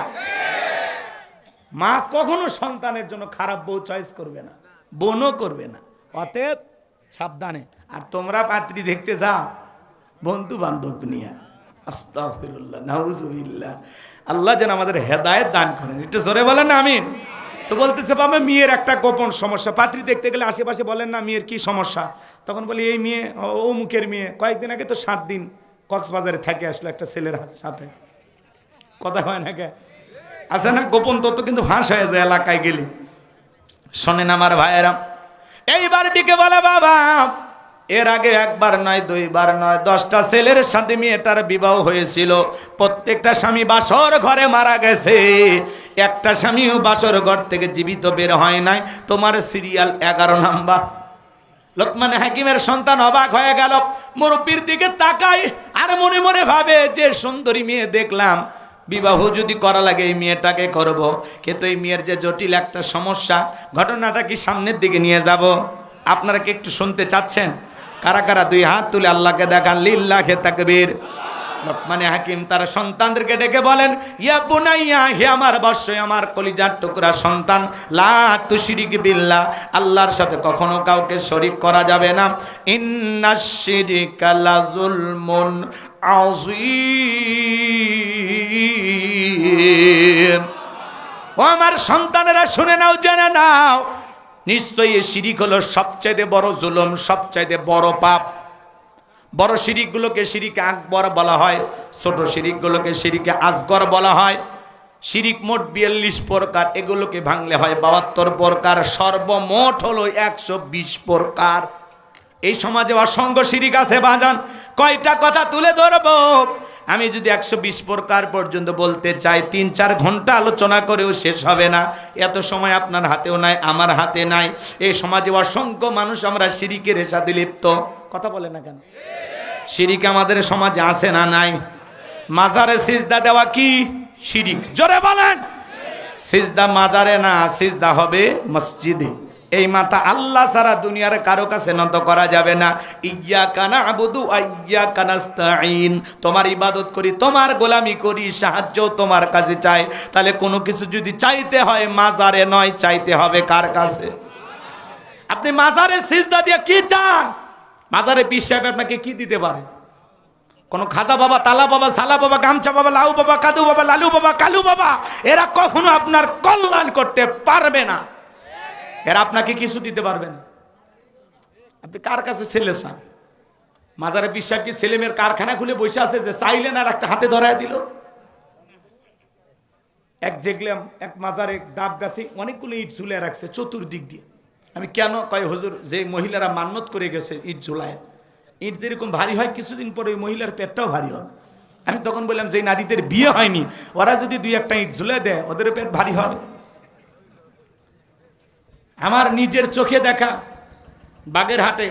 মা কখনো সন্তানের জন্য খারাপ বউ চয়েস করবে না, বোনও করবে না, অতএব সাবধানে। আর তোমরা পাত্রী দেখতে যাও বন্ধু বান্ধব নিয়ে, আস্তাগফিরুল্লাহ, নাউজুবিল্লাহ। আল্লাহ যেন আমাদের হেদায়েত দান করেন। একটু জোরে বলেন না আমিন। তো বলতেছে, বাবা মেয়ের একটা গোপন সমস্যা, পাত্রী দেখতে গেলে আশেপাশে বলেন না মেয়ের কি সমস্যা, তখন বলি এই মেয়ে ও মুখের মেয়ে, কয়েকদিন আগে তো 7 দিন কক্সবাজারে থেকে আসলো একটা ছেলের সাথে, কথা হয় না কে? আছে না গোপন তত্ত্ব, কিন্তু ফাঁস হয়ে যায় এলাকায় গেলে। শোনেন আমার ভাইয়েরা, এইবার দিকে বলে বাবা এর আগে একবার নয়, দুইবার নয়, 10টা ছেলের সাথে মেয়েটার বিবাহ হয়েছিল। প্রত্যেকটা স্বামী বাসর ঘরে মারা গেছে, একটা স্বামীও বাসর ঘর থেকে জীবিত বের হয় নাই। তোমার সিরিয়াল 11 নাম্বার। লোকমান হাকিমের সন্তান অবাক হয়ে গেল, মুরব্বির দিকে তাকায় আর মনে মনে ভাবে যে সুন্দরী মেয়ে দেখলাম, বিবাহ যদি করা লাগে এই মেয়েটাকে করব। কিন্তু এই মেয়ের যে জটিল একটা সমস্যা, ঘটনাটা কি সামনের দিকে নিয়ে যাব? আপনারা কি একটু শুনতে চাচ্ছেন? কারা কারা 2 হাত তুলে আল্লাহকে দেখান, লিল্লাহে তাকবীর। লোকমান হাকিম তার সন্তানদেরকে ডেকে বলেন, ইয়া বুনাইয়া, হে আমার বৎস, আমার কলিজার টুকরা সন্তান, লা তুশরিক বিল্লাহ, আল্লাহর সাথে কখনো কাউকে শরীক করা যাবে না। ইন্নাশ শিরকা লাযুলমুন আযীম। ও আমার সন্তানেরা শুনে নাও, জেনে নাও, নিশ্চয়ই শিরিক হলো সবচাইতে বড় জুলুম, সবচাইতে বড় পাপ। বড় শিরিকগুলোকে শিরিকে আকবর বলা হয়, ছোট শিরিকগুলোকে শিরিকে আসগর বলা হয়। শিরিক মোট 42 প্রকার, এগুলোকে ভাঙলে হয় 72 প্রকার, সর্বমোট হলো 120 প্রকার। এই সমাজে অসংখ্য শিরিক আছে বাজান, কয়টা কথা তুলে ধরবো। আমি যদি 120 প্রকার পর্যন্ত বলতে চাই 3-4 ঘন্টা আলোচনা করেও শেষ হবে না। এত সময় আপনার হাতেও নাই, আমার হাতে নাই। এই সমাজে অসংখ্য মানুষ আমরা শিরিকের সাথে লিপ্ত। কথা বলে না কেন? শিরিক আমাদের সমাজে আছে না নাই? মাজারে সিজদা দেওয়া কি শিরিক? জোরে বলেন। সিজদা মাজারে না, সিজদা হবে মসজিদে। এই মাথা আল্লাহ ছাড়া দুনিয়ার কারো কাছে নত করা যাবে না। ইয়্যাকা না'বুদু ওয়া ইয়্যাকা নাস্তাঈন। তোমার ইবাদত করি, তোমার গোলামি করি, সাহায্য তোমার কাছে চাই। তাহলে কোনো কিছু যদি চাইতে হয় মাজারে নয়, চাইতে হবে কার কাছে? আপনি মাজারে সিজদা দিয়ে কি চান? মাজারে পীর সাহেব আপনাকে কি দিতে পারে? কোন খাজা বাবা, তালা বাবা, সালা বাবা, গামছা বাবা, লাউ বাবা, কাদু বাবা, লালু বাবা, কালু বাবা, এরা কখনো আপনার কল্যাণ করতে পারবে না। এরা আপনাকে কিছু দিতে পারবে না। আপনি কার কাছে ছেলে চান? মাজারে পীর সাহেব কি ছেলে মেয়ের কারখানা খুলে বসে আছে যে চাইলেন আর একটা হাতে ধরায় দিল? এক দেখলাম এক মাজারে ডাব গাছে অনেকগুলো ইট ঝুলে রাখছে চতুর্দিক দিয়ে। আমি কেন কয় হুজুর, যে মহিলারা মান্নত করে গেছে ইট ঝুলায়, ইট যেরকম ভারী হয় কিছুদিন পরে ওই মহিলার পেটটাও ভারী হয়। আমি তখন বললাম যে নারীদের বিয়ে হয়নি ওরা যদি 2-1টা ইট ঝুলে দেয় ওদের পেট ভারী হবে। আমার নিজের চোখে দেখা বাগেরহাটে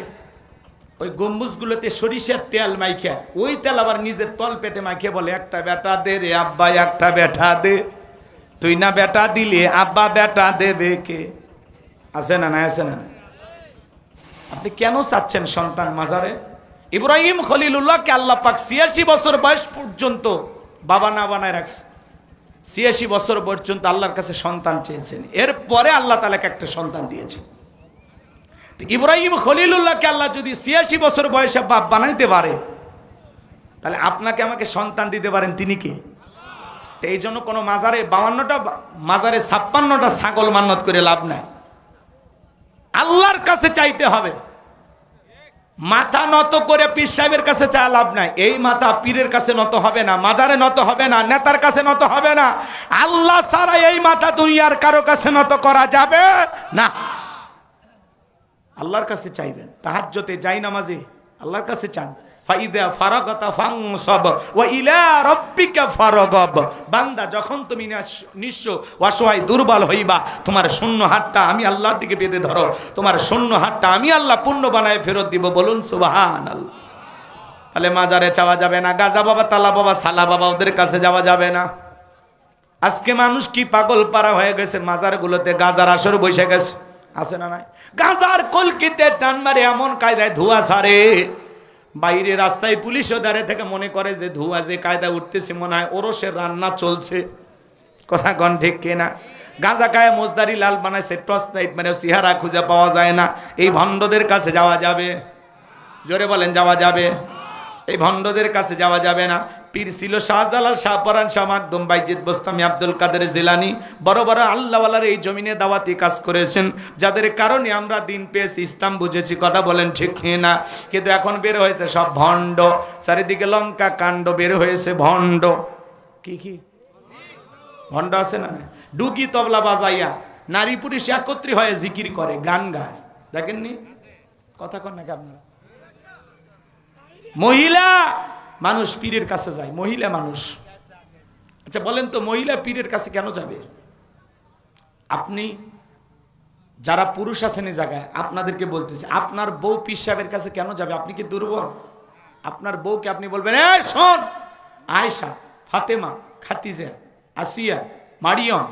ওই গম্বুজগুলোতে সরিষার তেল মাইখা, ওই তেল আবার নিজের তল পেটে মাইখে বলে একটা বেটা দে রে আব্বা, একটা বেটা দে, তুই না বেটা দিলে আব্বা বেটা দেবে কে? আছে না? না আছে না? আপনি কেন চাচ্ছেন সন্তান মাজারে? ইব্রাহিম খলিলুল্লাহকে আল্লাহ পাক 86 বছর বয়স পর্যন্ত বাবা না বানায় রাখছে। 86 বছর পর্যন্ত আল্লাহর কাছে সন্তান চেয়েছেন, এরপরে আল্লাহ তাআলাকে একটা সন্তান দিয়েছেন। ইব্রাহিম খলিলুল্লাহকে আল্লাহ যদি 86 বছর বয়সে বাপ বানাইতে পারে, তাহলে আপনাকে আমাকে সন্তান দিতে পারেন তিনি কে? এই জন্য কোনো মাজারে 52টা, মাজারে 56টা ছাগল মান্নত করে লাভ নাই। আল্লাহর কাছে চাইতে হবে। মাথা নত করে পীর সাহেবের কাছে চা লাভ নাই। এই মাথা পীরের কাছে নত হবে না, মাজারে নত হবে না, নেতার কাছে নত হবে না। আল্লাহ ছাড়া এই মাথা দুনিয়ার কারো কাছে নত করা যাবে না। আল্লাহর কাছে চাইবেন। তাহাজ্জুদে যাই নামাজে আল্লাহর কাছে চান। ফাইদা ফারাগাতা ফানসাব ওয়া ইলা রাব্বিকা ফারাগাব। বান্দা যখন তুমি নিঃস্ব অসহায় দুর্বল হইবা, তোমার শূন্য হাতটা আমি আল্লাহর দিকে বেঁধে ধরো, তোমার শূন্য হাতটা আমি আল্লাহ পূর্ণ বানায় ফেরত দিব। বলুন সুবহানাল্লাহ। তাহলে মাজারে চাওয়া যাবে না, গাজা বাবা, তালা বাবা, সালা বাবা ওদের কাছে যাওয়া যাবে না। আজকে মানুষ কি পাগল পারা হয়ে গেছে, মাজারগুলোতে গাজার আসর বসে গেছে। আছে না নাই? গাজার কলকিতে টান মারে এমন কায়দায় ধোঁয়া ছাড়ে, বাইরে রাস্তায় পুলিশও দাঁড়িয়ে থেকে মনে করে যে ধোঁয়া যে কায়দা উঠতেছে মনে হয় ওরসের রান্না চলছে। কথা কন ঠিক কিনা? গাঁজা খায় মোজদারি লাল বানাইছে, টর্চ লাইট মানে চেহারা খুঁজে পাওয়া যায় না। এই ভণ্ডদের কাছে যাওয়া যাবে? জোরে বলেন যাওয়া যাবে? এই ভণ্ডদের কাছে যাওয়া যাবে না। পীর ছিল শাহজালাল, শাহপরান, শাহ মাকদুম, বাইজিদ বোস্তামি, আব্দুল কাদের জিলানী, বড় বড় আল্লাহওয়ালার এই জমিনে দাওয়াতি কাজ করেছেন, যাদের কারণে আমরা দিন পেয়েছি, ইসলাম বুঝেছি। কথা বলেন ঠিক না? কিন্তু এখন বের হয়েছে সব ভণ্ড, চারিদিকে লঙ্কা কাণ্ড বের হয়েছে ভণ্ড। কি কি ভণ্ড আছে না? ডুকি তবলা বাজাইয়া নারী পুরুষ একত্রিত হয়ে জিকির করে, গান গায়। দেখেননি? কথা কন নাকি আপনারা? মহিলা মানুষ পীরের কাছে যায়, মহিলা মানুষ। আচ্ছা বলেন তো, মহিলা পীরের কাছে কেন যাবে? আপনি যারা পুরুষ আছেন এই জায়গায় আপনাদেরকে বলতেছি, আপনার বউ পীর সাহেবের কাছে কেন যাবে? আপনি কি দুর্বল? আপনার বউকে আপনি বলবেন এই শোন, আয়েশা, ফাতেমা, খাদিজা, আসিয়া, মারিয়ম,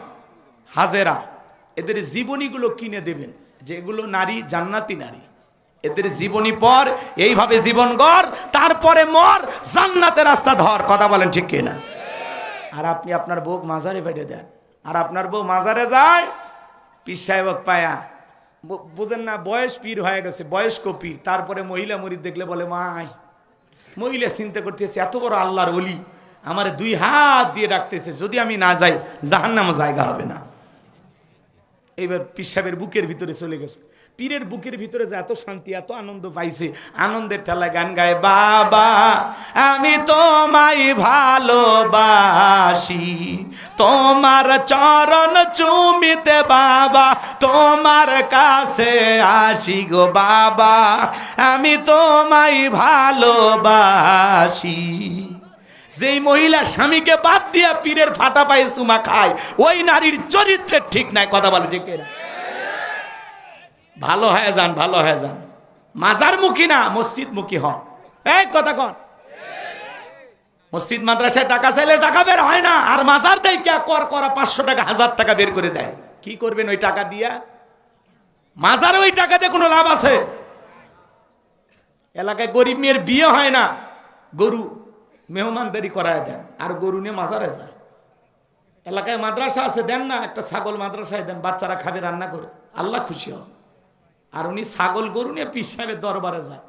হাজেরা, এদের জীবনীগুলো কিনে দেবেন, যে এগুলো নারী, জান্নাতি নারী, এদের জীবনী পর, এইভাবে জীবন গড়, তারপরে মর, জান্নাতের রাস্তা ধর। কথা বলেন ঠিক কিনা? আর আপনি আপনার বউ মাজারে বেঁধে দেন, আর আপনার বউ মাজারে যায় পীর সাহেবক পায়া, বুঝেন না, বয়স পীর হয়ে গেছে, বয়স্ক পীর। তারপরে মহিলা মুরিদ দেখলে বলে মাই, মহিলা চিন্তা করতেছে এত বড় আল্লাহর ওলি আমার 2 হাত দিয়ে ডাকতেছে, যদি আমি না যাই জাহান্নামে জায়গা হবে না। এইবার পীর সাহেবের বুকের ভিতরে চলে গেছে। পীরের বুকের ভিতরে যে এত শান্তি, এত আনন্দ পাইছে, আনন্দের ঠেলায় গান গায়, বাবা আমি তোমায় ভালোবাসি, তোমার চরণ চুমিতে বাবা তোমার কাছে আসি গো বাবা, আমি তোমায় ভালোবাসি। যেই মহিলা স্বামীকে বাদ দিয়া পীরের ফাটা পায়ে চুমা খায় ওই নারীর চরিত্রের ঠিক নাই। কথা বলে ঠিক না? ভালো হয়ে যান, ভালো হয়ে যান। মাজার মুখী না, মসজিদ মুখী হন। এই কথা কন। মসজিদ মাদ্রাসায় টাকা চাইলে টাকা বের হয় না, আর মাজার দেয় কে কর করা 500 টাকা 1000 টাকা বের করে দেয়। কি করবেন ওই টাকা দিয়া? মাজারে ওই টাকা দিয়ে কোনো লাভ আছে? এলাকায় গরিব মেয়ের বিয়ে হয় না, গরু মেহমানদারি করায় দেন, আর গরু নিয়ে মাজারে যায়। এলাকায় মাদ্রাসা আছে, দেন না একটা ছাগল মাদ্রাসায় দেন, বাচ্চারা খাবে রান্না করে, আল্লাহ খুশি হন। আর উনি ছাগল গরু নিয়ে পীর সাহেবের দরবারে যায়,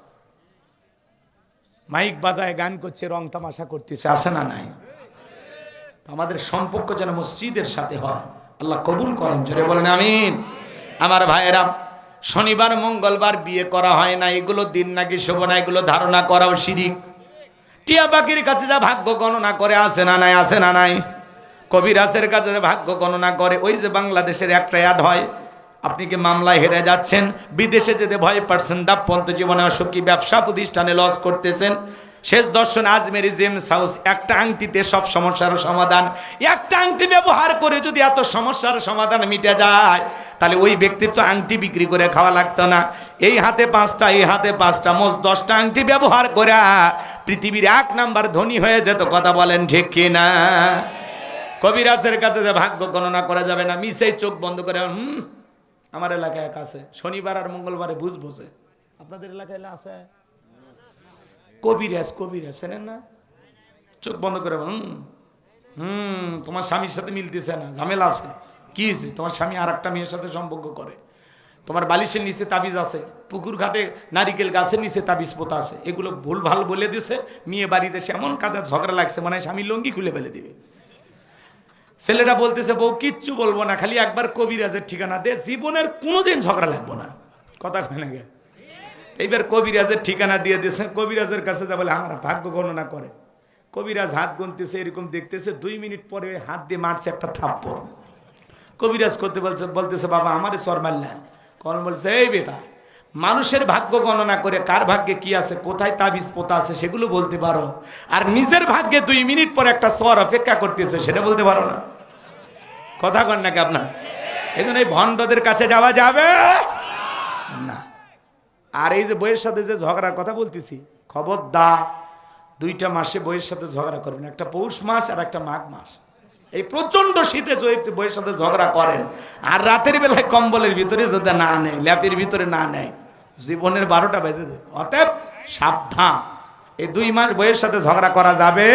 মাইক বাজায় গান করছে, রং তামাশা করতেছে। আছে না নাই? আমাদের সম্পর্ক যেন মসজিদের সাথে হয়। আল্লাহ কবুল করেন, জোরে বলেন আমিন। আমার ভাইয়েরা, শনিবার মঙ্গলবার বিয়ে করা হয় না, এগুলো দিন নাকি শুভ না, এগুলো ধারণা করাও শিরিক। টিয়া পাখির কাছে যা ভাগ্য গণনা করে, আছে না নাই? আছে না নাই? কবিরাজের কাছে যা ভাগ্য গণনা করে, ওই যে বাংলাদেশের একটা অ্যাড হয়, আপনি কি মামলায় হেরে যাচ্ছেন, বিদেশে যেতে ভয় পাচ্ছেন, দাপ্পন্ত জীবনে অসুখী, ব্যবসা প্রতিষ্ঠানে লস করতেছেন, শেষ দর্শন আজমেরি জেমস হাউস, একটা আংটিতে সব সমস্যার সমাধান। একটা আংটি ব্যবহার করে যদি এত সমস্যার সমাধান মিটে যায়, তাহলে ওই ব্যক্তির তো আংটি বিক্রি করে খাওয়া লাগতো না। এই হাতে 5টা, এই হাতে 5টা, মোট 10টা আংটি ব্যবহার করে পৃথিবীর 1 নাম্বার ধনী হয়ে যেত। কথা বলেন ঠিক কিনা? কবিরাজের কাছে যে ভাগ্য গণনা করা যাবে না, মিছেই চোখ বন্ধ করে আমার এলাকায় এক আছে, শনিবার আর মঙ্গলবারে বুঝ বসে। আপনাদের এলাকায় আছে কবিরাজ? কবিরাজ চেনেন না? চোখ বন্ধ করে তোমার স্বামীর সাথে মিলতেছে না, ঝামেলা আছে। কি হয়েছে? তোমার স্বামী আর একটা মেয়ের সাথে সম্পর্ক করে, তোমার বালিশের নিচে তাবিজ আছে, পুকুর ঘাটে নারিকেল গাছের নিচে তাবিজ পোতা আছে। এগুলো ভুল ভাল বলে দিছে, মেয়ে বাড়িতে এমন কাজে ঝগড়া লাগছে, মানে স্বামী লঙ্গি খুলে ফেলে দিবে। ছেলেটা বলতেছে, বউ কিচ্ছু বলবো না, খালি একবার কবিরাজের ঠিকানা দে, জীবনের কোনোদিন ঝগড়া লাগবো না। কথা কয় না গে? এইবার কবিরাজের ঠিকানা দিয়ে দিয়েছেন, কবিরাজের কাছে যা বলে আমার ভাগ্য গণনা করে। কবিরাজ হাত গুনতেছে, এরকম দেখতেছে, 2 মিনিট পরে হাত দিয়ে মারছে একটা থাপ্পড়। কবিরাজ করতে বলতেছে, বাবা আমারে চর মারলা। কখন বলছে, এই বেটা, মানুষের ভাগ্য গণনা করে কার ভাগ্যে কি আছে, কোথায় তাবিজ পোতা আছে সেগুলো বলতে পারো, আর নিজের ভাগ্যে 2 মিনিট পরে একটা চর অপেক্ষা করতেছে সেটা বলতে পারো না। কথা কন নাকি আপনার? এই জন্য এই ভণ্ডদের কাছে যাওয়া যাবে না। আর এই যে বইয়ের সাথে যে ঝগড়ার কথা বলতেছি, খবরদার 2টা মাসে বইয়ের সাথে ঝগড়া করবেন, একটা পৌষ মাস আর একটা মাঘ মাস। এই প্রচন্ড শীতে বইয়ের সাথে ঝগড়া করেন, আর রাতের বেলায় কম্বলের ভিতরে যদি না নেয়, ল্যাপের ভিতরে না নেয়, জীবনের 12টা বেজে যায়। অতএব সাবধান, এই 2 মাস বইয়ের সাথে ঝগড়া করা যাবে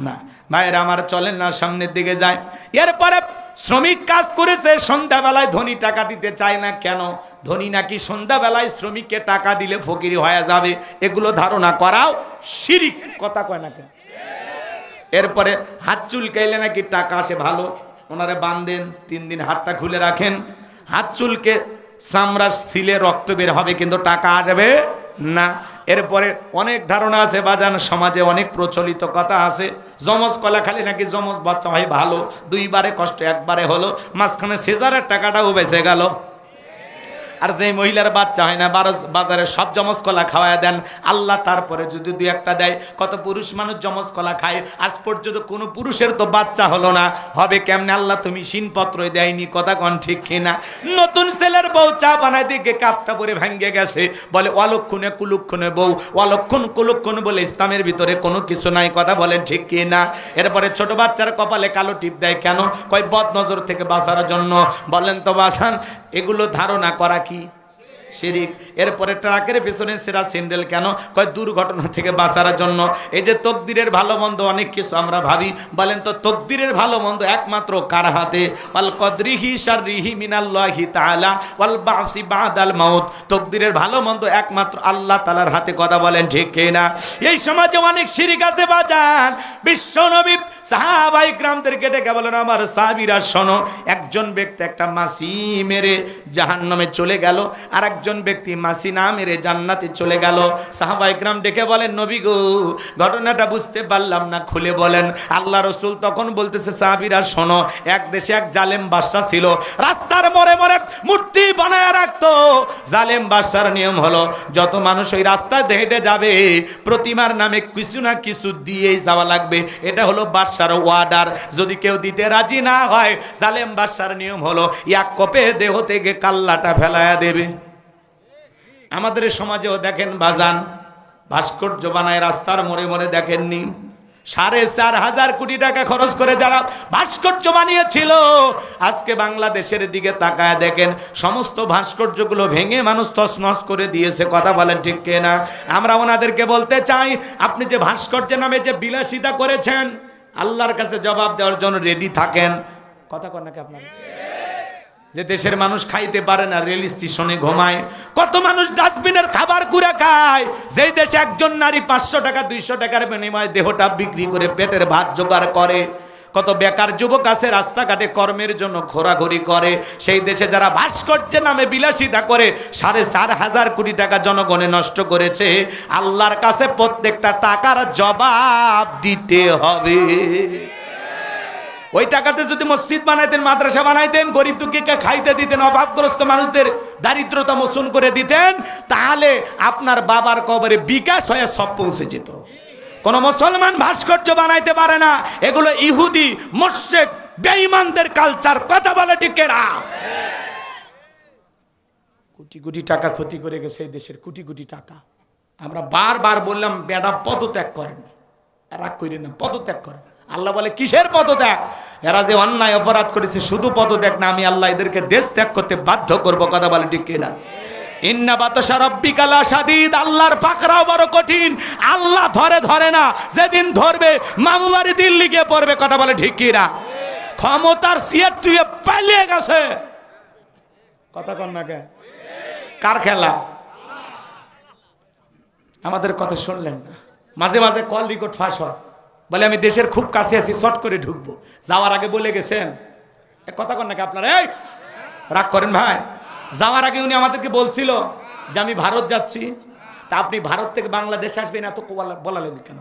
না। ভাইয়েরা আমার, চলেন না সামনের দিকে যায়। এরপরে শ্রমিক কাজ করেছে, সন্ধ্যাবেলায় ধনী টাকা দিতে চায় না কেন? ধনী নাকি সন্ধ্যাবেলায় শ্রমিককে টাকা দিলে ফকিরি হয়ে যাবে, এগুলো ধারণা করাও শিরিক। কথা কয় না কেন? এরপরে হাত চুলকাইলে নাকি টাকা আসে, ভালো, ওনারে বাঁধেন, 3 দিন হাতটা খুলে রাখেন, হাত চুলকে চামড়া ছিলে রক্ত বের হবে, কিন্তু টাকা আসবে না। এরপরে অনেক ধারণা আছে বাজান, সমাজে অনেক প্রচলিত কথা আছে, যমজ কলা খালি নাকি যমজ বাচ্চা হয় ভালো, 2 বারে কষ্ট 1 বারে হলো, মাঝখানে সেজারের টাকাটাও বেঁচে গেল। আর যে মহিলার বাচ্চা হয় না, বাজারে সব যমজ কলা খাওয়ায় দেন, আল্লাহ তারপরে যদি 2-1টা দেয়। কত পুরুষ মানুষ যমজ কলা খায়, আজ পর্যন্ত কোনো পুরুষের তো বাচ্চা হলো না, হবে কেমনে? আল্লাহ তুমি সিনপত্রই দেয়নি। কথা কন ঠিক কিনা? নতুন ছেলের বউ চা বানায় দিকে কাপটা পরে ভেঙে গেছে, বলে অলক্ষণে কুলক্ষণে বউ, অলক্ষণ কুলক্ষণ বলে ইসলামের ভিতরে কোনো কিছু নাই। কথা বলেন ঠিক কিনা? এরপরে ছোট বাচ্চার কপালে কালো টিপ দেয় কেন? কয় বদ নজর থেকে বাঁচার জন্য। বলেন তো বাঁচান, এগুলো ধারণা করা কি শিরিক। এরপরে ট্রাকের পেছনে সেরা স্যান্ডেল কেন? কয় দুর্ঘটনা থেকে বাঁচার জন্য। এই যে তকদিরের ভালো মন্দ অনেক কিছু আমরা ভাবি, বলেন তো তকদিরের ভালো মন্দ একমাত্র কার হাতে? ওয়াল কদরিহি শাররিহি মিনাল্লাহি তাআলা ওয়াল বাসি বাদাল মাউত। তকদিরের ভালো মন্দ একমাত্র আল্লাহ তাআলার হাতে। কথা বলেন ঠিক কিনা? এই সমাজে অনেক শিরিক আছে বাজান। বিশ্বনবী সাহাবায়ে কিরামদেরকে ডেকে বলেন, আমার সাহাবীরা শোনো, একজন ব্যক্তি একটা মাছি মেরে জাহান্নামে চলে গেল, আর একজন ব্যক্তি মাসি না মেরে জান্নাতে চলে গেল। সাহাবা ইকরাম ডেকে বলেন, নবী গো, ঘটনাটা বুঝতে পারলাম না, খুলে বলেন। আল্লাহ রসুল তখন বলতেছে, সাহাবীরা শোনো, এক দেশে এক জালেম বাদশা ছিল, রাস্তার মোড়ে মোড়ে মূর্তি বানায় রাখতো। জালেম বাদশার নিয়ম হলো, যত মানুষ ওই রাস্তায় হেঁটে যাবে প্রতিমার নামে কিছু না কিছু দিয়েই যাওয়া লাগবে। এটা হলো বাদশার ওয়ার্ডার। যদি কেউ দিতে রাজি না হয়, জালেম বাদশার নিয়ম হলো এক কোপে দেহ থেকে কাল্লাটা ফেলায়া দেবে। আমাদের সমাজেও দেখেন বাজান, ভাস্কর্য বানায় রাস্তার মোড়ে মোড়ে, দেখেননি 4,500 কোটি টাকা খরচ করে যারা ভাস্কর্য বানিয়েছিল, আজকে বাংলাদেশের দিকে তাকায় দেখেন সমস্ত ভাস্কর্যগুলো ভেঙে মানুষ তছনছ করে দিয়েছে। কথা বলেন ঠিক কিনা? আমরা ওনাদেরকে বলতে চাই, আপনি যে ভাস্কর্যের নামে যে বিলাসিতা করেছেন, আল্লাহর কাছে জবাব দেওয়ার জন্য রেডি থাকেন। কথা কন নাকি আপনারা? যে দেশের মানুষ খাইতে পারে না, রেল স্টেশনে ঘুমায়, কত মানুষ ডাস্টবিনের খাবার কুড়ে খায়, যেই দেশে একজন নারী 500 টাকা 200 টাকার বিনিময়ে দেহটা বিক্রি করে পেটের ভাত জোগাড় করে, কত বেকার যুবক আছে রাস্তাঘাটে কর্মের জন্য ঘোরাঘুরি করে, সেই দেশে যারা ভাস্কর্যের নামে বিলাসিতা করে 4,500 কোটি টাকা জনগণে নষ্ট করেছে, আল্লাহর কাছে প্রত্যেকটা টাকার জবাব দিতে হবে। ওই টাকাতে যদি মসজিদ বানাইতেন, মাদ্রাসা বানাইতেন, গরিব দুঃখীকে খাইতে দিতেন, অভাবগ্রস্ত মানুষদের দারিদ্রতা মোচন করে দিতেন, তাহলে আপনার বাবার কবরে বিকাশ হয়ে সব পৌঁছে যেত। কোন মুসলমান ভাস্কর্য বানাইতে পারে না, এগুলো ইহুদি মুশরিক বেঈমানদের কালচার। কথা বলে ঠিক না? কোটি কোটি টাকা ক্ষতি করে গেছে এই দেশের, কোটি কোটি টাকা। আমরা বারবার বললাম, বেটা পদত্যাগ করেন, রাগ করেন না, পদত্যাগ করেন। আল্লাহ বলে, কিসের পদত্যাগ? এরা যে অন্যায় অপরাধ করেছে, শুধু পদত্যাগ না, আমি আল্লাহ এদেরকে দেশ ত্যাগ করতে বাধ্য করব। কথা বলে ঠিক কিনা? ইন্না বাতাশা রাব্বিকা লাশাদীদ, আল্লাহর পাকড়াও বড় কঠিন। আল্লাহ ধরে না, যেদিন ধরবে মামু বাড়ি দিল্লি গিয়ে পড়বে। কথা বলে ঠিক কিনা? ক্ষমতার সিয়ার টুয়ে পালিয়ে গেছে। কথা কন না কে? কার খেলা? আমাদের কথা শুনলেন না? মাঝে মাঝে কল রেকর্ড ফাঁস হয়, বলে আমি দেশের খুব কাছে আছি, শর্ট করে ঢুকবো। যাওয়ার আগে বলে গেছেন। কথা কন নাকি আপনারা? এই রাগ করেন ভাই? যাওয়ার আগে উনি আমাদেরকে বলছিল যে আমি ভারত যাচ্ছি, তা আপনি ভারত থেকে বাংলাদেশ আসবেন, এত বলা লাগবে কেন?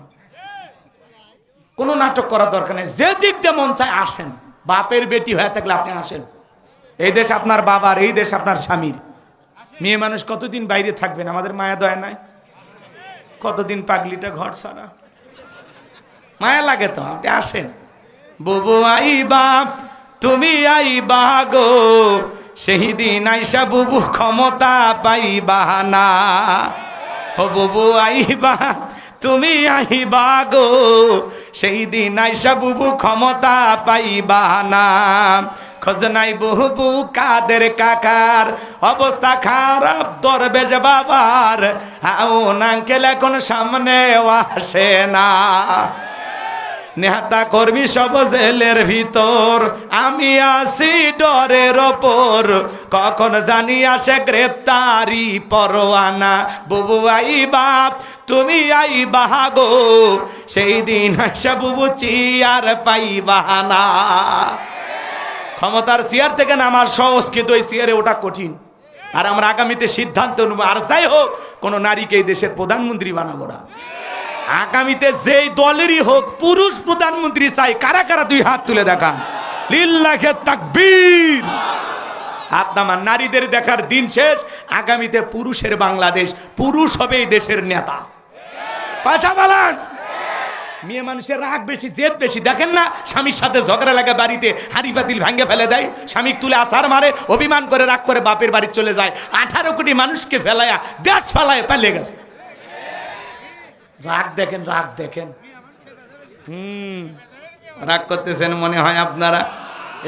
কোনো নাটক করার দরকার নেই, যে দিক দিয়ে মন চায় আসেন। বাপের বেটি হয়ে থাকলে আপনি আসেন। এই দেশ আপনার বাবার, এই দেশ আপনার স্বামীর। মেয়ে মানুষ কতদিন বাইরে থাকবেন? আমাদের মায়া দয়া নাই? কতদিন পাগলিটা ঘর ছাড়া? মায়া লাগে তো, আপনি আসেন। বুবু আই বাপ তুমি আই বাগো, সেই দিন আইসা বুবু ক্ষমতা পাইবা না। ও বুবু আই বাপ তুমি আই বাগো, সেই দিন আইসা বুবু ক্ষমতা পাইবা না। খোঁজ নাই বুবু কাদের কাকার, অবস্থা খারাপ দরবেশ বাবার, হাউন আঙ্কেল এখন সামনে আসে না। নেতা কর্মী সব জেলের ভিতর, আমি আসি ডরের ওপর, কখন জানি আসে গ্রেপ্তারি পরোয়ানা। বুবু আই বাপ তুমি আই বাহাগো, সেই দিন আসা বুবু চিয়ার পাইবা না। ক্ষমতার চেয়ার থেকে নামার সহজ, কিন্তু ওই চেয়ারে ওটা কঠিন। আর আমরা আগামীতে সিদ্ধান্ত নেব, আর যাই হোক কোনো নারীকে এই দেশের প্রধানমন্ত্রী বানাবো না। আগামীতে যেই দলেরই হোক পুরুষ প্রধানমন্ত্রী চাই। কারা কারা দুই হাত তুলে দেখান? লিল্লাহে তাকবীর। হাত নামান। নারীদের দেখার দিন শেষ। আগামীতে পুরুষের বাংলাদেশ, পুরুষ হবে এই দেশের নেতা। কথা বলেন? মেয়ে মানুষের রাগ বেশি, জেদ বেশি। দেখেন না, স্বামীর সাথে ঝগড়া লাগে, বাড়িতে হাঁড়ি পাতিল ভাঙ্গে ফেলে দেয়, স্বামী তুলে আছাড় মারে, অভিমান করে রাগ করে বাপের বাড়ি চলে যায়। 18 কোটি মানুষকে ফেলায়া দেশ ফেলায় পালিয়ে গেছে। রাগ দেখেন, রাগ দেখেন। রাগ করতেছেন মনে হয় আপনারা।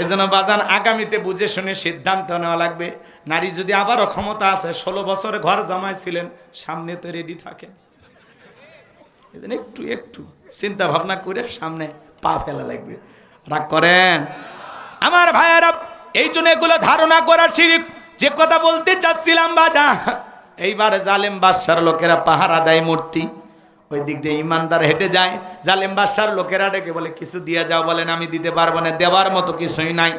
এজন্য বাজান আগামীতে বুঝে শুনে সিদ্ধান্ত নেওয়া লাগবে। নারী যদি আবারও ক্ষমতা আছে, 16 বছরে ঘর জামাইছিলেন, সামনে তো রেডি থাকেন। একটু একটু চিন্তা ভাবনা করে সামনে পা ফেলা লাগবে। রাগ করেন আমার ভাইয়েরা? এই জন্য এগুলো ধারণা করার শিখ। যে কথা বলতে চাচ্ছিলাম বাজা, এইবার জালেম বাদশার লোকেরা পাহারা দেয় মূর্তি, ওই দিক দিয়ে ইমানদার হেঁটে যায়। জালেম বাদশার লোকেরা ডেকে বলে কিছু দিয়ে যাও, বলেন আমি দিতে পারবো না, দেওয়ার মতো কিছুই নাই।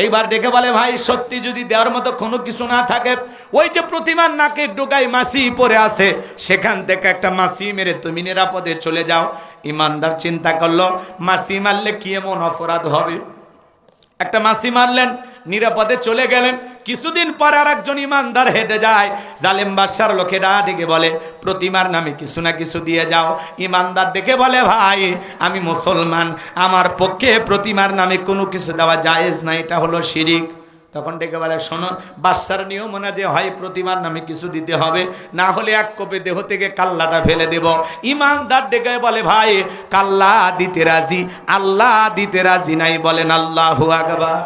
এইবার ডেকে বলে ভাই সত্যি যদি দেওয়ার মতো কোনো কিছু না থাকে, ওই যে প্রতিমার নাকে ডোকায় মাছি পড়ে আছে, সেখান থেকে একটা মাছি মেরে তুমি নিরাপদে চলে যাও। ইমানদার চিন্তা করলো মাছি মারলে কি এমন অপরাধ হবে, একটা মাছি মারলেন, নিরাপদে চলে গেলেন। কিছুদিন পর আর একজন ইমানদার হেঁটে যায়, জালেম বাদশার লোকেরা ডেকে বলে প্রতিমার নামে কিছু না কিছু দিয়ে যাও। ইমানদার ডেকে বলে ভাই আমি মুসলমান, আমার পক্ষে প্রতিমার নামে কোনো কিছু দেওয়া জায়েজ না, এটা হলো শিরিক। তখন ডেকে বলে শোনো, বাদশার নিয়ম না যে হয় প্রতিমার নামে কিছু দিতে হবে, না হলে এক কোপে দেহ থেকে কাল্লাটা ফেলে দেব। ইমানদার ডেকে বলে ভাই কাল্লা দিতে রাজি, আল্লাহ দিতে রাজি নাই, বলেন আল্লাহু আকবার।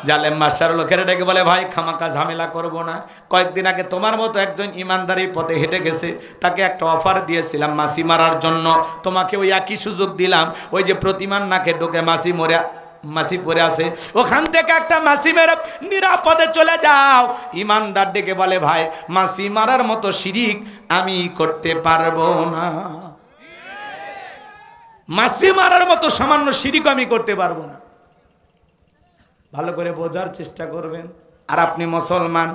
জালেম বাদশার লোকেরা ডেকে বলে ভাই খামাকা ঝামেলা করব না, কয়েকদিন আগে তোমার মতো একজন ইমানদারি পথে হেঁটে গেছে, তাকে একটা অফার দিয়েছিলাম মাছি মারার জন্য, তোমাকে ওই একই সুযোগ দিলাম। ওই যে প্রতিমার নাকে ঢোকে মাছি পড়ে আছে, ওখান থেকে একটা মাছি মেরে নিরাপদে চলে যাও। ইমানদার ডেকে বলে ভাই মাছি মারার মতো শিরিক আমি করতে পারবো না, মাছি মারার মতো সামান্য শিরিক আমি করতে পারবো না। ভালো করে বোঝার চেষ্টা করবেন। আর আপনি মুসলমান,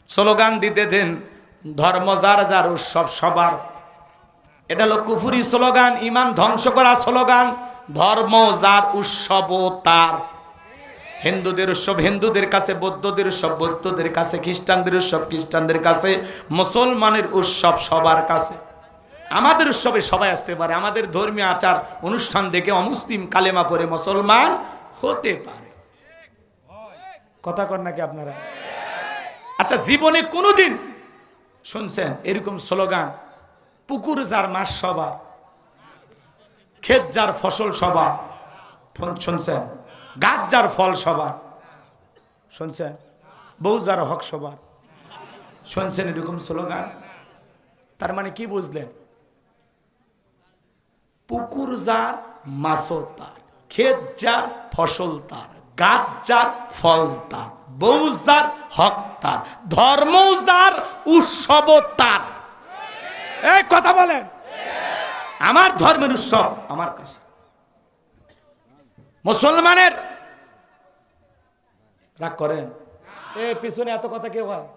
স্লোগান দিতে দেন ধর্ম যার যার উৎসব সবার, এটা হলো কুফরি স্লোগান, ইমান ধ্বংস করা স্লোগান। ধর্ম যার উৎসব তার, হিন্দুদের উৎসব হিন্দুদের কাছে, বৌদ্ধদের উৎসব বৌদ্ধদের কাছে, খ্রিস্টানদের উৎসব খ্রিস্টানদের কাছে, মুসলমানের উৎসব সবার কাছে। আমাদের উৎসবে সবাই আসতে পারে, আমাদের ধর্মীয় আচার অনুষ্ঠান দেখে অমুসলিম কালেমা পড়ে মুসলমান হতে পারে। কথা কর নাকি আপনারা? আচ্ছা জীবনে কোনোদিন শুনছেন এরকম স্লোগান পুকুর যার মাছ সবার, ক্ষেত যার ফসল সবার, শুনছেন? গাছ যার ফল সবার, শুনছেন? বউ যার হক সবার, শুনছেন এরকম স্লোগান? তার মানে কি বুঝলেন? পুকুর যার মাছও তার, ক্ষেত যার ফসল তার, গাছ যার ফল তার, বউ যার হক তার, ধর্ম যার উৎসব তার। এই কথা বলেন, আমার ধর্মের উৎসব আমার কাছে। মুসলমানের রাগ করেন এ পিছনে এত কথা কেউ হয়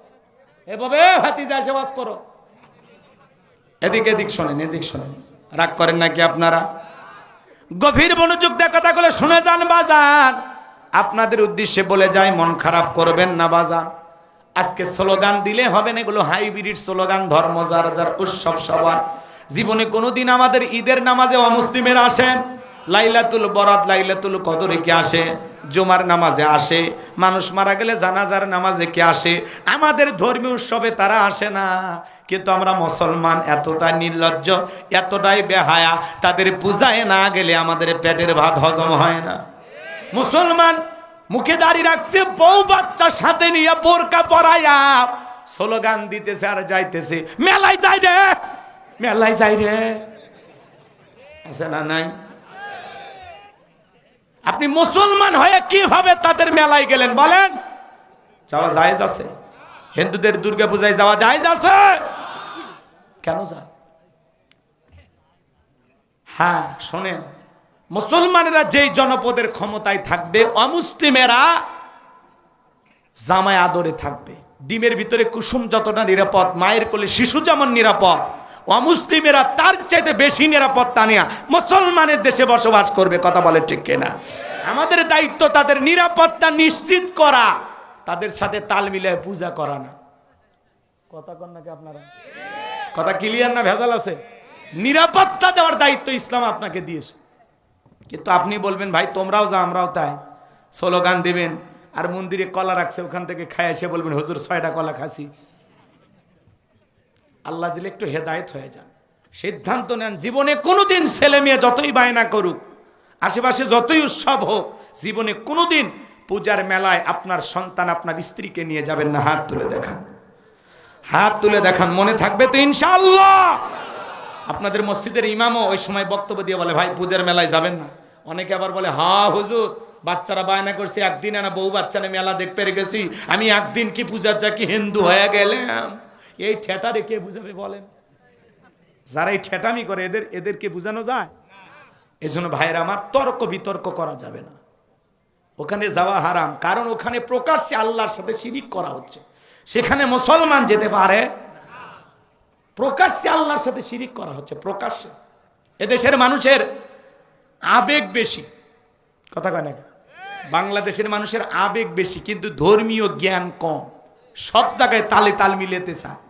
এভাবে হাতিজা এসে ওয়াজ করো, এদিক এদিক শোনেন, এদিক শোনেন, রাগ করেন নাকি আপনারা? গভীর মনোযোগ দিয়ে কথাগুলো শুনে যান বাজান। আপনাদের উদ্দেশ্যে বলে যায় মন খারাপ করবেন না বাজান। আজকে স্লোগান দিলে হবে না, এগুলো হাইব্রিড স্লোগান, ধর্ম যার যার উৎসব সবার। জীবনে কোনোদিন আমাদের ঈদের নামাজে অমুসলিমেরা আসেন? লাইলাতুল বরাত লাইলাতুল কদরে কে আসে? জুমার নামাজে আসে। মানুষ মারা গেলে জানাজার নামাজে কে আসে? আমাদের ধর্মীয় উৎসবে তারা আসে না। কিন্তু আমরা মুসলমান এতটাই নির্লজ্জ, এতটাই বেহায়া, তাদের পূজায় না গেলে আমাদের পেটের ভাত হজম হয় না। মুসলমান মুখে দাড়ি রাখছে, বউ বাচ্চা সাথে নিয়ে বোরকা পরাইয়া স্লোগান দিতেছে আর যাইতেছে মেলায় যাই রে, মেলায় যাই রে, আছে না নাই? আপনি মুসলমান হয়ে কিভাবে তাদের মেলায় গেলেন বলেন? যাওয়া জায়েজ আছে? হিন্দুদের দুর্গা পূজায় যাওয়া জায়েজ আছে? কেন যায়? হ্যাঁ শোনেন, মুসলমানেরা যেই জনপদের ক্ষমতায় থাকবে, অমুসলিমেরা জামায় আদরে থাকবে। ডিমের ভিতরে কুসুম যতটা নিরাপদ, মায়ের কোলে শিশু যেমন নিরাপদ, অমুসলিমেরা তার চাইতে বেশি নিরাপত্তা নিয়ে মুসলমানের দেশে বসবাস করবে। কথা বলে ঠিক কিনা? আমাদের দায়িত্ব তাদের নিরাপত্তা নিশ্চিত করা, তাদের সাথে তাল মিলিয়ে পূজা করা না। কথা কন নাকি আপনারা? কথা ক্লিয়ার না ভেজাল আছে? নিরাপত্তা দেওয়ার দায়িত্ব ইসলাম আপনাকে দিয়েছে। কিন্তু আপনি বলবেন ভাই তোমরাও যা আমরাও তাই, স্লোগান দিবেন আর মন্দিরে কলা রাখছে ওখান থেকে খায় এসে বলবেন হুজুর 6টা কলা খাসি। আল্লাহ দিলে একটু হেদায়েত হয়ে যান, সিদ্ধান্ত নেন। জীবনে কোনোদিন ছেলে মেয়ে যতই বায়না করুক, আশেপাশে যতই উৎসব হোক, জীবনে কোনোদিন পূজার মেলায় আপনার সন্তান আপনার স্ত্রীকে নিয়ে যাবেন না। হাত তুলে দেখান, হাত তুলে দেখান, মনে থাকবে তো ইনশাআল্লাহ? আপনাদের মসজিদের ইমামও ওই সময় বক্তব্য দিয়ে বলে ভাই পূজার মেলায় যাবেন না। অনেকে আবার বলে হ্যাঁ হুজুর বাচ্চারা বায়না করছে একদিন না বউ বাচ্চা নিয়ে মেলা দেখতে পেরে গেছি, আমি একদিন কি পূজার যা কি হিন্দু হয়ে গেলাম। এই ঠেটারে কে বুঝাবে বলেন? যারা এই ঠেটামি করে এদেরকে বুঝানো যায়? এই জন্য ভাইয়েরা আমার, তর্ক বিতর্ক করা যাবে না। ওখানে যাওয়া হারাম, কারণ ওখানে প্রকাশ্যে আল্লাহর সাথে শিরিক করা হচ্ছে। সেখানে মুসলমান যেতে পারে, প্রকাশ্যে আল্লাহর সাথে শিরিক করা হচ্ছে, প্রকাশ্যে। এদেশের মানুষের আবেগ বেশি, কথা কয় না? বাংলাদেশের মানুষের আবেগ বেশি, কিন্তু ধর্মীয় জ্ঞান কম। সব জায়গায় তালে তাল মিলেতে চায়।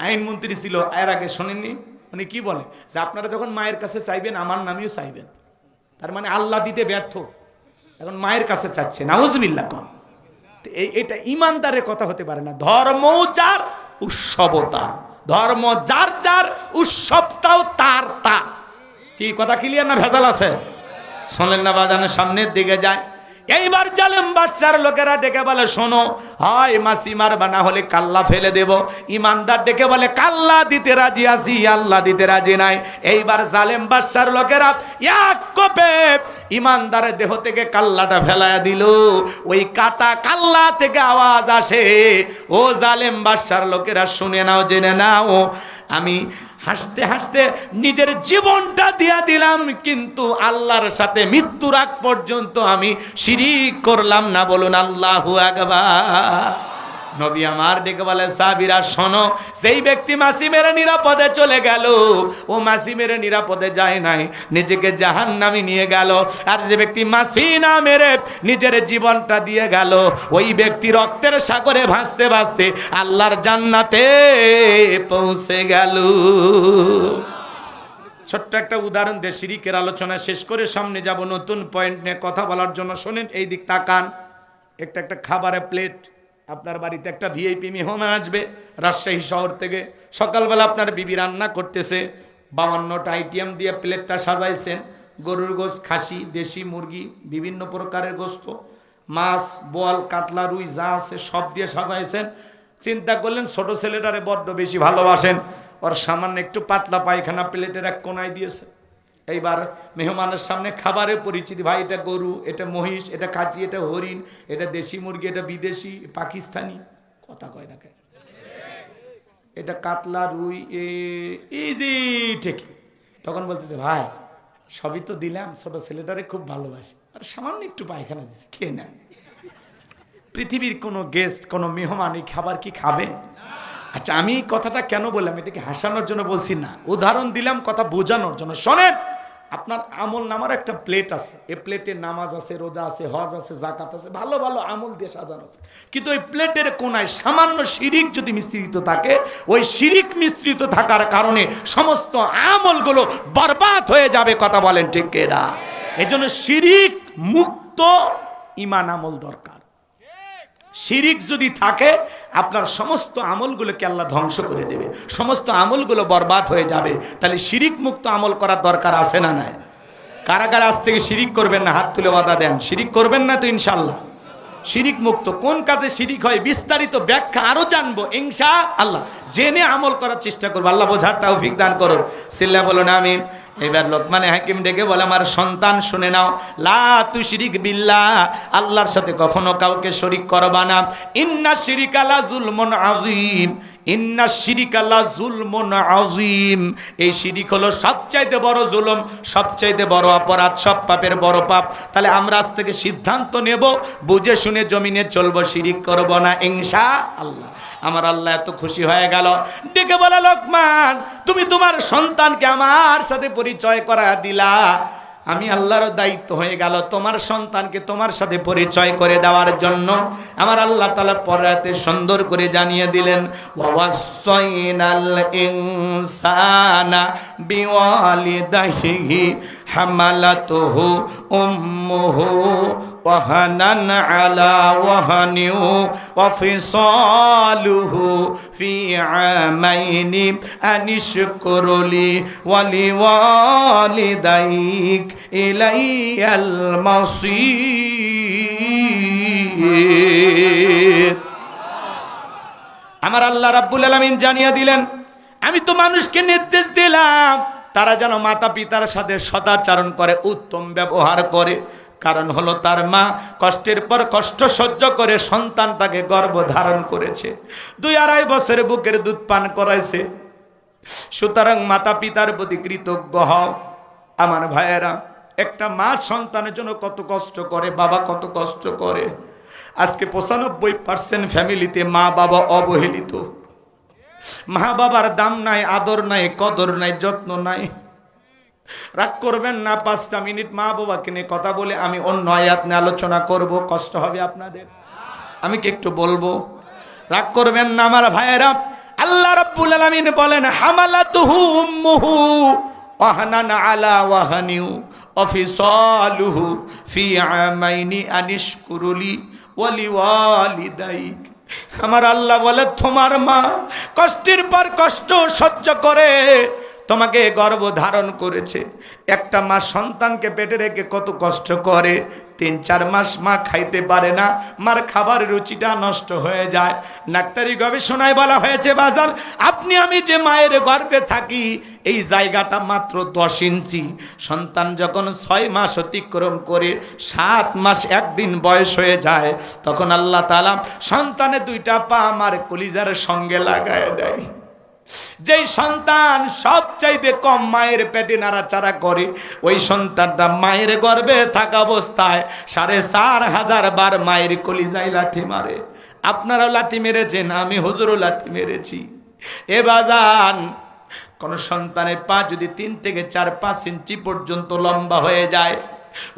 আইনমন্ত্রী ছিল এর আগে, শোনেননি? উনি কি বলে যে আপনারা যখন মায়ের কাছে চাইবেন আমার নামেও চাইবেন। তার মানে আল্লাহ দিতে ব্যর্থ, এখন মায়ের কাছে চাচ্ছে। নাউজুবিল্লাহ। কম এটা ইমানদারের কথা হতে পারে না। ধর্ম যার, উৎসবও তার। ধর্ম যার যার, উৎসবটাও তার তার। কি কথা ক্লিয়ার না ভেজাল আছে? শোনেন না বাজানের সামনের দিকে যায়। এইবার জালেম বাদশার লোকেরা ডেকে বলে, শোনো, হয় মাসি মারবা, না হলে কাল্লা ফেলে দেব। ইমানদার ডেকে বলে, কাল্লা দিতে রাজি আছি, আল্লাহ দিতে রাজি নাই। এইবার জালেম বাদশার লোকেরা এক কোপে ইমানদারের দেহ থেকে কাল্লাটা ফেলায়া দিল। ওই কাটা কাল্লা থেকে আওয়াজ আসে, ও জালেম বাদশার লোকেরা শুনে নাও, জেনে নাও, আমি হাসতে হাসতে নিজের জীবনটা দিয়া দিলাম, কিন্তু আল্লাহর সাথে মৃত্যুর আগ পর্যন্ত আমি শিরিক করলাম না। বলুন আল্লাহু আকবার। নবী আমার ডেকে বলে, সাহাবীরা শোনো, সেই ব্যক্তি মাসি মেরে নিরাপদে চলে গেল, ও মাসি মেরে নিরাপদে যায় নাই, নিজেকে জাহান্নামে নিয়ে গেল। আর যে ব্যক্তি মাসি না মেরে নিজের জীবনটা দিয়ে গেল, ওই ব্যক্তি রক্তের সাগরে ভাসতে ভাসতে আল্লাহর জান্নাতে পৌঁছে গেল। ছোট্ট একটা উদাহরণ দিয়ে শিরিকের আলোচনা শেষ করে সামনে যাব নতুন পয়েন্ট নিয়ে কথা বলার জন্য। শোনেন, এই দিক তাকান। একটা খাবারের প্লেট, আপনার বাড়িতে একটা ভিআইপি মেহমান আসবে রাজশাহী শহর থেকে। সকালবেলা আপনার বিবি রান্না করতেছে, 52টা আইটেম দিয়ে প্লেটটা সাজাইছেন। গরুর গোশত, খাসি, দেশি মুরগি, বিভিন্ন প্রকারের গোশত, মাছ, বোয়াল, কাতলা, রুই যা আছে সব দিয়ে সাজাইছেন। চিন্তা করলেন ছোট ছেলেটারে বড্ড বেশি ভালোবাসেন, ওর সামান্য একটু পাতলা পায়খানা প্লেটের এক কোনায় দিয়েছে। এইবার মেহমানের সামনে খাবারের পরিচিতি, ভাই এটা গরু, এটা মহিষ, এটা কাচি, এটা হরিণ, এটা দেশি মুরগি, এটা বিদেশি, পাকিস্তানি, কথা কয় না কেন, এটা কাতলা, রুই, এই যে ঠিক। তখন বলতেছে, ভাই সবই তো দিলাম, ছোট ছেলেটারে খুব ভালোবাসি, আর সামান্য একটু পায়খানা দিছে, খেয়ে নেন। পৃথিবীর কোনো গেস্ট, কোনো মেহমান এই খাবার কি খাবে? আচ্ছা, আমি এই কথাটা কেন বললাম? এটাকে হাসানোর জন্য বলছি না, উদাহরণ দিলাম কথা বোঝানোর জন্য। শোনেন, আপনার আমল নামার একটা প্লেট আছে, এই প্লেটে নামাজ আছে, রোজা আছে, হজ আছে, জাকাত আছে, ভালো ভালো আমল দিয়ে সাজানো আছে। কিন্তু ওই প্লেটের কোনায় সামান্য শিরিক যদি মিশ্রিত থাকে, ওই শিরিক মিশ্রিত থাকার কারণে সমস্ত আমলগুলো বরবাদ হয়ে যাবে। কথা বলেন ঠিক কিনা? এই জন্য শিরিক মুক্ত ঈমান আমল দরকার। শিরিক যদি থাকে, আপনার সমস্ত আমলগুলোকে আল্লাহ ধ্বংস করে দেবে, সমস্ত আমলগুলো বরবাদ হয়ে যাবে। তাহলে শিরিক মুক্ত আমল করার দরকার আছে না নাই? কারা কারা আজ থেকে শিরিক করবেন না হাত তুলে ওয়াদা দেন? শিরিক করবেন না তো ইনশাআল্লাহ? শিরিক মুক্ত কোন কাজে শিরিক হয় বিস্তারিত ব্যাখ্যা আরো জানবো ইনশাআল্লাহ, জেনে আমল করার চেষ্টা করবো। আল্লাহ বোঝার তৌফিক দান করুন। সিল্লা বলুন আমিন। এবার লোকমানে হাকিম ডেকে বলে, আমার সন্তান শুনে নাও, লা তুশরিক বিল্লাহ, আল্লাহর সাথে কখনো কাউকে শরীক করবা না। ইন্না শিরিকা লা যুলমুন আযীম, ইন্না শিরিকা লা যুলমুন আযীম, এই শিরিক হলো সবচাইতে বড় জুলুম, সবচাইতে বড় অপরাধ, সব পাপের বড় পাপ। তাহলে আমরা আজ থেকে সিদ্ধান্ত নেব, বুঝে শুনে জমিনে চলবো, শিরিক করব না ইনশাআল্লাহ। আমার আল্লাহ এত খুশি হয়ে গেল, ডেকে বলে, লোকমান, তুমি তোমার সন্তানকে আমার সাথে পরিচয় করা দিলা, আমি আল্লাহর দায়িত্ব হয়ে গেল তোমার সন্তানকে তোমার সাথে পরিচয় করে দেওয়ার জন্য। আমার আল্লাহ তাআলা পরাতে সুন্দর করে জানিয়ে দিলেন, ওয়াসাইনাল ইনসানা বিওয়ালিদাইহি হামালাতুহু উম্মুহু ওয়াহানান আলা ওয়াহানিউ ওয়া ফিসালুহু ফি আমাইনি আনিশকুরলি ওয়ালিওয়ালিদাইক ইলাইয়াল মাসির। আমার আল্লাহ রাব্বুল আলামিন জানিয়ে দিলেন, আমি তো মানুষকে নির্দেশ দিলাম তারা যেন মাতা পিতার সাথে সদাচরণ করে, উত্তম ব্যবহার করে। কারণ হলো তার মা কষ্টের পর কষ্ট সহ্য করে সন্তানটাকে গর্ভধারণ করেছে, 2-2.5 বছরে বুকের দুধ পান করাইছে। সুতরাং মাতা পিতার প্রতি কৃতজ্ঞ হও আমার ভাইয়েরা। একটা মা সন্তানের জন্য কত কষ্ট করে, বাবা কত কষ্ট করে। আজকে 95% ফ্যামিলিতে মা বাবা অবহেলিত। মা বাবার দাম নাই, আদর নাই, কদর নাই, যত্ন নাই। রাগ করবেন না, 5টা মিনিট মা বাবাকে নিয়ে কথা বলে আমি অন্য আয়াত নিয়ে আলোচনা করব। কষ্ট হবে আপনাদের, আমি কি একটু বলবো? রাগ করবেন না আমার ভাইয়েরা। আল্লাহ রাব্বুল আলামিন বলেন, হামালাতুহু উম্মুহু ওয়াহনান আলা ওয়াহানিউ ওয়া ফিসালুহু ফি আমাইনি আনিশকুরুলি ওয়া লিওয়ালিদাইক। আমার আল্লাহ বলে, তোমার মা কষ্টের পর কষ্ট সহ্য করে তোমাকে গর্ভ ধারণ করেছে। একটা মা সন্তানকে পেটে রেখে কত কষ্ট করে। 3-4 মাস মা খাইতে পারে না, মার খাবারের রুচিটা নষ্ট হয়ে যায়। ডাক্তারি গবেষণায় বলা হয়েছে বাজার, আপনি আমি যে মায়ের গর্ভে থাকি এই জায়গাটা মাত্র 10 ইঞ্চি। সন্তান যখন 6 মাস অতিক্রম করে 7 মাস 1 দিন বয়স হয়ে যায়, তখন আল্লাহ তাআলা সন্তানের 2টা পা আমার কলিজার সঙ্গে লাগায় দেয়। যেই সন্তান সবচাইতে কম মায়ের পেটে নাড়াচাড়া করে, ওই সন্তানটা মায়ের গর্ভে থাকা অবস্থায় 4500 বার মায়ের কলিজায় লাথি মারে। আপনারাও লাথি মেরেছেন, আমি হুজুরও লাথি মেরেছি। এ বাজান, কোন সন্তানের পা যদি 3 থেকে 4-5 ইঞ্চি পর্যন্ত লম্বা হয়ে যায়,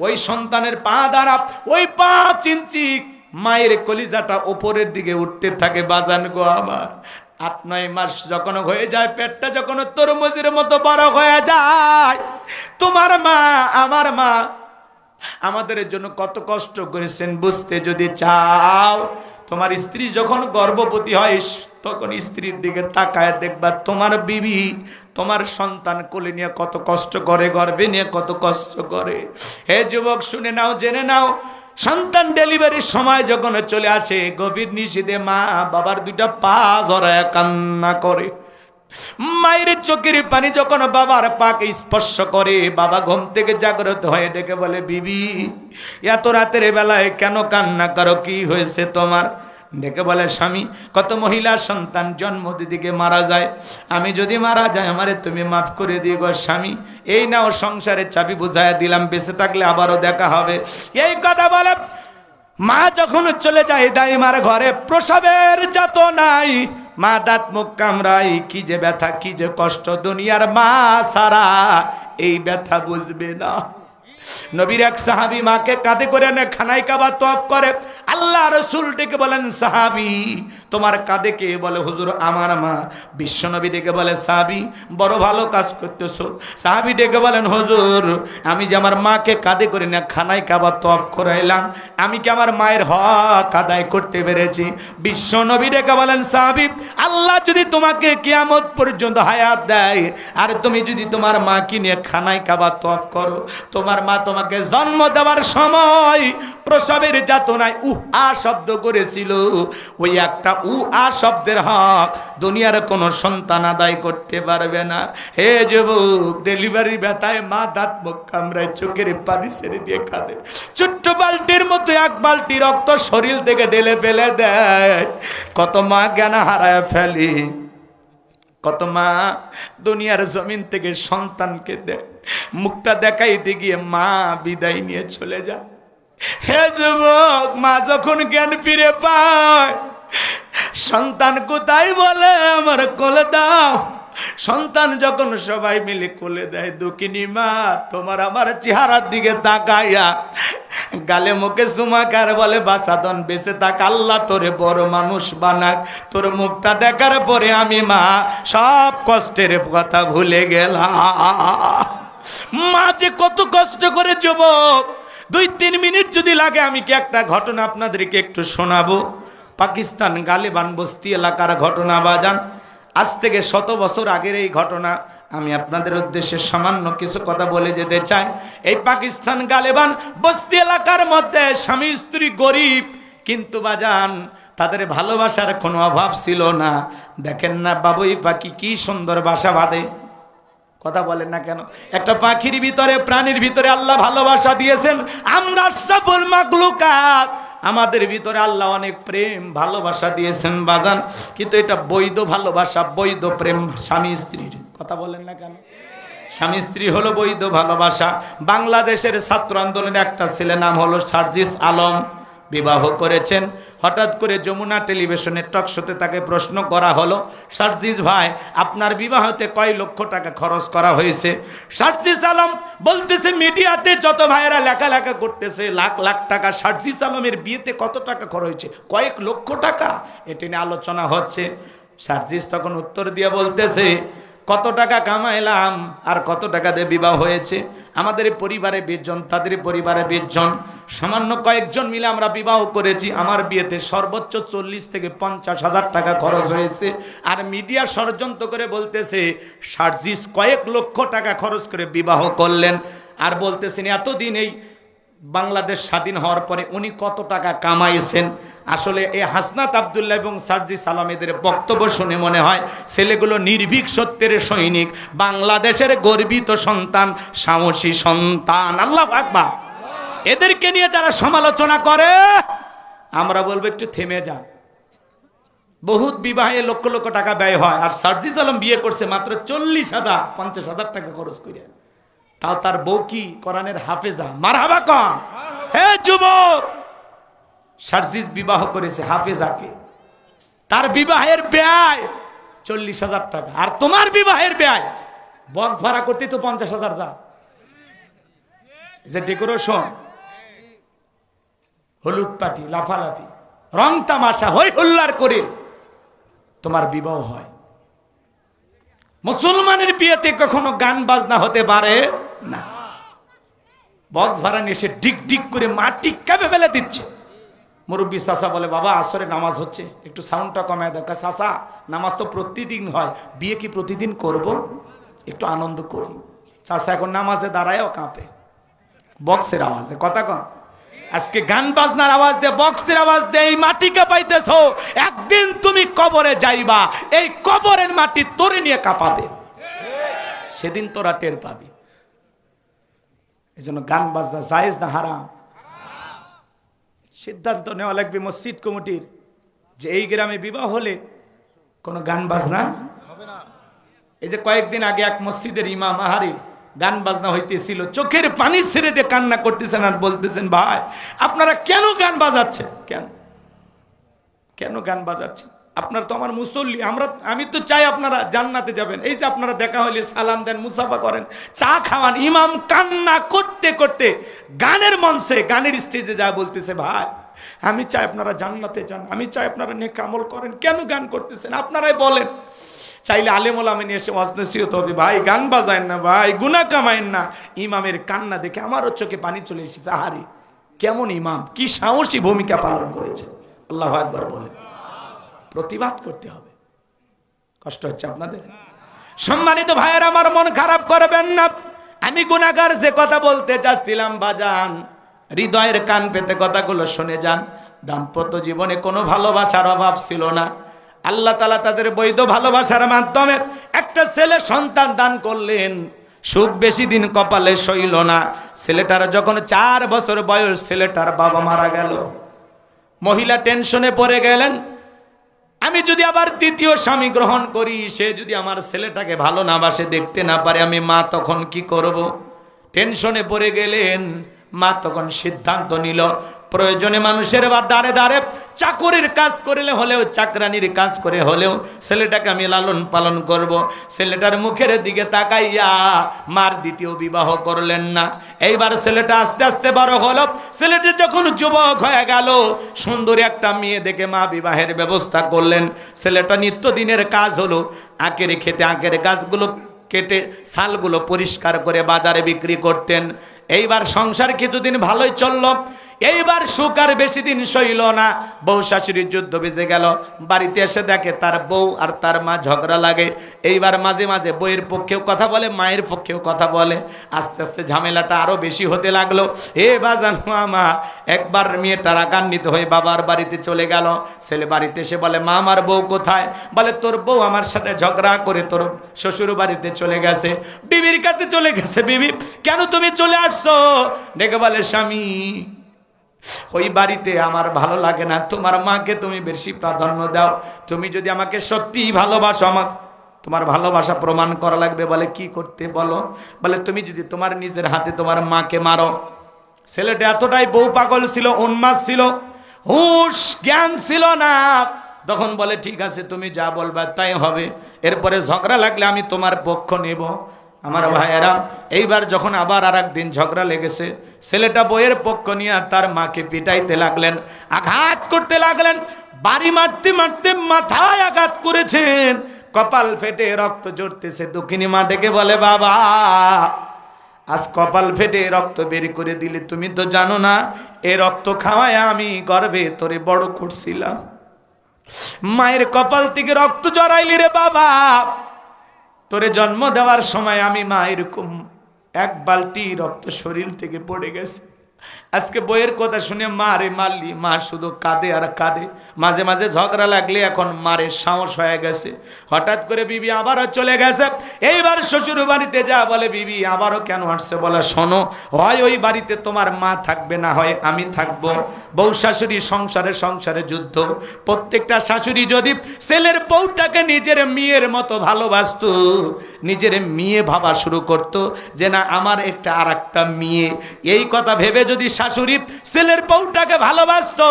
ওই সন্তানের পা দ্বারা ওই 5 ইঞ্চি মায়ের কলিজাটা উপরের দিকে উঠতে থাকে। বাজান গো আমার, 8-9 মাস যখন হয়ে যায়, পেটটা যখন তরমুজের মতো বড় হয়ে যায়, তোমার মা আমার মা আমাদের জন্য কত কষ্ট করেছেন বুঝতে যদি চাও। তোমার স্ত্রী যখন গর্ভবতী হয়, তখন স্ত্রীর দিকে তাকায় দেখবা তোমার বিবি তোমার সন্তান কোলে নিয়ে কত কষ্ট করে, গর্ভে নিয়ে কত কষ্ট করে। হে যুবক, শুনে নাও, জেনে নাও, সন্তান ডেলিভারির সময় যখন চলে আসে, গভীর নিশীথে মা বাবার 2টা পা জড়ায় কান্না করে। মায়ের চোখের পানি যখন বাবার পাকে স্পর্শ করে, বাবা ঘুম থেকে জাগ্রত হয়ে ডেকে বলে, বিবি এত রাতের বেলায় কেন কান্না করো, কি হয়েছে তোমার? ডেকে বলে, স্বামী, কত মহিলা সন্তান জন্ম দিদিকে মারা যায়, আমি যদি মারা যায় আমারে তুমি মাফ করে দিয়ে গো স্বামী, এই নাও সংসারের চাবি বুঝাইয়া দিলাম, বেঁচে থাকলে আবারও দেখা হবে। এই কথা বলে মা যখন চলে যায় দাইমার ঘরে, প্রসবের যত নাই, মা দাঁত মুখ কামড়াই, কি যে ব্যথা, কি যে কষ্ট, দুনিয়ার মা সারা এই ব্যথা বুঝবে না। নবীর এক সাহাবী মাকে কাঁধে করে এনে খানায় কাবা তওয়াফ করে। আল্লাহ রাসূল ডেকে বলেন, সাহাবী তোমার কাঁধে কে? বলে, হুজুর আমার মা। বিশ্ব নবী ডেকে বলে, সাহাবী বড় ভালো কাজ করতেছো। সাহাবী ডেকে বলেন, হুজুর আমি যে আমার মাকে কাঁধে করে না খানায় কাবা তওয়াফ করাইলাম, আমি কি আমার মায়ের হক আদায় করতে পেরেছি? বিশ্ব নবী ডেকে বলেন, সাহাবী আল্লাহ যদি তোমাকে কিয়ামত পর্যন্ত হায়াত দেয়, আর তুমি যদি তোমার মাকে নিয়ে খানায় কাবা তওয়াফ করো, তোমার মা তোমাকে জন্ম দেওয়ার সময় প্রসবের যাতনায় আ শব্দ করেছিল, ওই একটা আ শব্দের হক দুনিয়ার কোন সন্তান আদায় করতে পারবে না। হে যুবক, ডেলিভারি ব্যথায় মা দাঁত মুখ কামড়ায়, চোখের পানি ছেড়ে দিয়ে কাঁদে, ছোট্ট বালতির মতো 1 বালতি রক্ত শরীর থেকে ঢেলে ফেলে দেয়। কত মা জ্ঞান হারায় ফেলি, কত মা দুনিয়ার জমিন থেকে সন্তানকে দেয়, মুখটা দেখাইতে গিয়ে মা বিদায় নিয়ে চলে যায়। হে যুবক, মা যখন জ্ঞান ফিরে পায়, সন্তান কোথায় বলে আমার কোলে দাও। সন্তান যখন সবাই মিলে কোলে দেয়, দুঃখিনী মা তোমার আমার চেহারার দিকে তাকাইয়া গালে মুখে সুমাকার বলে, বাসাদন বেঁচে থাক, আল্লাহ তোরে বড় মানুষ বানাক। তোর মুখটা দেখার পরে আমি মা সব কষ্টের কথা ভুলে গেলাম। মা যে কত কষ্ট করে যুবক, 2-3 মিনিট যদি লাগে আমি কি একটা ঘটনা আপনাদেরকে একটু শোনাবো। পাকিস্তান গালিবান বস্তি এলাকার ঘটনা বাজান, আজ থেকে 100 বছর আগের এই ঘটনা। আমি আপনাদের উদ্দেশ্যে সামান্য কিছু কথা বলে যেতে চাই। এই পাকিস্তান গালিবান বস্তি এলাকার মধ্যে স্বামী স্ত্রী গরিব, কিন্তু বাজান তাদের ভালোবাসার কোনো অভাব ছিল না। দেখেন না বাবুই পাখি কি সুন্দর বাসা বাঁধে, কথা বলেন না কেন? একটা পাখির ভিতরে, প্রাণীর ভিতরে আল্লাহ ভালোবাসা দিয়েছেন। আমরা আশরাফুল মাখলুকাত, আমাদের ভিতরে আল্লাহ অনেক প্রেম ভালোবাসা দিয়েছেন বাজান, কিন্তু এটা বৈধ ভালোবাসা, বৈধ প্রেম স্বামী স্ত্রীর। কথা বলেন না কেন? স্বামী স্ত্রী হলো বৈধ ভালোবাসা। বাংলাদেশের ছাত্র আন্দোলনের একটা ছেলে নাম হলো সার্জিস আলম, বিবাহ করেছেন। হঠাৎ করে যমুনা টেলিভিশনের টক শোতে তাকে প্রশ্ন করা হলো, সার্জিস ভাই আপনার বিবাহতে কয় লক্ষ টাকা খরচ করা হয়েছে? সার্জিস আলম বলতেছে, মিডিয়াতে যত ভাইয়েরা লেখালেখা করতেছে লাখ লাখ টাকা, সার্জিস আলমের বিয়েতে কত টাকা খরচ হয়েছে? কয়েক লক্ষ টাকা। এটা নিয়ে আলোচনা হচ্ছে। সার্জিস তখন উত্তর দিয়ে বলতেছে, কত টাকা কামাইলাম আর কত টাকা দিয়ে বিবাহ হয়েছে? আমাদের পরিবারে 20 জন, তাদের পরিবারে 20 জন, সামান্য কয়েকজন মিলে আমরা বিবাহ করেছি। আমার বিয়েতে সর্বোচ্চ 40 থেকে 50,000 টাকা খরচ হয়েছে। আর মিডিয়া ষড়যন্ত্র করে বলতেছে সার্জিস কয়েক লক্ষ টাকা খরচ করে বিবাহ করলেন। আর বলতেছেন এতদিন এই বাংলাদেশ স্বাধীন হওয়ার পরে উনি কত টাকা কামাইছেন। আসলে এই হাসনাত আব্দুল্লাহ এবং সার্জিস আলম এদের বক্তব্য শুনে মনে হয় ছেলেগুলো নির্ভীক সত্যের সৈনিক, বাংলাদেশের গর্বিত সন্তান, সাহসী সন্তান। আল্লাহু আকবার। এদেরকে নিয়ে যারা সমালোচনা করে আমরা বলবো একটু থেমে যান। বহুত বিবাহে লক্ষ লক্ষ টাকা ব্যয় হয়, আর সার্জিস আলম বিয়ে করছে মাত্র 40,000 50,000 টাকা খরচ করে। তাও তার বউ কি কোরআনের হাফেজা। মারহাবা কন। হে যুবক, সার্জিস বিবাহ করেছে হাফেজাকে, তার বিবাহের ব্যয় 40,000 টাকা। আর তোমার বিবাহের ব্যয় বক্স ভাড়া করতে তো 50,000 যা। যে ডেকোরেশন, হলুদ পাটি, লাফালাফি, রং তামাশা, হই হুল্লার করে তোমার বিবাহ হয়। মুসলমানের বিয়েতে কখনো গান বাজনা হতে পারে না। বক্স ভাড়া নিয়ে এসে ডিক ডিক করে মাটি কাঁপে ফেলে দিচ্ছে। মুরব্বী চাচা বলে, বাবা আসরে নামাজ হচ্ছে, একটু সাউন্ডটা কমায় দাও। চাচা নামাজ তো প্রতিদিন হয়, বিয়ে কি প্রতিদিন করব? একটু আনন্দ করি। চাচা এখন নামাজে দাঁড়ায়ও কাঁপে, বক্সের আওয়াজে। কথা কন। আজকে গান বাজনার আওয়াজ দে, বক্সের আওয়াজ দে, এই মাটি কাঁপাইতেছ। একদিন তুমি কবরে যাইবা, এই কবরের মাটি তোরে নিয়ে কাঁপাবে, সেদিন তোরা টের পাবি। এই জন্য গান বাজনা জায়েজ না হারাম? সিদ্ধান্ত নেওয়া লাগবে মসজিদ কমিটির যে এই গ্রামে বিবাহ হলে কোনো গান বাজনা হবে না। এই যে কয়েকদিন আগে এক মসজিদের ইমাম আহারে গান বাজনা হইতেছিল, চোখের পানি ছেড়ে দিয়ে কান্না করতেছেন আর বলতেছেন, ভাই আপনারা কেন গান বাজাচ্ছেন? কেন কেন গান বাজাচ্ছেন? আপনারা তো আমার মুসল্লি, আমি তো চাই আপনারা জান্নাতে যাবেন। এই যে আপনারা দেখা হইলে সালাম দেন, মুসাফা করেন, চা খাওয়ান। ইমাম কান্না করতে করতে গানের মঞ্চে, গানের স্টেজে যা বলতেছে, ভাই আমি চাই আপনারা জান্নাতে যান, আমি চাই আপনারা নেক আমল করেন, কেন গান করতেছেন? আপনারাই বলেন। চাইলে আলেম ওলামা নিয়ে এসে ওয়াজ নসিহত হবে, ভাই গান বাজায়েন না, ভাই গুনাহ কামায়েন না। ইমামের কান্না দেখে আমারও চোখে পানি চলে এসেছে। আহারে কেমন ইমাম, কি সাহসী ভূমিকা পালন করেছে। আল্লাহু আকবার বলেন। প্রতিবাদ করতে হবে। কষ্ট হচ্ছে আপনাদের? সম্মানিত ভাইয়ের আমার, মন খারাপ করবেন না। আমি গুনাহগার যে কথা বলতে চাচ্ছিলাম বাজান, হৃদয়ের কান পেতে কথাগুলো শুনে যান। দাম্পত্য জীবনে কোনো ভালোবাসার অভাব ছিল না। আল্লাহ তাআলা তাদের বৈধ ভালোবাসার মাধ্যমে একটা ছেলে সন্তান দান করলেন। সুখ বেশি দিন কপালে সইল না। ছেলেটার যখন 4 বছর বয়স, ছেলেটার বাবা মারা গেল। মহিলা টেনশনে পড়ে গেলেন, আমি যদি আবার দ্বিতীয় স্বামী গ্রহণ করি, সে যদি আমার ছেলেটাকে ভালো না বাসে, দেখতে না পারে, আমি মা তখন কি করব? টেনশনে পড়ে গেলেন। মা তখন সিদ্ধান্ত নিল, প্রয়োজনে মানুষের দ্বারে দ্বারে চাকরির কাজ করলে হলেও, চাকরানির কাজ করে হলেও ছেলেটাকে আমি লালন পালন করব। ছেলেটার মুখের দিকে তাকাইয়া মার দ্বিতীয় বিবাহ করলেন না। এইবার ছেলেটা আস্তে আস্তে বড় হলো। ছেলেটি যখন যুবক হয়ে গেল, সুন্দর একটা মেয়ে দেখে মা বিবাহের ব্যবস্থা করলেন। ছেলেটা নিত্যদিনের কাজ হলো আখের খেতে আখের গাছগুলো কেটে ছালগুলো পরিষ্কার করে বাজারে বিক্রি করতেন। এইবার সংসার কিছুদিন ভালোই চলল। এইবার সুখ আর বেশি দিন সইল না। বউ শাশুড়ির যুদ্ধ বেজে গেল। বাড়িতে এসে দেখে তার বউ আর তার মা ঝগড়া লাগে। এইবার মাঝে মাঝে বউয়ের পক্ষেও কথা বলে, মায়ের পক্ষেও কথা বলে। আস্তে আস্তে ঝামেলাটা আরো বেশি হতে লাগলো। এ বাজান মা, একবার মেয়েটা রাগান্বিত হয়ে বাবার বাড়িতে চলে গেল। ছেলে বাড়িতে এসে বলে, মা আমার বউ কোথায়? বলে, তোর বউ আমার সাথে ঝগড়া করে তোর শ্বশুর বাড়িতে চলে গেছে, বিবির কাছে চলে গেছে। বিবি, কেন তুমি চলে আসছো? ডেকে বলে, স্বামী ওই বাড়িতে আমার ভালো লাগে না, তোমার মাকে তুমি বেশি প্রাধান্য দাও। তুমি যদি আমাকে সত্যি ভালোবাসো, তোমার ভালোবাসা প্রমাণ করা লাগবে। বলে কি করতে বলো? বলে তুমি যদি তোমার নিজের হাতে তোমার মাকে মারো। ছেলেটা এতটাই বউ পাগল ছিল, উন্মাদ ছিল, হুঁশ জ্ঞান ছিল না। তখন বলে ঠিক আছে, তুমি যা বলবা তাই হবে, এরপরে ঝগড়া লাগলে আমি তোমার পক্ষ নেব। আমার ভাইয়েরা, এইবার যখন আবার আর একদিন ঝগড়া লেগেছে, ছেলেটা বইয়ের পক্ষ নিয়ে তার মাকে পিটাইতে লাগলেন, আঘাত করতে লাগলেন। বাড়ি মারতে মারতে মাথায় আঘাত করেছেন, কপাল ফেটে রক্ত ঝরতেছে। দক্ষিণী মা ডেকে বলে বাবা, আজ কপাল ফেটে রক্ত বের করে দিলে, তুমি তো জানো না এ রক্ত খাওয়ায় আমি গর্ভে তোরে বড় করছিলাম। মায়ের কপাল থেকে রক্ত জড়াইলি রে বাবা, তোরে জন্ম দেওয়ার সময় আমি মা এরকম এক বালতি রক্ত শরীর থেকে পড়ে গেছে। আজকে বইয়ের কথা শুনে মা রে মারলি, মা শুধু কাঁদে আর কাঁদে। মাঝে মাঝে ঝগড়া লাগলে এখন মারের সাহস হয়ে গেছে। হঠাৎ করে বিবি আবারও চলে গেছে। এইবার শ্বশুর বাড়িতে যা বলে, বিবি আবারও কেন আসছে? বলে শোনো, হয় ওই বাড়িতে তোমার মা থাকবে, না হয় আমি থাকবো। বউ শাশুড়ি সংসারে সংসারে যুদ্ধ। প্রত্যেকটা শাশুড়ি যদি ছেলের বউটাকে নিজের মেয়ের মতো ভালোবাসতো, নিজের মেয়ে ভাবা শুরু করতো যে না আমার একটা আর একটা মেয়ে, এই কথা ভেবে যদি শাশুড়ি ছেলের বউটাকে ভালোবাসতো,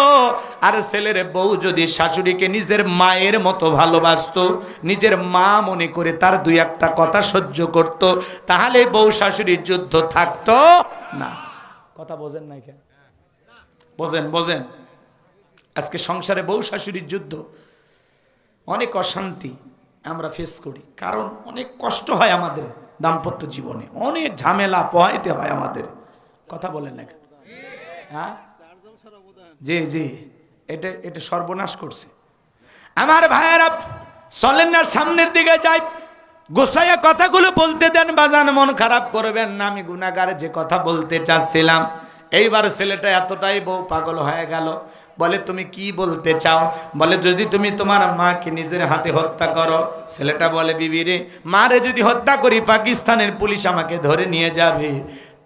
আর ছেলের বউ যদি শাশুড়িকে নিজের মায়ের মতো ভালোবাসতো, নিজের মা মনে করে তার দুই একটা কথা সহ্য করত, তাহলে বউ শাশুড়ির যুদ্ধ থাকতো না। কথা বোঝেন নাই কেন? বোঝেন বোঝেন। আজকে সংসারে বউ শাশুড়ির যুদ্ধ, অনেক অশান্তি আমরা ফেস করি, কারণ অনেক কষ্ট হয় আমাদের দাম্পত্য জীবনে, অনেক ঝামেলা পোহাইতে হয় আমাদের। কথা বলেন না কেন? হ্যাঁ জি জি, এটা এটা সর্বনাশ করছে। আমার ভাইয়েরা চলেন না, সামনের দিকে যাই, গোসাইয়া কথাগুলো বলতে দেন বাজান, মন খারাপ করবেন না। আমি গুনাহগার যে কথা বলতে চাচ্ছিলাম, এইবার ছেলেটা এতটাই বউ পাগল হয়ে গেল। বলে তুমি কি বলতে চাও? বলে যদি তুমি তোমার মাকে নিজের হাতে হত্যা করো। ছেলেটা বলে বিবি রে, মারে যদি হত্যা করি পাকিস্তানের পুলিশ আমাকে ধরে নিয়ে যাবে,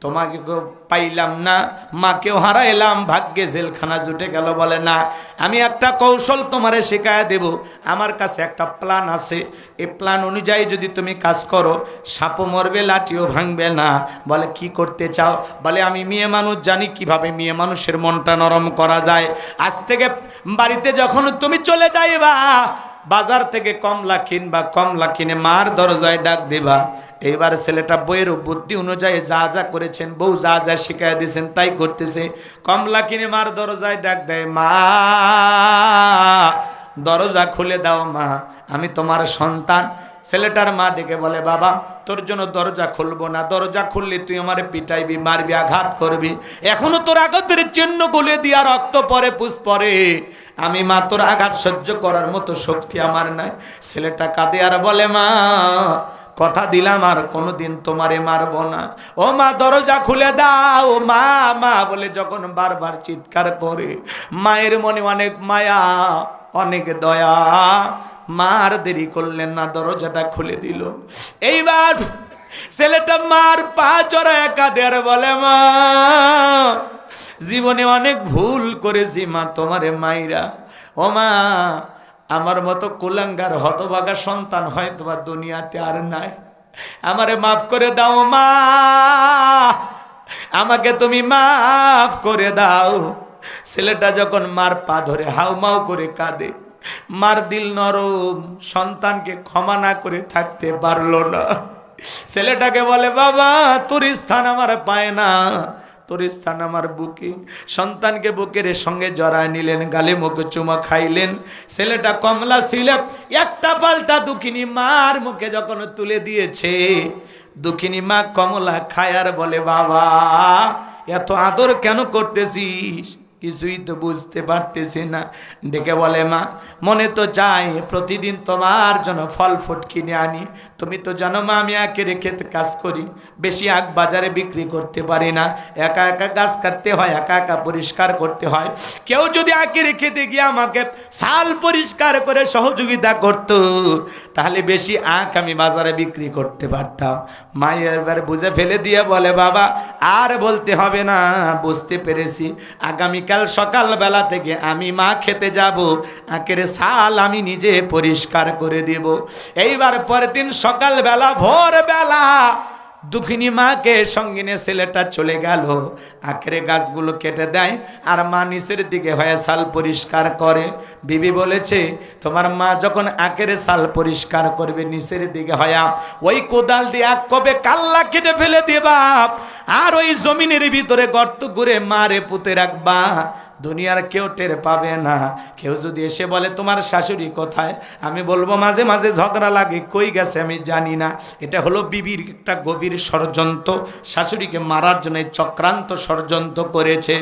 তোমাকে পাইলাম না, মাকেও হারাইলাম, ভাগ্যে জেলখানা জুটে গেল। বলে না, আমি একটা কৌশল তোমারে শেখায় দেব, আমার কাছে একটা প্ল্যান আছে, এই প্ল্যান অনুযায়ী যদি তুমি কাজ করো, সাপও মরবে লাঠিও ভাঙবে না। বলে কি করতে চাও? বলে আমি মেয়ে মানুষ, জানি কিভাবে মেয়ে মানুষের মনটা নরম করা যায়। আজ থেকে বাড়িতে যখন তুমি চলে যাইবা, বাজার থেকে কমলা কিনবা, কমলা কিনে মার দরজায় ডাক দিবা। এইবার ছেলেটা বইয়ের বুদ্ধি অনুযায়ী যা যা করেছেন, বউ যা যা শিখাই দিয়েছেন তাই করতেছে। কমলা কিনে মার দরজায় ডাক দেয়, মা দরজা খুলে দাও, মা আমি তোমার সন্তান। ছেলেটার মা ডেকে বলে বাবা, তোর জন্য দরজা খুলবো না, দরজা খুললে তুই আমারে পিটাইবি, মারবি, আঘাত করবি, এখনো তোর আঘাতের চিহ্ন গুলে দিয়া রক্ত পরে পুষ পরে, আমি মা তোর আঘাত সহ্য করার মতো শক্তি আমার নাই। ছেলেটা কাঁদে আর বলে মা কথা দিলাম আর কোনোদিন তোমারে মারবো না, ও মা দরজা খুলে দাও, মা মা বলে যখন বারবার চিৎকার করে, মায়ের মনে অনেক মায়া অনেক দয়া। মার দেরি করলেন না, দরজাটা খুলে দিল। এইবার ছেলেটা মার পা চড়ায় কাঁদে আর বলে মা জীবনে অনেক ভুল করেছি মা তোমারে মাইরা, ও মা আমার মতো কুলাঙ্গার হতভাগা সন্তান হয়তো বা দুনিয়াতে আর নাই, আমারে মাফ করে দাও মা, আমাকে তুমি মাফ করে দাও। ছেলেটা যখন মার পা ধরে হাউমাউ করে কাঁদে, মার দিল নরম, সন্তানকে ক্ষমা না করে থাকতে পারলো না। ছেলেটাকে বলে বাবা তোর স্থান আমার পায় না, তোর স্থান আমার বুকে। সন্তানকে বুকের সঙ্গে জড়ায় নিলেন, গালে মুখে চুমা খাইলেন। ছেলেটা কমলা ছিল, একটা পাল্টা দুঃখিনী মার মুখে যখন তুলে দিয়েছে, দুঃখিনী মা কমলা খায় আর বলে বাবা এত আদর কেন করতেছিস, কিছুই তো বুঝতে পারতেছি না। ডেকে বলে মা মনে তো চাই প্রতিদিন তোমার জন্য ফল ফুট কিনে আনি, তুমি তো জানো মা আমি একে রেখে কাজ করি, বেশি আগ বাজারে বিক্রি করতে পারি না, একা একা গাছ কাটতে হয়, একা একা পরিষ্কার করতে হয়। কেউ যদি আঁকে রেখে গিয়ে আমাকে ছাল পরিষ্কার করে সহযোগিতা করতো, তাহলে বেশি আখ আমি বাজারে বিক্রি করতে পারতাম। মায়ের এবার বুঝে ফেলে দিয়ে বলে বাবা আর বলতে হবে না, বুঝতে পেরেছি, আগামী আগামীকাল সকালবেলা থেকে আমি মা খেতে যাব, আখের সাল আমি নিজে পরিষ্কার করে দেব। এইবার পরের দিন সকালবেলা ভোরবেলা দুঃখিনী মাকে সঙ্গে নিয়ে ছেলেটা চলে গেল, আখের গাছগুলো কেটে দেয় আর মা নিচের দিকে হয়ে সাল পরিষ্কার করে। বিবি বলেছে তোমার মা যখন আখের সাল পরিষ্কার করবে নিচের দিকে হয়া ওই কোদাল দিয়ে এক কবে কাল্লা কেটে ফেলে দিবা আর ওই জমিনের ভিতরে গর্ত করে মারে পুঁতে রাখবা, দুনিয়ার কেউ টের পাবে না। কেউ যদি এসে বলে তোমার শাশুড়ি কোথায়, আমি বলবো মাঝে মাঝে ঝগড়া লাগে, কই গেছে আমি জানি না। এটা হলো বিবির একটা গভীর ষড়যন্ত্র, শাশুড়িকে মারার জন্য চক্রান্ত ষড়যন্ত্র করেছে।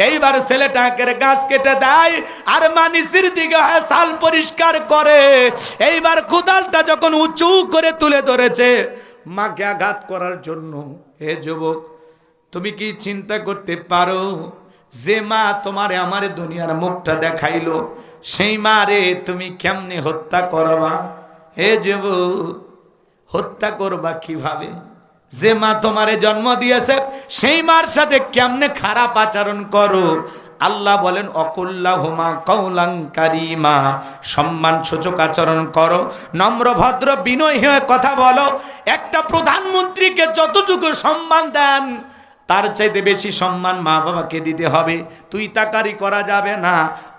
এইবার ছেলেটা আখের গাছ কেটে দেয় আর মা নিচের দিকে সাল পরিষ্কার করে। এইবার কোদালটা যখন উঁচু করে তুলে ধরেছে মাকে আঘাত করার জন্য, হে যুবক তুমি কি চিন্তা করতে পারো যে মা তোমারে আমার দুনিয়ার মুখটা দেখাইলো, সেই মারে তুমি কেমনে হত্যা করবা? হে যুবক হত্যা করবা কিভাবে? যে মা তোমারে জন্ম দিয়েছে সেই মার সাথে কেমনে খারাপ আচরণ করো? আল্লাহ বলেন অকুল্লাহুমা কওলান কারীমা, সম্মান সূচক আচরণ করো, নম্র ভদ্র বিনয়ী হয়ে কথা বলো। একটা প্রধানমন্ত্রীকে যতটুকু সম্মান দেন তার চাইতে বেশি সম্মান মা বাবাকে দিতে হবে। তুই তাকারি করা যাবে না,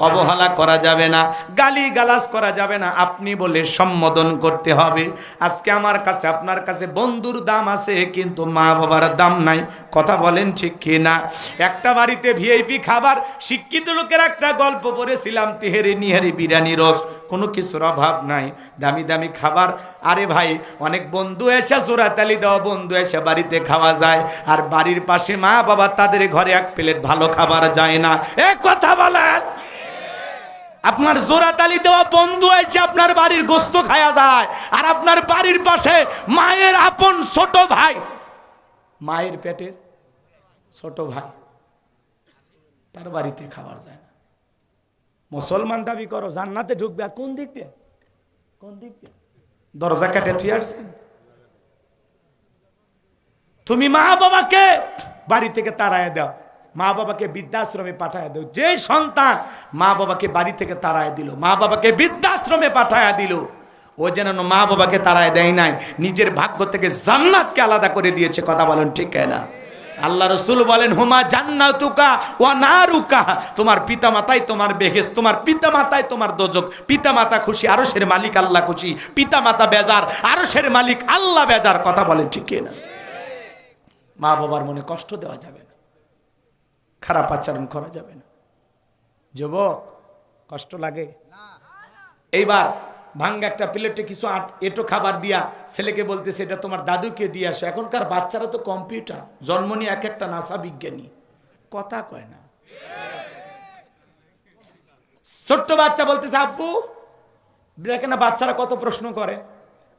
অবহেলা করা যাবে না, গালি গালাজ করা যাবে না, আপনি বলে সম্বোধন করতে হবে। আজকে আমার কাছে আপনার কাছে বন্ধুর দাম আছে কিন্তু মা বাবার দাম নাই, কথা বলেন ঠিক কি না? একটা বাড়িতে ভিআইপি খাবার, শিক্ষিত লোকের একটা গল্প পড়েছিলাম, তেহেরি নিহারি বিরিয়ানি রস, কোনো কিছুর অভাব নাই, দামি দামি খাবার। আরে ভাই অনেক বন্ধু এসে জোড়াতালি দেওয়া বন্ধু এসে বাড়িতে খাওয়া যায়, আর বাড়ির পাশে মা বাবা তাদের ঘরে এক প্লেট ভালো খাবার যায় না। এক কথা বলেন, আপনার জোড়াতালি দেওয়া বন্ধু এসে আপনার বাড়ির গোস্ত খাওয়া যায়, আর আপনার বাড়ির পাশে মায়ের আপন ছোট ভাই, মায়ের পেটের ছোট ভাই, তার বাড়িতে খাবার যায় না। মুসলমান দাবি করো জান্নাতে ঢুকবে, আর কোন দিক দিয়ে? কোন দিক দিয়ে? দরজা কেটে তুই আসছেন। তুমি মা বাবাকে বাড়ি থেকে তাড়ায় দাও, মা বাবাকে বৃদ্ধাশ্রমে পাঠায় দাও। যে সন্তান মা বাবাকে বাড়ি থেকে তাড়ায় দিল, মা বাবাকে বৃদ্ধাশ্রমে পাঠায় দিল, ও যেন মা বাবাকে তাড়ায় দেয় নাই, নিজের ভাগ্য থেকে জান্নাতকে আলাদা করে দিয়েছে। কথা বলেন ঠিক না? আল্লাহ রসুল বলেন হুমা জান্নাতুকা ওয়া নারুকা, তোমার পিতা মাতাই তোমার বেহেশত, তোমার পিতা মাতাই তোমার দোজখ। পিতা মাতা খুশি, আরশের মালিক আল্লাহ খুশি, পিতা মাতা বেজার, আরশের মালিক আল্লাহ বেজার। কথা বলেন ঠিক না? মা বাবার মনে কষ্ট দেওয়া যাবে না, খারাপ আচরণ করা যাবে না। যুবক কষ্ট লাগে? এইবার ভাঙ্গা একটা প্লেটে কিছু এটো খাবার দিয়া ছেলেকে বলতেছে এটা তোমার দাদুকে দিয়ে আসো। এখনকার বাচ্চারা তো কম্পিউটার, জন্ম নিয়ে এক একটা নাসা বিজ্ঞানী, কথা কয় না। ছোট্ট বাচ্চা বলতেছে আব্বু, দেখে না বাচ্চারা কত প্রশ্ন করে,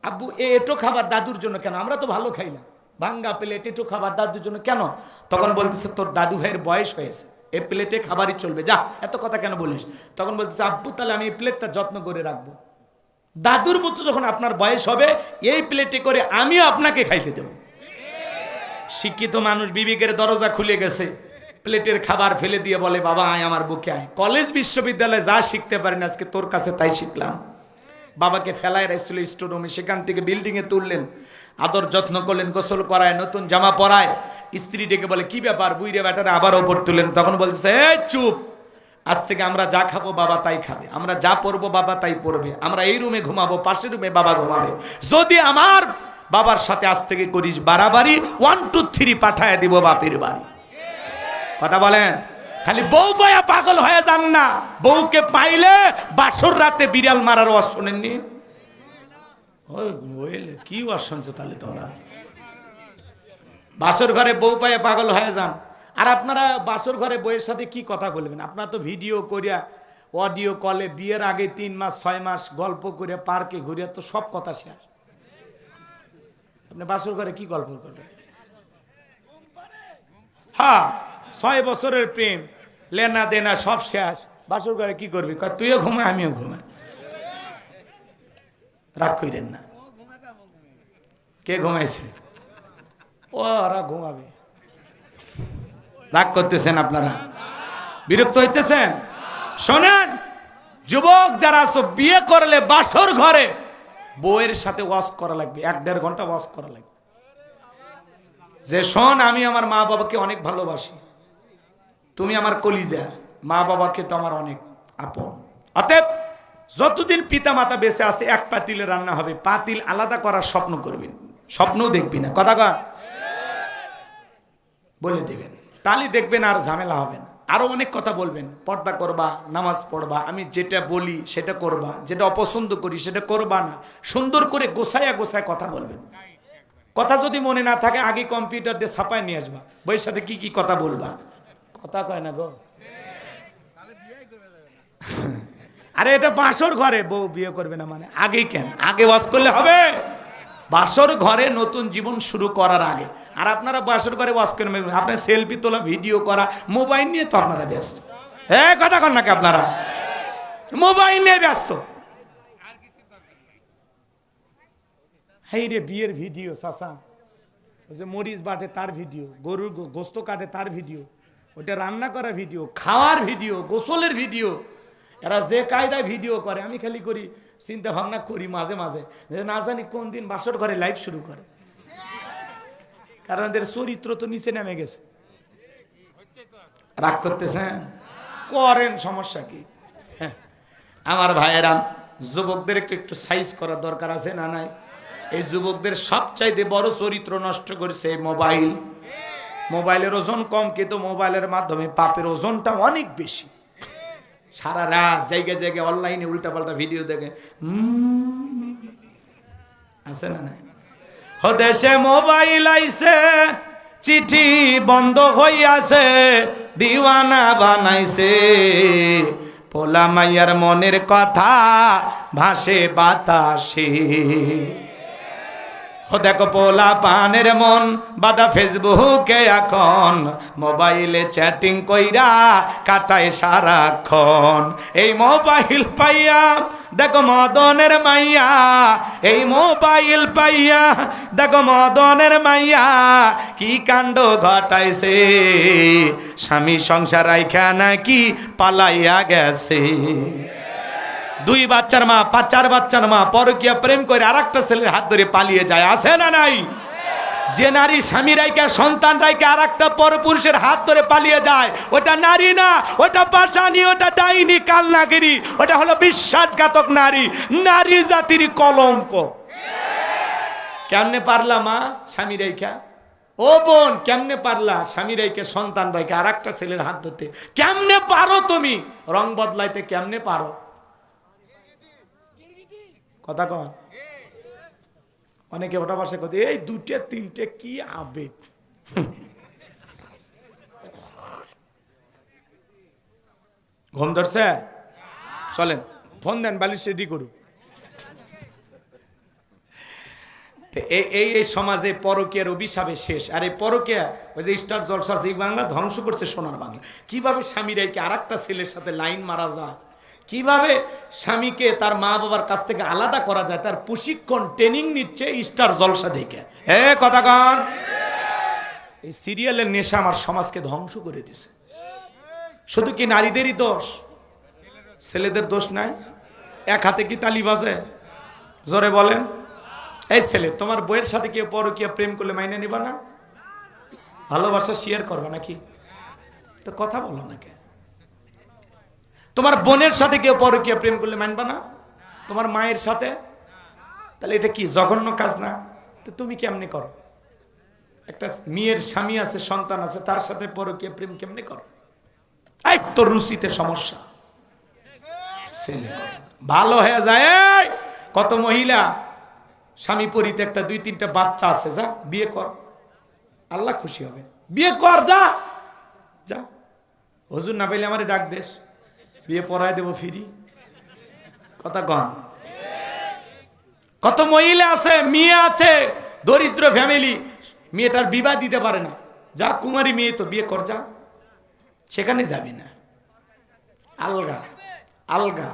আব্বু এটো খাবার দাদুর জন্য কেন? আমরা তো ভালো খাই না। ভাঙ্গা প্লেট এটো খাবার দাদুর জন্য কেন? তখন বলতেছে তোর দাদু ভাইয়ের বয়স হয়েছে, এই প্লেটে খাবারই চলবে, যা এত কথা কেন বলিস? তখন বলতেছে আব্বু তাহলে আমি এই প্লেটটা যত্ন করে রাখবো, দাদুর মতো যখন আপনার বয়স হবে এই প্লেটে করে আমিও আপনাকে খাইতে দেব। শিক্ষিত মানুষ বিবেকের দরজা খুলে গেছে, প্লেটের খাবার ফেলে দিয়ে বলে বাবা আয় আমার বুকে আয়। কলেজ বিশ্ববিদ্যালয়ে যা শিখতে পারেন আজকে তোর কাছে তাই শিখলাম। বাবাকে ফেলায় রাখছিল স্টোরুমে, সেখান থেকে বিল্ডিং এ তুললেন, আদর যত্ন করলেন, গোসল করায়, নতুন জামা পরায়। স্ত্রী ডেকে বলে কি ব্যাপার বুইরে ব্যাটারে আবার ওপর তুললেন। তখন বলছে এই চুপ, আজ থেকে আমরা যা খাবো বাবা তাই খাবে, আমরা যা পরবো বাবা তাই পরবে, আমরা এই রুমে ঘুমাবো, পাশের রুমে বাবা ঘুমাবে। যদি আমার বাবার সাথে আজ থেকে করিস বাড়াবাড়ি, 1 2 3 পাঠায় দিব বাপের বাড়ি। কথা বলেন? খালি বউ পায়া পাগল হয়ে যান না, বউকে পাইলে বাসর রাতে বিড়াল মারার ওয়াজ শোনেননি? কি ওয়াজ শুনছো তাহলে তোমরা? বাসর ঘরে বউ পায়া পাগল হয়ে যান। আর আপনারা বাসর ঘরে বইয়ের সাথে কি কথা বলবেন? আপনারা তো ভিডিও করিয়া, অডিও কলে, বিয়ের আগে 3 মাস 6 মাস গল্প করে পার্কে ঘুরিয়া তো সব কথা শেষ। আপনি বাসর ঘরে কি গল্প করবেন? হ্যাঁ 6 বছরের প্রেম, লেনা দেনা সব শেষ, বাসর ঘরে কি করবি? তুইও ঘুমায় আমিও ঘুমাই। রাগ করেন না। কে ঘুমাইছে? ওরা ঘুমাবে। রাগ করতেছেন আপনারা? বিরক্ত হইতেছেন? শোনেন, যুবক যারা আছো, বিয়ে করলে বাসর ঘরে বউয়ের সাথে ওয়াজ করা লাগবে, 1-1.5 ঘন্টা ওয়াজ করা লাগবে। যে শোন, আমি আমার মা বাবাকে অনেক ভালোবাসি, তুমি আমার কলিজা, মা বাবাকে তো আমার অনেক আপন। অতএব যতদিন পিতা মাতা বেঁচে আছে, এক পাতিলে রান্না হবে, পাতিল আলাদা করার স্বপ্ন করবেন, স্বপ্নও দেখবি না, কথা কর বলে দিবেন, তাহলে দেখবেন আর ঝামেলা হবে না। আরো অনেক কথা বলবেন, পর্দা করবা, নামাজ পড়বা, আমি যেটা বলি সেটা করবা, যেটা অপছন্দ করি সেটা করবা না, সুন্দর করে গোছায়া গোছায় কথা বলবেন। কথা যদি মনে না থাকে, আগে কম্পিউটার দিয়ে ছাপায় নিয়ে আসবা, বইয়ের সাথে কি কি কথা বলবা, কথা কয় না গো। আরে এটা বাসর ঘরে বউ বিয়ে করবে না মানে আগে কেন? আগে ওয়াজ করলে হবে? বাসর ঘরে নতুন জীবন শুরু করার আগে। আর আপনারা বাসর ঘরে ওয়াজ করবেন, আপনার সেলফি তোলা, ভিডিও করা, মোবাইল নিয়ে তো আপনারা ব্যস্ত। কথা কন নাকি আপনারা? মোবাইল নিয়ে ব্যস্ত। এই রে বিয়ের ভিডিও, চাচা ওই যে মরিচ বাটে তার ভিডিও, গরুর গোস্ত কাটে তার ভিডিও, ওটা রান্না করা ভিডিও, খাওয়ার ভিডিও, গোসলের ভিডিও, এরা যে কায়দায় ভিডিও করে, আমি খালি করি চিন্তা ভাবনা করি মাঝে মাঝে, যে না জানি কোন দিন বাসর ঘরে লাইভ শুরু করে, কারণ এদের চরিত্র তো নিচে নেমে গেছে। রাগ করতেছেন? করেন, সমস্যা কি? আমার ভাইয়েরা, যুবকদের একটু সাইজ করার দরকার আছে না নাই? এই যুবকদের সবচাইতে বড় চরিত্র নষ্ট করেছে মোবাইল। মোবাইলের ওজন কম, কিন্তু মোবাইলের মাধ্যমে পাপের ওজনটা অনেক বেশি। সারা রাত জায়গায় জায়গায় অনলাইনে উল্টাপাল্টা ভিডিও দেখে, আছে না নাই? দেশে মোবাইল আইছে, চিঠি বন্ধ হইয়াছে, দিওয়ানা বানাইছে, পোলা মাইয়ার মনের কথা ভাসে বাতাসে। দেখো পোলা পানের মন বাদা ফেসবুকে, এখন মোবাইলে চ্যাটিং কইরা কাটায় সারাক্ষণ। এই মোবাইল পাইয়া দেখো মদনের মাইয়া, এই মোবাইল পাইয়া দেখো মদনের মাইয়া কি কাণ্ড ঘটাইছে, স্বামী সংসার রাইখা নাকি পালাইয়া গেছে। 2 বাচ্চার মা, 4 বাচ্চার মা পরকীয়া প্রেম করে আরেকটা ছেলের হাত ধরে পালিয়ে যায়, আছে না নাই? যে নারী স্বামী রাইকা, সন্তান রাইকা আরেকটা পরপুরুষের হাত ধরে পালিয়ে যায়, ওটা নারী না, ওটা পাশানি, ওটা ডাইনি, কালনাগিরি, ওটা হলো বিশ্বাসঘাতক নারী, নারী জাতির কলঙ্ক। কেমনে পারলা মা স্বামী রাইকা? ও বোন, কেমনে পারলা স্বামী রাইকা, সন্তান রাইকা আরেকটা ছেলের হাত ধরতে? কেমনে পারো তুমি? রং বদলাইতে কেমনে পারো? কথা কন। অনেকে ওটা বাসে কথা, এই 2-3টে কি আবেগ। ঘুম ধরছে? চলেন ফোন দেন, বালিশ রেডি করুন। এই সমাজে পরকীয়ার অভিশাপে শেষ। আর এই পরকীয়া, ওই যে স্টার জলসা জি বাংলা ধ্বংস করছে সোনার বাংলা। কিভাবে স্বামীরাইকে আর একটা ছেলের সাথে লাইন মারা যায়, কিভাবে স্বামীকে তার মা বাবার কাছ থেকে আলাদা করা যায়, তার প্রশিক্ষণ ট্রেনিং নিচ্ছে স্টার জলসা দেখে। কথা কন। এই সিরিয়ালের নেশা আমার সমাজকে ধ্বংস করে দিছে। শুধু কি নারীদেরই দোষ? ছেলেদের দোষ নাই? এক হাতে কি তালি বাজে? জোরে বলেন। এই ছেলে, তোমার বইয়ের সাথে কেউ পরকীয়া প্রেম করলে মাইনে নিবা না? ভালোবাসা শেয়ার করবা নাকি? তো কথা বলো না কেন? তোমার বোনের সাথে কেউ পরকীয়া প্রেম করলে মানবা না? তোমার মায়ের সাথে? তাহলে এটা কি জঘন্য কাজ না? তো তুমি কেমনে করো? একটা মেয়ের স্বামী আছে, সন্তান আছে, তার সাথে পরকীয়া প্রেম কেমনে করো? এই তো রুচিতে সমস্যা। ভালো হয়ে যায়। কত মহিলা স্বামী পরিত্যক্তা, 2-3টা বাচ্চা আছে, যা বিয়ে কর, আল্লাহ খুশি হবে। বিয়ে কর, যা যা। হুজুর না পাইলে আমারে ডাক দেশ, বিয়ে পড়ায় দেবো ফ্রি। কথা কন। কত মহিলা আছে, মেয়ে আছে, দরিদ্র ফ্যামিলি, মেয়েটার বিবাহ দিতে পারে না, যা কুমারী মেয়ে তো বিয়ে কর, যা, সেখানে যাবি না। আলগা আলগা।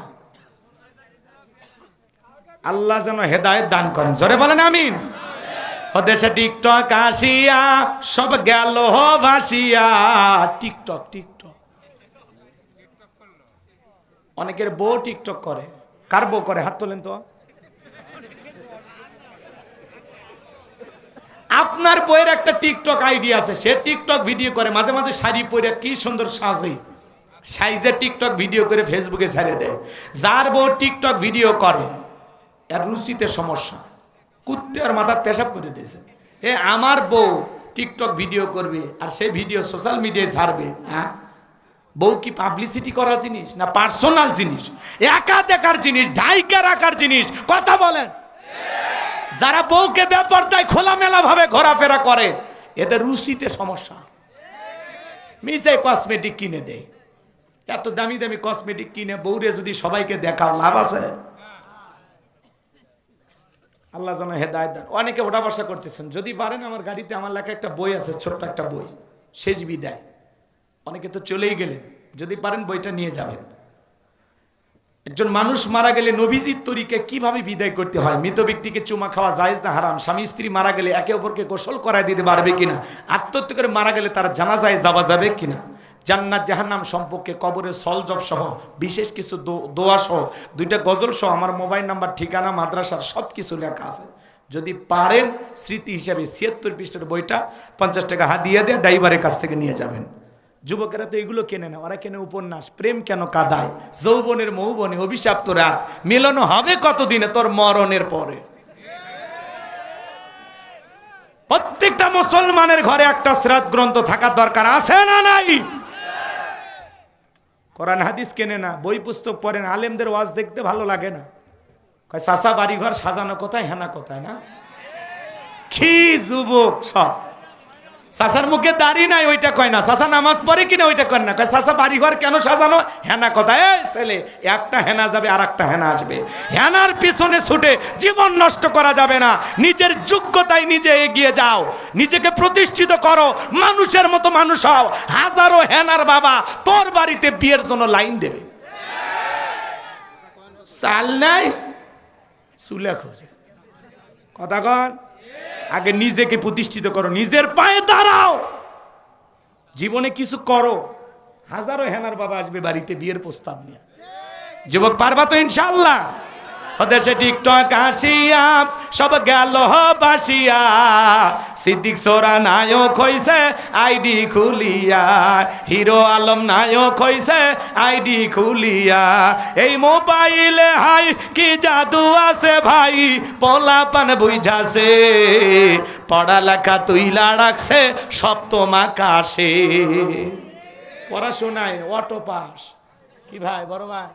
আল্লাহ যেন হেদায়েত দান করেন, জোরে বলেন আমিন। দেশে টিকটক আসিয়া সব গেল ভাসিয়া। টিকটক টিকটক অনেকের বউ টিকটক করে। কার বউ করে হাত তোলেন তো। আপনার বইয়ের একটা টিকটক আইডি আছে, সে টিকটক ভিডিও করে, মাঝে মাঝে শাড়ি পরে কি সুন্দর সাজে, সাইজে টিকটক ভিডিও করে ফেসবুকে ছেড়ে দেয়। যার বউ টিকটক ভিডিও করে এর রুচিতে সমস্যা, কুত্তে আর মাথার পেশাব করে দিয়েছে। আমার বউ টিকটক ভিডিও করবে আর সেই ভিডিও সোশ্যাল মিডিয়ায় ছাড়বে। হ্যাঁ, বউ কি পাবলিসিটি করার জিনিস না পার্সোনাল জিনিস, একা দেখার জিনিস, ঢাইকা রাখার জিনিস? কথা বলেন। যারা বউকে বেপরদায় খোলামেলা ভাবে ঘোরাফেরা করে এদের রুচিতে সমস্যা। মিশে কসমেটিক কিনে দেয়, এত দামি দামি কসমেটিক কিনে বউরে যদি সবাইকে দেখাও লাভ আছে? আল্লাহ যেন হেদায়েত দেন। অনেকে ওঠা বসা করতেছেন, যদি পারেন আমার গাড়িতে আমার লেখা একটা বই আছে, ছোট্ট একটা বই, শেষ বিদায়। অনেকে তো চলেই গেলেন, যদি পারেন বইটা নিয়ে যাবেন। একজন মানুষ মারা গেলে নবীজির তরিকে কিভাবে বিদায় করতে হয়, মৃত ব্যক্তিকে চুমা খাওয়া জায়েজ না হারাম, স্বামী স্ত্রী মারা গেলে একে অপরকে গোসল করায় দিতে পারবে কিনা, আত্মহত্যা করে মারা গেলে তার জানাজায় যাওয়া যাবে কিনা, জান্নাত জাহান্নাম সম্পর্কে কবরের সলজব সহ বিশেষ কিছু দোয়া সহ 2টা গজল সহ আমার মোবাইল নাম্বার, ঠিকানা, মাদ্রাসার সব কিছু লেখা আছে। যদি পারেন স্মৃতি হিসাবে 76 পৃষ্ঠার বইটা 50 টাকা হাদিয়া দিয়ে ড্রাইভারের কাছ থেকে নিয়ে যাবেন। যুবকেরা তো এগুলো কেনে না, ওরা কেনে উপন্যাস। প্রেম কেন কাদায়, যৌবনের মৌবনে অভিশাপ্ত রাত, মিলন হবে কতদিনে তোর মরণের পরে। প্রত্যেকটা মুসলমানের ঘরে একটা সিরাত গ্রন্থ থাকা দরকার, আছে না নাই? কোরআন হাদিস কেনে না, বই পুস্তক পড়েন, আলেমদের ওয়াজ দেখতে ভালো লাগে না। কয় চাচা বাড়িঘর সাজানো কোথায়, হেনা কোথায় না? কি যুবক সব, চাচার মুখে দাড়ি নাই ওইটা কয় না, চাচা নামাজ পড়ে কিনা ওইটা কয় না, কয় চাচা বাড়িঘর কেন সাজানো, হেনা কোথায়? ছেলে, একটা হেনা যাবে আর একটা হেনা আসবে, হেনার পিছনে ছুটে জীবন নষ্ট করা যাবে না। নিজের যোগ্যতায় নিজে এগিয়ে যাও, নিজেকে প্রতিষ্ঠিত করো, মানুষের মতো মানুষ হও। হাজারো হেনার বাবা তোর বাড়িতে বিয়ের জন্য লাইন দেবে, চাল নাই চুলে খোঁজে। কথা কন, আগে নিজেকে প্রতিষ্ঠিত করো, নিজের পায়ে দাঁড়াও, জীবনে কিছু করো। হাজারো হেনার বাবা আসবে বাড়িতে বিয়ের প্রস্তাব নিয়ে। যুবক পারবা তো ইনশাআল্লাহ? দেশে টিকটক আসিয়া সব গেল বাসিয়া, সিদ্দিক সোরা নায়ক হইছে আইডি খুলিয়া, হিরো আলম নায়ক হইছে আইডি খুলিয়া। এই মোবাইলে হাই কি জাদু আছে ভাই, পোলাপান বুঝাছে, পড়ালেখা তুইলা রাখছে সপ্তম আকাশে। পড়াশোনায় অটো পাস কি ভাই, বড় ভাই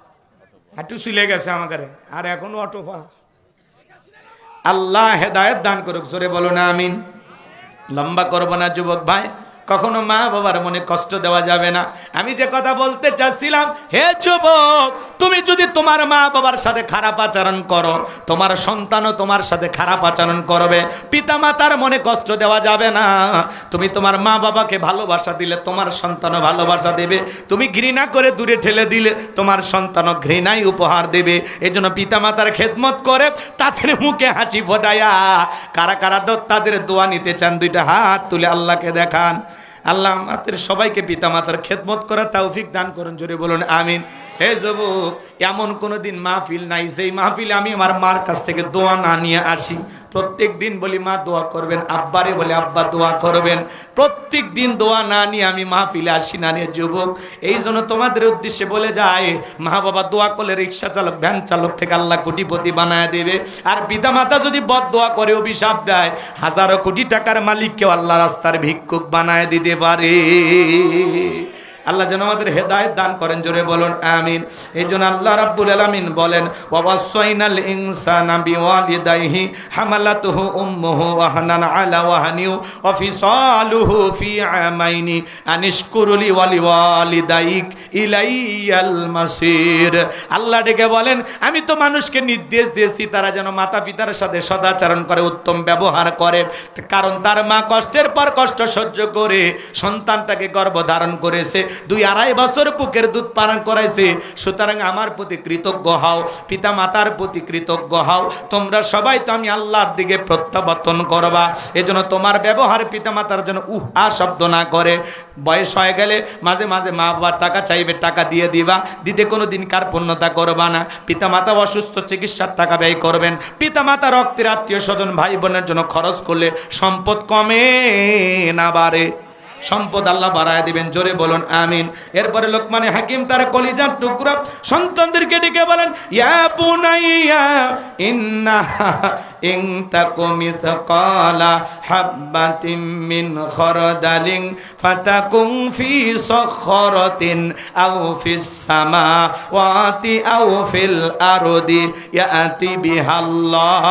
হাঁটু চলে গেছে আমাকে, আর এখন অটো পাস। আল্লাহ হেদায়েত দান করুক, জোরে বলো না আমিন। লম্বা করব না যুবক ভাই, কখনো মা বাবার মনে কষ্ট দেওয়া যাবে না। আমি যে কথা বলতে চাচ্ছিলাম, হে যুবক, তুমি যদি তোমার মা বাবার সাথে খারাপ আচরণ করো, তোমার সন্তানও তোমার সাথে খারাপ আচরণ করবে। পিতা মাতার মনে কষ্ট দেওয়া যাবে না। তুমি তোমার মা বাবাকে ভালোবাসা দিলে তোমার সন্তানও ভালোবাসা দেবে, তুমি ঘৃণা করে দূরে ঠেলে দিলে তোমার সন্তানও ঘৃণাই উপহার দেবে। এই জন্য পিতা মাতার খেদমত করে তাদের মুখে হাসি ফোটায়া কারা কারা তাদের দোয়া নিতে চান, 2টা হাত তুলে আল্লাহকে দেখান। আল্লাহ আমাদের সবাইকে পিতা মাতার খেদমত করার তৌফিক দান করুন, জোরে বলুন আমিন। হে যুবক, এমন কোনো দিন মাহফিল নাই যেই মাহফিলে আমি আমার মার কাছ থেকে দোয়া না নিয়ে আসি। প্রত্যেক দিন বলি মা দোয়া করবেন, আব্বারে বলে আব্বা দোয়া করবেন। প্রত্যেক দিন দোয়া না নিয়ে আমি মাহফিলে আসি না নিয়ে যুবক। এই জন্য তোমাদের উদ্দেশ্যে বলে যায়, মা বাবা দোয়া করলে রিক্সা চালক, ভ্যান চালক থেকে আল্লাহ কোটিপতি বানায় দেবে। আর পিতা মাতা যদি বদ দোয়া করে অভিশাপ দেয়, হাজারো কোটি টাকার মালিককেও আল্লাহ রাস্তার ভিক্ষুক বানায় দিতে পারে। আল্লাহ যেন আমাদের হেদায়েত দান করেন, জোরে বলুন আমিন। এই জন্য আল্লাহ রাব্বুল আলামিন বলেন, ওয়াসাইনাল ইনসানা বিওয়ালিদাইহি হামালাতুহু উম্মুহু ওয়াহনান আলা ওয়াহনিউ ওয়া ফিসালুহু ফি আমাইনি আনিশকুরলি ওয়ালিওয়ালিদাইক ইলাইয়াল মাসির। আল্লাহ ডেকে বলেন, আমি তো মানুষকে নির্দেশ দিয়েছি তারা যেন মাতা পিতার সাথে সদাচরণ করে, উত্তম ব্যবহার করে। কারণ তার মা কষ্টের পর কষ্ট সহ্য করে সন্তানটাকে গর্ভধারণ করেছে। 2-2.5 বছর বুকের দুধ পান করাইছে। সুতরাং আমার প্রতি কৃতজ্ঞ হও, পিতা মাতার প্রতি কৃতজ্ঞ হও। তোমরা সবাই তো আমি আল্লাহর দিকে প্রত্যাবর্তন করবা, এজন্য তোমার ব্যবহার পিতা মাতার যেন উহা শব্দ না করে। বয়স হয়ে গেলে মাঝে মাঝে মা বাবার টাকা চাইবে, টাকা দিয়ে দিবা, দিতে কোনো দিন কার্পণ্যতা করবা না। পিতা মাতা অসুস্থ, চিকিৎসার টাকা ব্যয় করবেন। পিতা মাতা রক্তের আত্মীয় স্বজন ভাই বোনের জন্য খরচ করলে সম্পদ কমে না বাড়ে, সম্পদ আল্লাহ বাড়ায় দিবেন। জোরে বলুন আমিন। এরপরে লোকমানে হাকিম তার কলিজার টুকরা সন্তানদেরকে ডেকে বলেন, ইয়া বুনাইয়া ইন্নাহা ইন তাকুম মিসকালা হাববাতিন মিন খরদালিন ফাতাকুম ফি সখরাতিন আও ফিস সামাওয়াতি আও ফিল আরদি ইয়াতি বিহাল্লাহ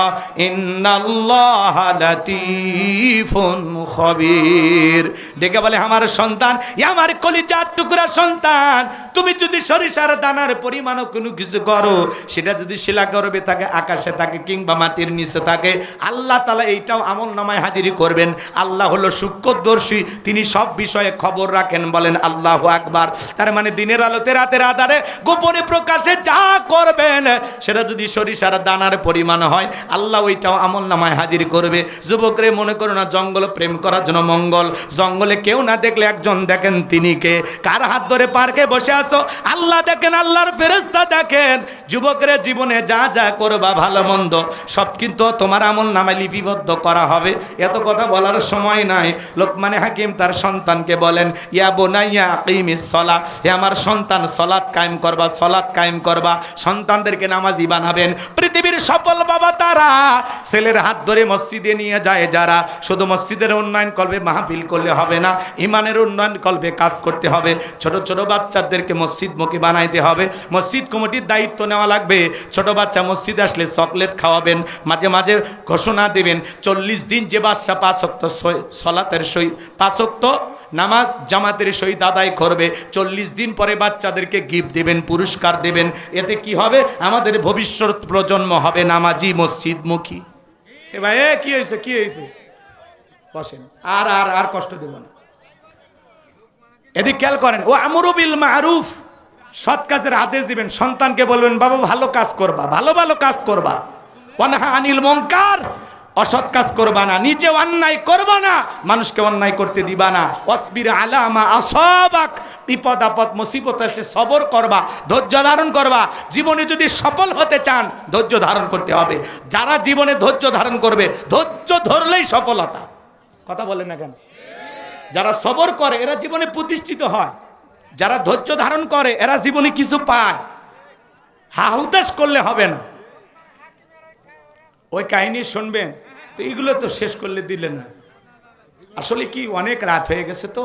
ইন্নাল্লাহা লাতীফুন খবীর। ডেকে বলে, আমার সন্তান, আমার কলিজার টুকরা সন্তান, তুমি যদি সরিষার দানার পরিমাণও কোনো কিছু করো, সেটা যদি শিলা গর্ভে থাকে, আকাশে থাকে কিংবা মাটির নিচে থাকে, আল্লাহ তাআলা এইটাও আমল নামায় হাজিরি করবেন। আল্লাহ হলো সূক্ষ্মদর্শী, তিনি সব বিষয়ে খবর রাখেন। বলেন আল্লাহু আকবার। তার মানে দিনের আলোতে রাতের আধারে গোপনে প্রকাশে যা করবেন, সেটা যদি সরিষার দানার পরিমাণ হয়, আল্লাহ ওইটাও আমল নামায় হাজিরি করবে। যুবকরে মনে করো না জঙ্গল প্রেম করার জন্য মঙ্গল, জঙ্গলে কেউ না দেখলে একজন দেখেন, তিনি কে? কার হাত ধরে পার্কে বসে আছো? আল্লাহ দেখেন, আল্লাহর ফেরেশতা দেখেন। যুবকরা জীবনে যা যা করবা ভালো মন্দ সব কিন্তু তোমার আমল নামায় লিপিবদ্ধ করা হবে। এত কথা বলার সময় নাই। লোকমানে হাকিম তার সন্তানকে বলেন, ইয়া বুনাইয়া আকিমিস সালাহ, হে আমার সন্তান সালাত কায়েম করবা, সালাত কায়েম করবা। সন্তানদেরকে নামাজি বানাবেন। পৃথিবীর সফল বাবা তারা ছেলের হাত ধরে মসজিদে নিয়ে যায় যারা, শুধু মসজিদের উন্নয়ন করবে, মাহফিল করলে হবে না, ইমানের উন্নয়ন করবে, কাজ করতে হবে। ছোট ছোট বাচ্চাদেরকে মসজিদমুখী বানাইতে হবে। মসজিদ কমিটির দায়িত্ব নেওয়া লাগবে। ছোট বাচ্চা মসজিদে আসলে চকলেট খাওয়াবেন, মাঝে মাঝে ঘোষণা দেবেন 40 দিন যে বাচ্চা 5 ওয়াক্ত সালাতের সহিত 5 ওয়াক্ত নামাজ জামাতের সহিত আদায় করবে, 40 দিন পরে বাচ্চাদেরকে গিফট দেবেন, পুরস্কার দেবেন। এতে কি হবে? আমাদের ভবিষ্যৎ প্রজন্ম হবে নামাজি, মসজিদমুখী। এ ভাই, কি হয়েছে, কি হয়েছে? বসেন, আর আর আর কষ্ট দেব না। এদিক খেয়াল করেন। ও আমরু বিল মারুফ, সৎ কাজের আদেশ দিবেন। সন্তানকে বলবেন, বাবা ভালো কাজ করবা, ভালো ভালো কাজ করবা। ওয়ানহা আনিল মুনকার, অসৎ কাজ করবা না, নিজে অন্যায় করবা না, মানুষকে অন্যায় করতে দিবা না। ওয়াসবির আলা মা আসাবাক, বিপদ আপদ মুসিবত এসে সবর করবা, ধৈর্য ধারণ করবা। জীবনে যদি সফল হতে চান, ধৈর্য ধারণ করতে হবে। যারা জীবনে ধৈর্য ধারণ করবে, ধৈর্য ধরলেই সফলতা। কথা বলেন না কেন? যারা সবর করে এরা জীবনে প্রতিষ্ঠিত হয়, যারা ধৈর্য ধারণ করে এরা জীবনে কিছু পায়। হাহুতাশ করলে হবে না। ওই কাহিনী শুনবেন তো, এগুলো তো শেষ করলে দিলে না। আসলে কি অনেক রাত হয়ে গেছে, তো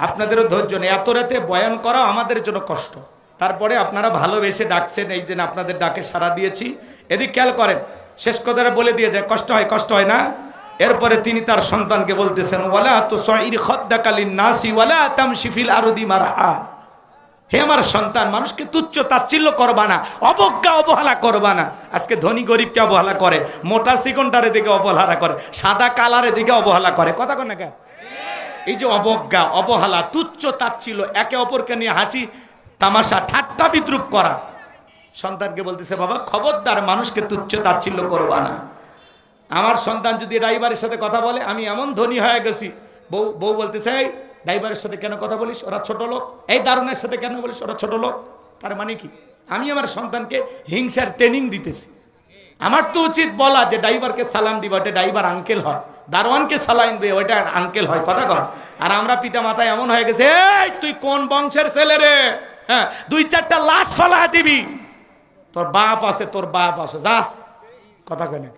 আপনাদেরও ধৈর্য নেই। এত রাতে বয়ান করা আমাদের জন্য কষ্ট। তারপরে আপনারা ভালোবেসে ডাকছেন, এই যে আপনাদের ডাকে সাড়া দিয়েছি। এদিক খেয়াল করেন, শেষ কথাটা বলে দিয়ে যায়, কষ্ট হয়, কষ্ট হয় না? এরপরে তিনি তার সন্তানকে বলতেছেন, ওয়ালা তুসাইর খাদ্দাকা লিন-নাসি ওয়ালা তামশি ফিল আরদি মারহা, হে আমার সন্তান, মানুষকে তুচ্ছ তাচ্ছিল্য করবা না, অবজ্ঞা অবহেলা করবা না। আজকে ধনী গরিবকে অবহেলা করে, মোটা চিকনটারে দিকে অবহেলা করে, সাদা কালারের দিকে অবহেলা করে। কথা কন না কেন? এই যে অবজ্ঞা অবহেলা তুচ্ছ তাচ্ছিল্য, একে অপরকে নিয়ে হাসি তামাশা ঠাট্টা বিদ্রুপ করা। সন্তানকে বলতেছে, বাবা খবরদার মানুষকে তুচ্ছ তাচ্ছিল্য করবা না। আমার সন্তান যদি ড্রাইভারের সাথে কথা বলে, আমি এমন ধনী হয়ে গেছি, বউ বলতেছে, এই ড্রাইভারের সাথে কেন কথা বলিস, ওরা ছোট লোক। এই দারুণের সাথে কেন বলিস, ওরা ছোট লোক। তার মানে কি? আমি আমার সন্তানকে হিংসার ট্রেনিং দিতেছি। আমার তো উচিত বলা যে ড্রাইভারকে সালাম দিবা, ওটা ড্রাইভার আঙ্কেল হয়, দারোয়ানকে সালাম দিবে, ওইটা আঙ্কেল হয়। কথা কর। আর আমরা পিতা মাতায় এমন হয়ে গেছে, এই তুই কোন বংশের ছেলে রে, হ্যাঁ 2-4টা লাশ ফালা দিবি, তোর বাপ আছে, তোর বাপ আছে, যা। কথা কয় না?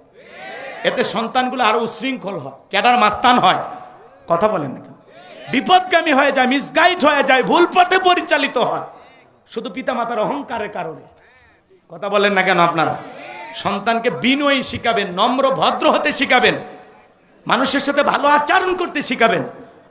এতে সন্তানগুলো আরো উশৃঙ্খল হয়, ক্যাডার মাস্তান হয়। কথা বলেন না? বিপদগামী হয়ে যায়, মিসগাইড হয়ে যায়, ভুল পথে পরিচালিত হয়, শুধু পিতা মাতার অহংকারের কারণে। কথা বলেন না কেন? আপনারা সন্তানকে বিনয়ী শিখাবেন, নম্র ভদ্র হতে শিখাবেন, মানুষের সাথে ভালো আচরণ করতে শিখাবেন।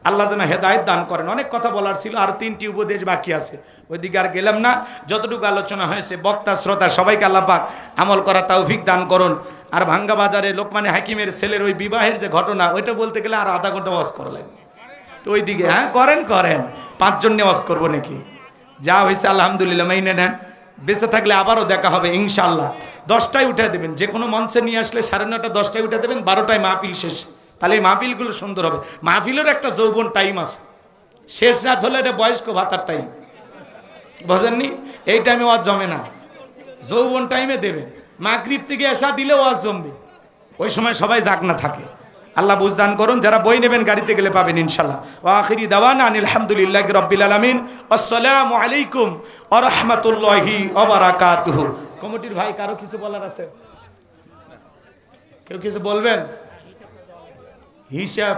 আল্লাহ যেন হেদায়েত দান করেন। অনেক কথা বলার ছিল, আর 3টি উপদেশ বাকি আছে, ওইদিকে আর গেলাম না। যতটুকু আলোচনা হয়েছে, বক্তা শ্রোতা সবাইকে আল্লাহ পাক আমল করা তৌফিক দান করুন। আর ভাঙ্গা বাজারে লোকমানে হাকিমের ছেলের ওই বিবাহের যে ঘটনা, ওইটা বলতে গেলে আর আধা ঘন্টা ওয়াজ করা লাগবে। তো ওইদিকে হ্যাঁ করেন করেন, 5 জন নেওয়াজ করবো নাকি? যা হয়েছে আলহামদুলিল্লাহ, মেনে নেন। বেঁচে থাকলে আবারও দেখা হবে ইনশাল্লাহ। 10টায় উঠে দেবেন, যে কোনো মঞ্চে নিয়ে আসলে 9:30 10টায় উঠে দেবেন, 12টায় মাহফিল শেষ। তাহলে এই মাহফিলগুলো সুন্দর হবে। মাহফিলের একটা যৌবন টাইম আছে, শেষ রাত হলে এটা বয়স্ক ভাতার টাইম, বোঝেননি? এই টাইমে ওয়াজ জমে না, যৌবন টাইমে দেবেন। মাগরিব থেকে এসা দিলে ওয়াজ জমবে, ওই সময় সবাই জাগনা থাকে। আল্লাহ বুঝদান করুন। যারা বই নেবেন গাড়িতে গেলে পাবেন ইনশাল্লাহ। ওয়া আখিরি দাওয়ানা আনিল হামদুলিল্লাহি রাব্বিল আলামিন। আসসালামু আলাইকুম ওয়া রাহমাতুল্লাহি ওয়া বারাকাতুহু। কমিটির ভাই কারো কিছু বলার আছে? কেউ কিছু বলবেন? হিসাব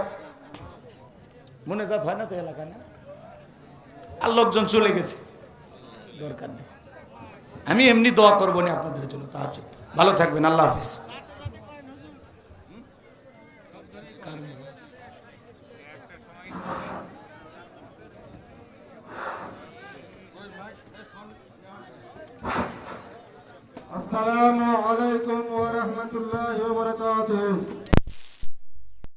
মোনাজাত হয় না তো এলাকা, না? আর লোকজন চলে গেছে, দরকার নেই। আমি এমনি দোয়া করবো না আপনাদের জন্য। তাহাজ্জুদ। ভালো থাকবেন, আল্লাহ হাফেজ। আসসালামু আলাইকুম ওয়া রাহমাতুল্লাহি ওয়া বারাকাতুহু।